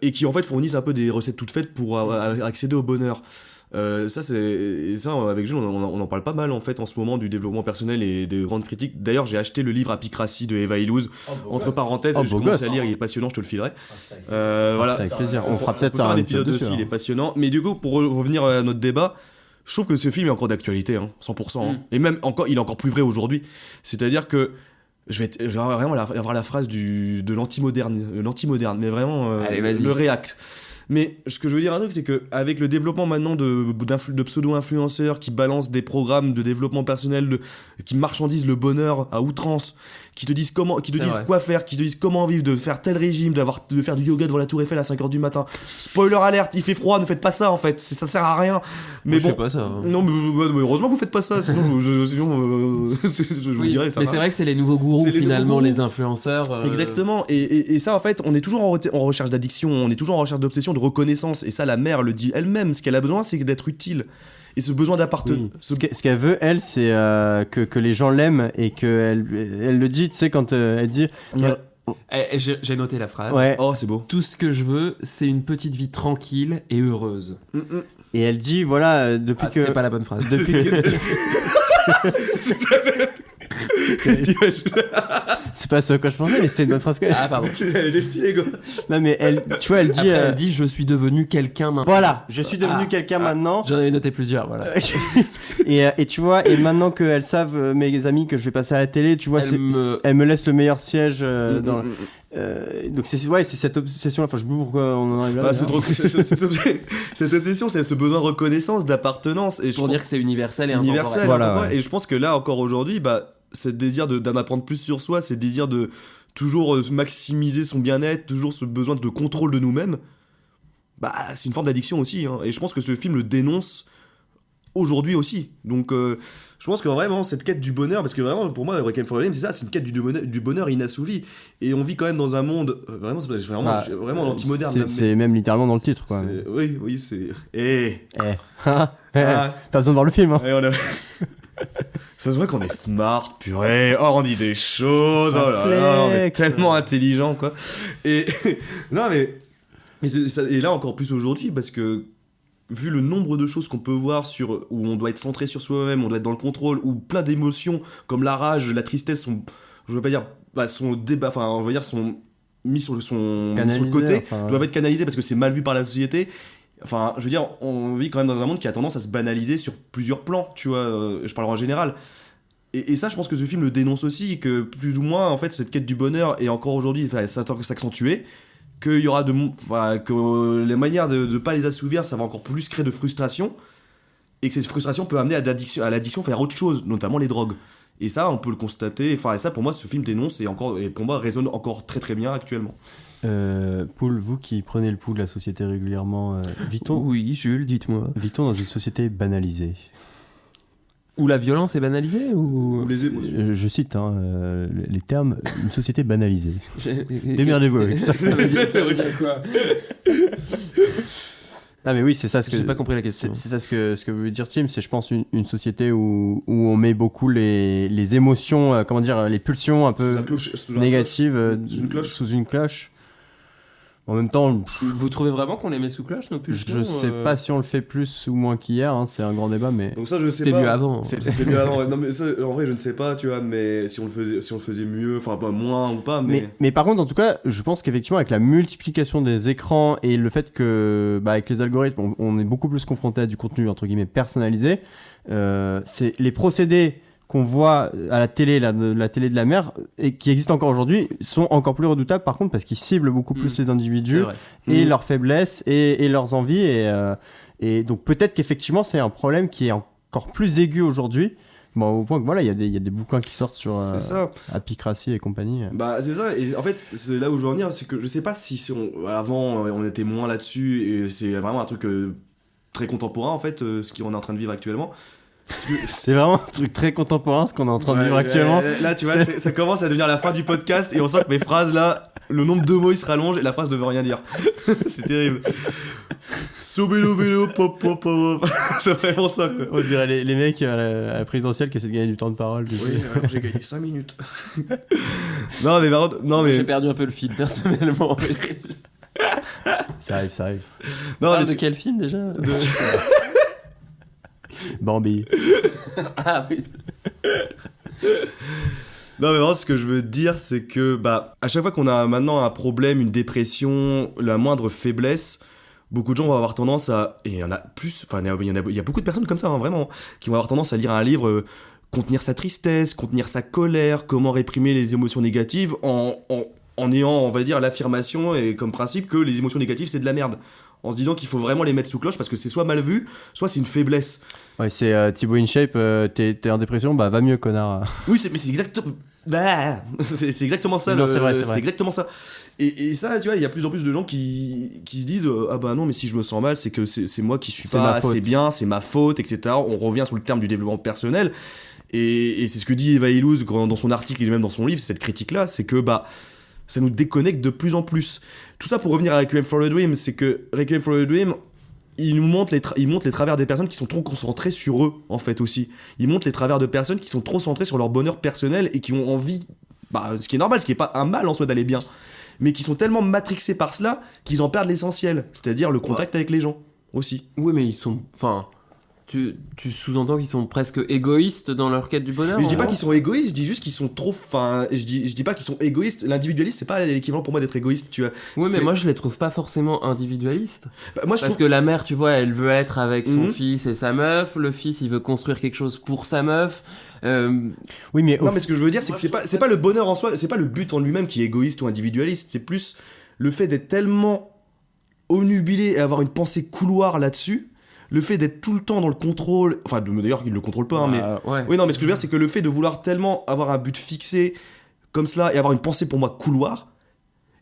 Et qui en fait fournissent un peu des recettes toutes faites pour accéder au bonheur. Ça, avec Jules, on en parle pas mal en fait en ce moment du développement personnel et des grandes critiques. D'ailleurs, j'ai acheté le livre Apicratie de Eva Illouz. Entre parenthèses, je commence à lire, il est passionnant, je te le filerai. Voilà. Avec plaisir. On fera peut-être un épisode dessus, il est passionnant. Mais du coup, pour revenir à notre débat, je trouve que ce film est encore d'actualité, 100%. Et même il est encore plus vrai aujourd'hui. C'est-à-dire que je vais vraiment avoir la phrase de l'anti-moderne, mais vraiment Allez, le React. Mais ce que je veux dire un truc, c'est que avec le développement maintenant de pseudo-influenceurs qui balancent des programmes de développement personnel, qui marchandisent le bonheur à outrance, qui te disent quoi faire, qui te disent comment vivre, de faire tel régime, de faire du yoga devant la Tour Eiffel à 5h du matin. Spoiler alerte, il fait froid, ne faites pas ça en fait, ça sert à rien. Mais moi, je fais pas ça. Hein. Non, mais heureusement que vous faites pas ça, sinon je vous dirais ça. Mais c'est vrai que c'est les nouveaux gourous finalement, les influenceurs. Exactement, et ça en fait, on est toujours en recherche d'addiction, on est toujours en recherche d'obsession, de reconnaissance, et ça la mère le dit elle-même, ce qu'elle a besoin c'est d'être utile. Et ce besoin d'appartenance. Ce qu'elle veut, elle, c'est que les gens l'aiment et qu'elle le dit, tu sais, quand elle dit. J'ai noté la phrase. Ouais. Oh, c'est beau. Tout ce que je veux, c'est une petite vie tranquille et heureuse. Et elle dit, voilà, depuis que. C'était pas la bonne phrase. Depuis que. C'est pas ce à quoi je pensais, mais c'était une bonne phrase. Ah, pardon. Elle est destinée, quoi. Non, mais elle, tu vois, elle dit. Après, elle dit, je suis devenu quelqu'un maintenant. Voilà, je suis devenu quelqu'un maintenant. J'en avais noté plusieurs, voilà. et tu vois, et maintenant qu'elles savent, mes amis, que je vais passer à la télé, tu vois, elle me laisse le meilleur siège dans. Donc c'est cette obsession là, enfin je sais plus pourquoi on en arrive là. Cette obsession, c'est ce besoin de reconnaissance, d'appartenance, et pour dire que c'est universel et universel. Voilà, ouais. Et je pense que là encore aujourd'hui, ce désir d'en apprendre plus sur soi, ce désir de toujours maximiser son bien-être, toujours ce besoin de contrôle de nous-mêmes, c'est une forme d'addiction aussi, hein. Et je pense que ce film le dénonce aujourd'hui aussi. Donc je pense que vraiment cette quête du bonheur, parce que vraiment pour moi Requiem for a Dream c'est ça, c'est une quête du bonheur inassouvi, et on vit quand même dans un monde vraiment l'anti-moderne. C'est même littéralement dans le titre, quoi. Oui, c'est Pas besoin de voir le film, hein. Ça se voit qu'on est smart, purée. Oh, on dit des choses. Oh là là, on est tellement intelligent, quoi. Et non, mais et là encore plus aujourd'hui, parce que vu le nombre de choses qu'on peut voir où on doit être centré sur soi-même, on doit être dans le contrôle, où plein d'émotions comme la rage, la tristesse sont, je veux pas dire, sont mis sur le côté, doivent être canalisés parce que c'est mal vu par la société. Enfin, je veux dire, on vit quand même dans un monde qui a tendance à se banaliser sur plusieurs plans, tu vois, je parle en général. Et ça, je pense que ce film le dénonce aussi, que plus ou moins, en fait, cette quête du bonheur est encore aujourd'hui, ça tend à s'accentuer, qu'il y aura que les manières de pas les assouvir, ça va encore plus créer de frustration, et que cette frustration peut amener à l'addiction vers autre chose, notamment les drogues. Et ça, on peut le constater, et ça, pour moi, ce film dénonce, et pour moi, résonne encore très très bien actuellement. Poul, vous qui prenez le pouls de la société régulièrement, vit-on Oui, Jules, dites-moi. Vit-on dans une société banalisée ? Où la violence est banalisée ou les émotions. Je cite les termes, une société banalisée. Démerdez-vous avec ça. Ça veut dire quoi ? Ah mais oui, c'est ça ce que j'ai pas compris la question. C'est ça ce que veut dire Tim, c'est je pense une société où on met beaucoup les émotions, comment dire, les pulsions un peu négatives sous une cloche. En même temps, vous trouvez vraiment qu'on les met sous cloche nos pulsions ? Je sais pas si on le fait plus ou moins qu'hier, hein, c'est un grand débat, mais donc ça je sais c'était pas. Mieux avant. C'était mieux avant. Non mais ça, en vrai je ne sais pas, tu vois, mais si on le faisait mieux, enfin pas moins ou pas, mais par contre en tout cas, je pense qu'effectivement avec la multiplication des écrans et le fait que avec les algorithmes, on est beaucoup plus confronté à du contenu entre guillemets personnalisé, c'est les procédés qu'on voit à la télé, la télé de la mer, et qui existe encore aujourd'hui, sont encore plus redoutables par contre parce qu'ils ciblent beaucoup plus les individus et leurs faiblesses et leurs envies, et donc peut-être qu'effectivement c'est un problème qui est encore plus aigu aujourd'hui. Bon, au point que voilà, il y a des bouquins qui sortent sur Apicratie et compagnie. C'est ça, et en fait, c'est là où je veux en venir, c'est que je sais pas avant on était moins là-dessus, et c'est vraiment un truc très contemporain en fait, ce qu'on est en train de vivre actuellement. C'est vraiment un truc très contemporain ce qu'on est en train de vivre actuellement. Là, tu vois, ça commence à devenir la fin du podcast et on sent que mes phrases là, le nombre de mots il se rallonge et la phrase ne veut rien dire. C'est terrible. Soubélou, pop, pop, pop. C'est vraiment ça, quoi. On dirait les mecs à la présidentielle qui essaient de gagner du temps de parole. Oui, alors j'ai gagné 5 minutes. Non, mais. J'ai perdu un peu le fil personnellement. Ça arrive. Non, de quel film déjà Bambi. Ah oui. Non mais vraiment ce que je veux dire c'est que à chaque fois qu'on a maintenant un problème, une dépression, la moindre faiblesse, beaucoup de gens vont avoir tendance à, et il y en a plus, enfin il y a beaucoup de personnes comme ça, hein, vraiment, qui vont avoir tendance à lire un livre, contenir sa tristesse, contenir sa colère, comment réprimer les émotions négatives en ayant, on va dire, l'affirmation et comme principe que les émotions négatives c'est de la merde. en se disant qu'il faut vraiment les mettre sous cloche parce que c'est soit mal vu, soit c'est une faiblesse. Ouais, c'est Thibaut InShape, t'es en dépression, bah va mieux, connard. Oui, mais c'est exactement. Bah, c'est exactement ça. Non, c'est vrai. C'est exactement ça. Et ça, tu vois, il y a de plus en plus de gens qui se disent ah bah non, mais si je me sens mal, c'est que c'est moi qui suis pas assez bien, c'est ma faute, etc. On revient sur le terme du développement personnel. Et c'est ce que dit Eva Illouz dans son article et même dans son livre, cette critique-là, c'est que bah ça nous déconnecte de plus en plus. Tout ça pour revenir à Requiem for a Dream, c'est que Requiem for a Dream, il nous montre les travers des personnes qui sont trop concentrées sur eux, en fait, aussi. Il montre les travers de personnes qui sont trop centrées sur leur bonheur personnel et qui ont envie, bah, ce qui est normal, ce qui est pas un mal en soi d'aller bien, mais qui sont tellement matrixés par cela qu'ils en perdent l'essentiel, c'est-à-dire le contact avec les gens, aussi. Oui, mais ils sont... Enfin... Tu sous-entends qu'ils sont presque égoïstes dans leur quête du bonheur. Mais je dis pas qu'ils sont égoïstes, je dis juste qu'ils sont trop. Enfin, je dis pas qu'ils sont égoïstes. L'individualisme, c'est pas l'équivalent pour moi d'être égoïste, tu vois. Oui, mais moi je les trouve pas forcément individualistes. Bah, moi, parce que la mère, tu vois, elle veut être avec son fils et sa meuf. Le fils, il veut construire quelque chose pour sa meuf. Oui, mais non, mais ce que je veux dire, c'est que c'est pas le bonheur en soi, c'est pas le but en lui-même qui est égoïste ou individualiste. C'est plus le fait d'être tellement obnubilé et avoir une pensée couloir là-dessus. Le fait d'être tout le temps dans le contrôle, enfin d'ailleurs il ne le contrôle pas, mais ouais. Oui, non, mais ce que je veux dire, c'est que le fait de vouloir tellement avoir un but fixé comme cela et avoir une pensée pour moi couloir,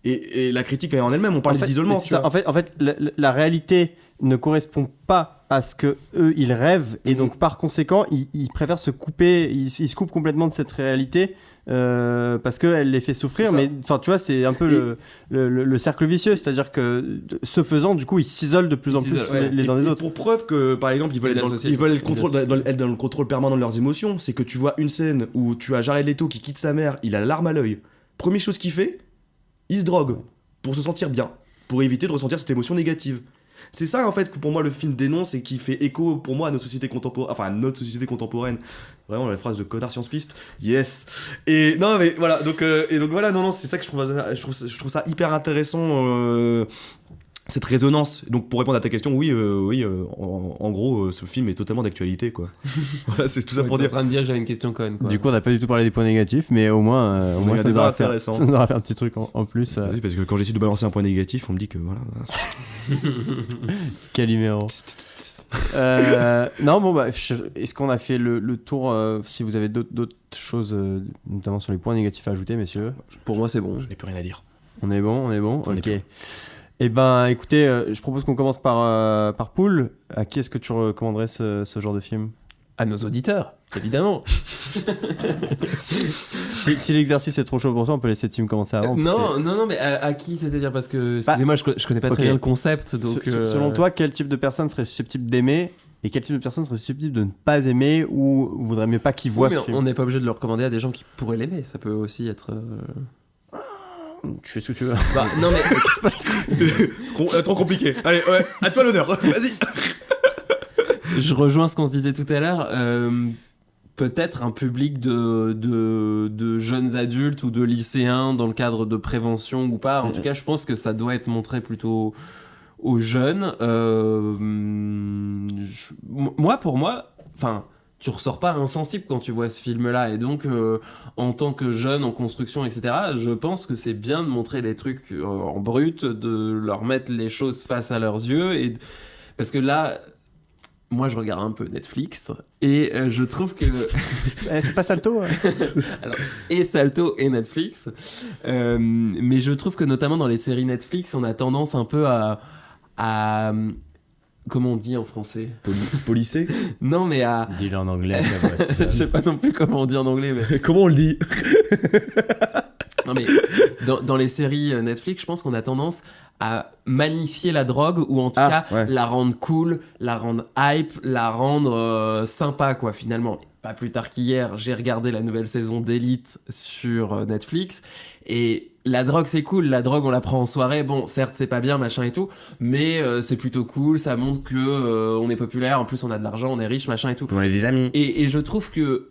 et la critique en elle-même, on parlait d'isolement. En fait, la réalité ne correspond pas à ce que eux ils rêvent, et donc par conséquent ils préfèrent se couper, ils se coupent complètement de cette réalité parce qu'elle les fait souffrir. Mais enfin tu vois, c'est un peu le cercle vicieux, c'est-à-dire que ce faisant, du coup ils s'isolent de plus en plus les uns des autres. Pour preuve que par exemple ils veulent être dans le contrôle permanent de leurs émotions, c'est que tu vois une scène où tu as Jared Leto qui quitte sa mère, il a la larme à l'œil, première chose qu'il fait, il se drogue pour se sentir bien, pour éviter de ressentir cette émotion négative. C'est ça en fait que pour moi le film dénonce et qui fait écho pour moi à notre société contemporaine, enfin à notre société contemporaine. Vraiment la phrase de connard science piste, yes. Et non mais voilà, donc voilà, non c'est ça que je trouve ça hyper intéressant, cette résonance. Donc pour répondre à ta question, oui, en gros ce film est totalement d'actualité quoi. Voilà, c'est tout ça pour dire. T'es en train de dire que j'avais une question conne quoi. Du coup on n'a pas du tout parlé des points négatifs, mais au moins ça nous aura fait un petit truc en plus. Oui, parce que quand j'essaie de balancer un point négatif, on me dit que voilà. Quel numéro. Non bon bah est-ce qu'on a fait le tour, si vous avez d'autres choses notamment sur les points négatifs à ajouter, messieurs? Pour moi c'est bon. Je n'ai plus rien à dire. On est bon. Ok. Eh ben, écoutez, je propose qu'on commence par Poul. À qui est-ce que tu recommanderais ce genre de film? À nos auditeurs, évidemment. Si l'exercice est trop chaud pour toi, on peut laisser Tim commencer avant. Non, mais à qui? C'est-à-dire parce que, excusez-moi, je connais pas très bien le concept. Donc, selon toi, quel type de personne serait susceptible d'aimer et quel type de personne serait susceptible de ne pas aimer ou voudrait mieux pas qu'il voit ce film? On n'est pas obligé de le recommander à des gens qui pourraient l'aimer. Ça peut aussi être... Tu fais ce que tu veux. Bah, non mais c'était trop compliqué. Allez, ouais, à toi l'honneur. Vas-y. Je rejoins ce qu'on se disait tout à l'heure. Peut-être un public de jeunes adultes ou de lycéens dans le cadre de prévention ou pas. En tout cas, je pense que ça doit être montré plutôt aux jeunes. Pour moi, enfin. Tu ressors pas insensible quand tu vois ce film-là, et donc en tant que jeune en construction, etc., je pense que c'est bien de montrer les trucs en brut, de leur mettre les choses face à leurs yeux, parce que là, moi je regarde un peu Netflix, et je trouve que... c'est pas Salto Alors, et Salto et Netflix, mais je trouve que notamment dans les séries Netflix, on a tendance un peu à comment on dit en français? Policé? Non, mais à... Dis-le en anglais. Je sais pas non plus comment on dit en anglais, mais... Comment on le dit? Non, mais dans les séries Netflix, je pense qu'on a tendance à magnifier la drogue, ou en tout cas la rendre cool, la rendre hype, la rendre sympa, quoi, finalement. Pas plus tard qu'hier, j'ai regardé la nouvelle saison d'Elite sur Netflix, et la drogue c'est cool, la drogue on la prend en soirée, bon certes c'est pas bien machin et tout, mais c'est plutôt cool, ça montre que on est populaire, en plus on a de l'argent, on est riche machin et tout. On est des amis. Et je trouve que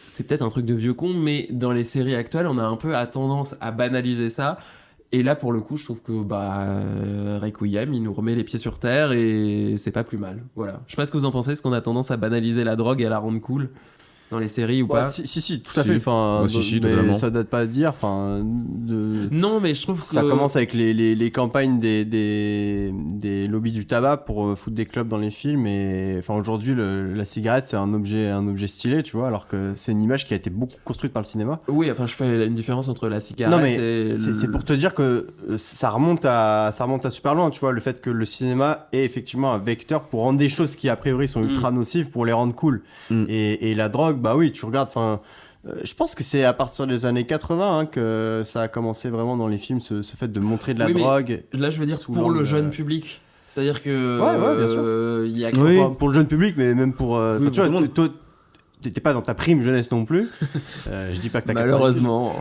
c'est peut-être un truc de vieux con, mais dans les séries actuelles on a un peu tendance à banaliser ça. Et là, pour le coup, je trouve que Requiem, il nous remet les pieds sur terre et c'est pas plus mal. Voilà. Je sais pas ce que vous en pensez, est-ce qu'on a tendance à banaliser la drogue et à la rendre cool? dans les séries ou Ouais, pas. si, tout à fait. Enfin, mais totalement. ça date pas à dire. Enfin, Non, mais je trouve que ça commence avec les campagnes des lobbies du tabac pour foutre des clubs dans les films. Et enfin, aujourd'hui, la cigarette, c'est un objet stylé, tu vois, alors que c'est une image qui a été beaucoup construite par le cinéma. Oui, enfin, je fais une différence entre la cigarette Non, mais et c'est pour te dire que ça remonte à super loin, tu vois, le fait que le cinéma est effectivement un vecteur pour rendre des choses qui a priori sont ultra nocives pour les rendre cool. Et la drogue, bah oui, tu regardes, enfin, je pense que c'est à partir des années 80 hein, que ça a commencé vraiment dans les films, ce fait de montrer de la drogue. Là, je veux dire pour le jeune public. C'est-à-dire que ouais, bien sûr. Il y a enfin, pour le jeune public, mais même pour tu vois, toi, t'étais pas dans ta prime jeunesse non plus. Je dis pas que t'as malheureusement.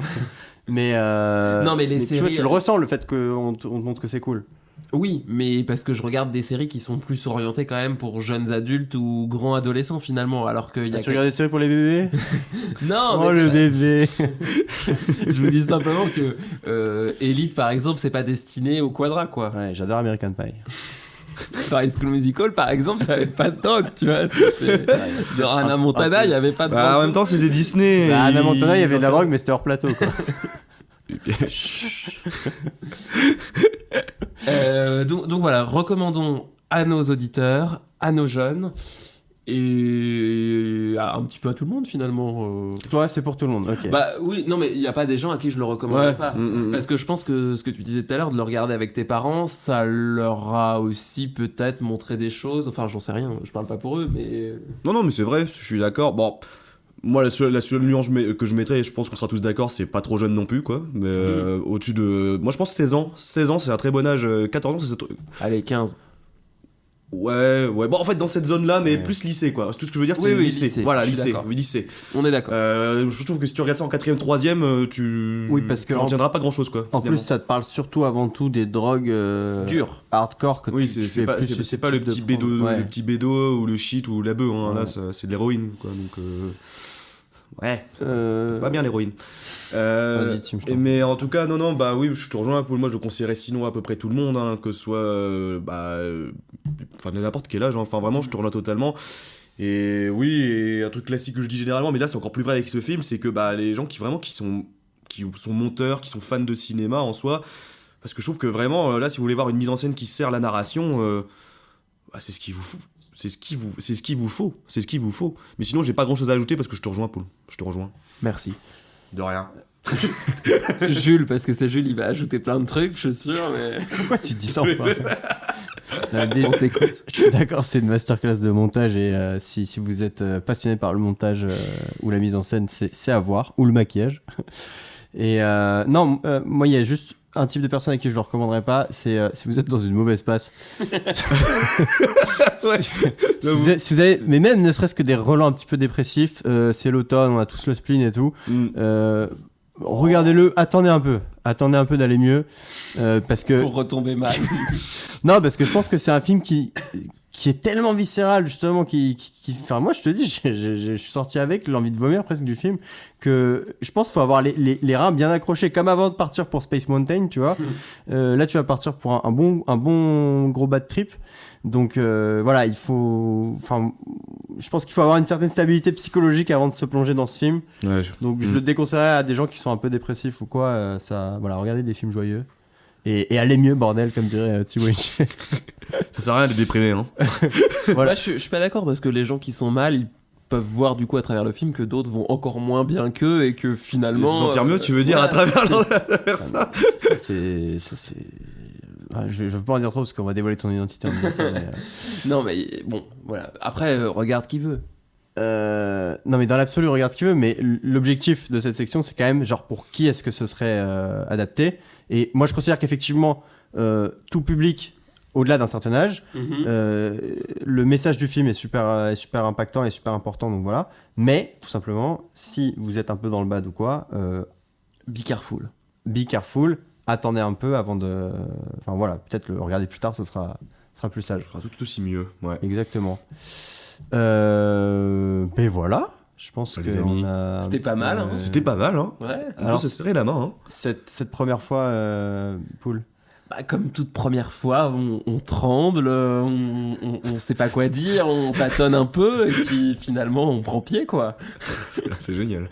Mais non, mais les séries, tu vois, tu le ressens, le fait qu'on te montre que c'est cool. Oui, mais parce que je regarde des séries qui sont plus orientées quand même pour jeunes adultes ou grands adolescents finalement, alors qu'il y a. Tu regardes des séries pour les bébés? Non. Oh le bébé. Je vous dis simplement que Elite par exemple, c'est pas destiné au quadra quoi. Ouais, j'adore American Pie. Dans High School Musical par exemple, il n'y avait pas de drogue, tu vois. Dans Hannah Montana, il n'y avait pas de drogue. En même temps, c'était Disney. Bah, Hannah Montana, il y avait de la drogue, mais c'était hors plateau quoi. Donc voilà, recommandons à nos auditeurs, à nos jeunes et un petit peu à tout le monde finalement. Toi, c'est pour tout le monde, ok. Bah oui, non mais il n'y a pas des gens à qui je le recommanderais pas. Parce que je pense que ce que tu disais tout à l'heure, de le regarder avec tes parents, ça leur a aussi peut-être montré des choses. Enfin, j'en sais rien, je parle pas pour eux, mais. Non, mais c'est vrai, je suis d'accord. Bon. Moi, la seule nuance que je mettrais, et je pense qu'on sera tous d'accord, c'est pas trop jeune non plus, quoi. Mais au-dessus de. Moi, je pense 16 ans. 16 ans, c'est un très bon âge. 14 ans, c'est. Allez, 15. Ouais. Bon, en fait, dans cette zone-là, mais plus lycée, quoi. Tout ce que je veux dire, c'est lycée. Voilà, lycée. On est d'accord. Je trouve que si tu regardes ça en 4ème, 3ème, tu. Oui, parce que. Tu retiendras pas grand-chose, quoi. En plus, ça te parle surtout avant tout des drogues. Dures. Hardcore que oui, c'est pas le petit bédo, le petit bédo ou le shit ou la bœuf, hein. Là, c'est de l'héroïne, quoi. Donc. Ouais, c'est pas bien l'héroïne. Vas-y, Tim, mais en tout cas, non, bah oui, je te rejoins. Moi, je le conseillerais sinon à peu près tout le monde, hein, que ce soit enfin, de n'importe quel âge. Hein. Enfin, vraiment, je te rejoins totalement. Et oui, et un truc classique que je dis généralement, mais là, c'est encore plus vrai avec ce film, c'est que les gens qui sont monteurs, qui sont fans de cinéma en soi, parce que je trouve que vraiment, là, si vous voulez voir une mise en scène qui sert la narration, c'est ce qu'il vous faut. C'est ce qu'il vous faut. Mais sinon, j'ai pas grand chose à ajouter parce que je te rejoins, Paul. Je te rejoins. Merci. De rien. Jules, parce que c'est Jules, il va ajouter plein de trucs, je suis sûr, mais. Pourquoi tu dis ça enfin On t'écoute. Je suis d'accord, c'est une masterclass de montage et si vous êtes passionné par le montage ou la mise en scène, c'est à voir, ou le maquillage. Et moi, il y a juste un type de personne à qui je le recommanderais pas, c'est si vous êtes dans une mauvaise passe. Si vous avez, mais même ne serait-ce que des relents un petit peu dépressifs, c'est l'automne, on a tous le spleen et tout. Regardez-le, attendez un peu d'aller mieux, parce que pour retomber mal. Non, parce que je pense que c'est un film qui est tellement viscéral justement, enfin moi je te dis, je suis sorti avec l'envie de vomir presque du film, que je pense qu'il faut avoir les reins bien accrochés, comme avant de partir pour Space Mountain, tu vois. Là tu vas partir pour un bon gros bad trip. Donc voilà, je pense qu'il faut avoir une certaine stabilité psychologique avant de se plonger dans ce film. Donc je le déconseillerais à des gens qui sont un peu dépressifs ou quoi. Voilà, regardez des films joyeux et allez mieux, bordel, comme dirait T-Way. Ça sert à rien d'être déprimé, hein. Voilà. Je suis pas d'accord, parce que les gens qui sont mal, ils peuvent voir du coup à travers le film que d'autres vont encore moins bien qu'eux et que finalement se sentir mieux, tu veux dire, à travers ça. Je veux pas en dire trop parce qu'on va dévoiler ton identité en disant ça. Non, mais bon, voilà. Après, regarde qui veut. Non, mais dans l'absolu, regarde qui veut. Mais l'objectif de cette section, c'est quand même genre pour qui est-ce que ce serait adapté. Et moi, je considère qu'effectivement, tout public, au-delà d'un certain âge, le message du film est super impactant et super important. Donc voilà. Mais tout simplement, si vous êtes un peu dans le bad ou quoi, be careful. Be careful. Attendez un peu avant de. Enfin voilà, peut-être le regarder plus tard, ce sera plus sage. Ce sera tout aussi mieux, ouais. Exactement. Mais voilà, je pense que les amis. C'était pas mal. Hein. C'était pas mal, hein. Ouais. Alors, ça serrait la main, hein. Cette première fois, Poul. Comme toute première fois, on tremble, on sait pas quoi dire, on tâtonne un peu, et puis finalement on prend pied, quoi. C'est génial.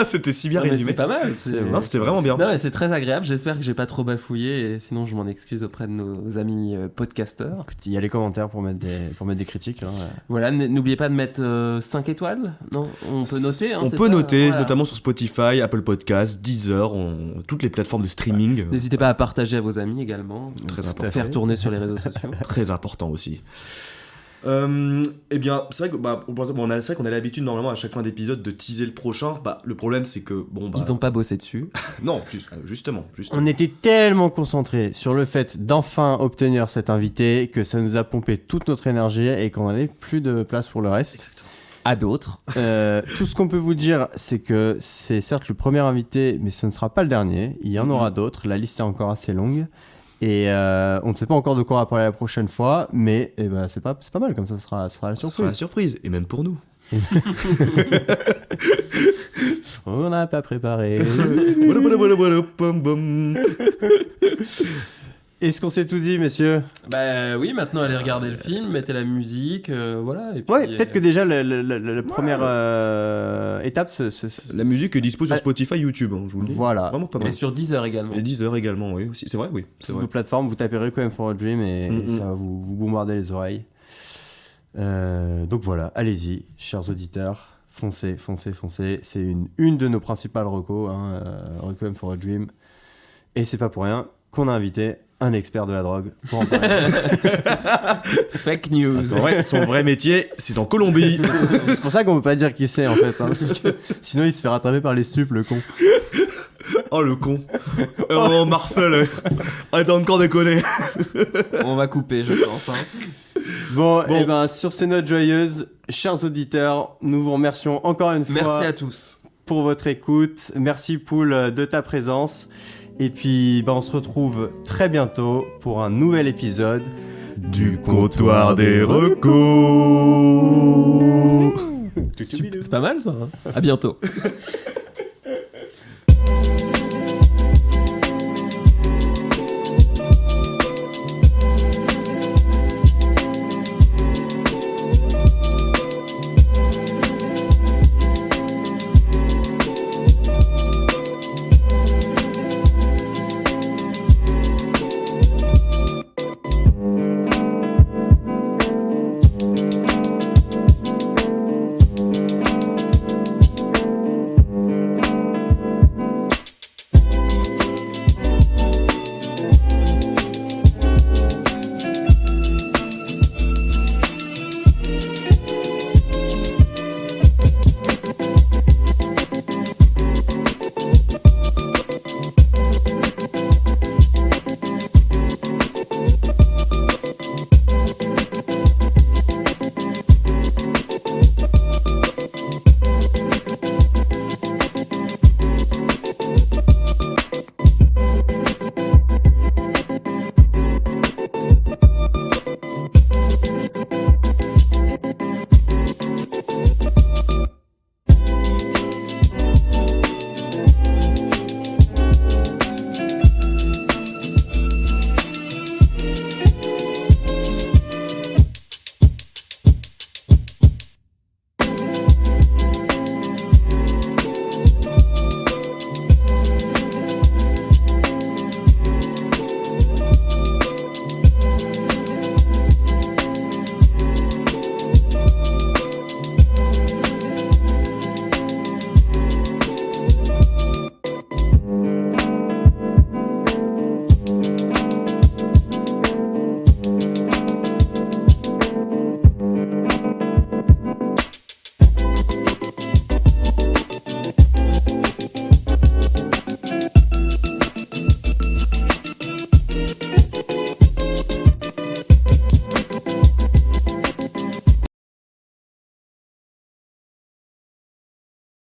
C'était si bien Non, mais résumé. C'est pas mal. Non, c'était vraiment bien. Non, mais c'est très agréable. J'espère que j'ai pas trop bafouillé, et sinon je m'en excuse auprès de nos amis podcasteurs. Il y a les commentaires pour mettre des critiques. Hein. Voilà, n'oubliez pas de mettre 5 étoiles. Non, on peut noter. Hein, on c'est peut ça, noter, voilà. notamment sur Spotify, Apple Podcasts, Deezer, toutes les plateformes de streaming. N'hésitez pas à partager à vos amis également. Très important. Faire tourner sur les réseaux sociaux. Très important aussi. Eh bien, c'est vrai qu'on a l'habitude normalement à chaque fin d'épisode de teaser le prochain. Le problème c'est que ils ont pas bossé dessus. Non, justement. On était tellement concentrés sur le fait d'enfin obtenir cet invité que ça nous a pompé toute notre énergie et qu'on n'avait plus de place pour le reste. Exactement. À d'autres. Tout ce qu'on peut vous dire, c'est que c'est certes le premier invité, mais ce ne sera pas le dernier. Il y en aura d'autres. La liste est encore assez longue. Et on ne sait pas encore de quoi on va parler la prochaine fois, mais c'est pas mal, comme ça sera la surprise. Ça sera la surprise, et même pour nous. On n'a pas préparé. Est-ce qu'on s'est tout dit, messieurs ? Oui, maintenant allez regarder le film, mettez la musique, voilà. Et puis, peut-être que déjà la première étape, la musique est dispo sur Spotify, YouTube, hein, je vous le dis. Voilà. Vraiment pas mal. Et sur Deezer également. Et Deezer également, oui. Aussi. C'est vrai, oui. C'est Sur vrai. vos plateformes, vous tapez Requiem for a Dream et ça va vous bombarder les oreilles. Donc voilà, allez-y, chers auditeurs. Foncez. C'est une de nos principales recos, hein, Requiem for a Dream. Et c'est pas pour rien qu'on a invité un expert de la drogue pour en parler. Fake news. Parce qu'en vrai, son vrai métier, c'est en Colombie. C'est pour ça qu'on peut pas dire qui c'est en fait. Hein, parce que sinon, il se fait rattraper par les stupes, le con. Oh le con. Oh Marcel. T'as encore déconné. On va couper, je pense. Hein. Bon. Et sur ces notes joyeuses, chers auditeurs, nous vous remercions encore une fois. Merci à tous pour votre écoute. Merci Poul de ta présence. Et puis on se retrouve très bientôt pour un nouvel épisode du comptoir des recos. C'est pas mal ça. Hein. À bientôt.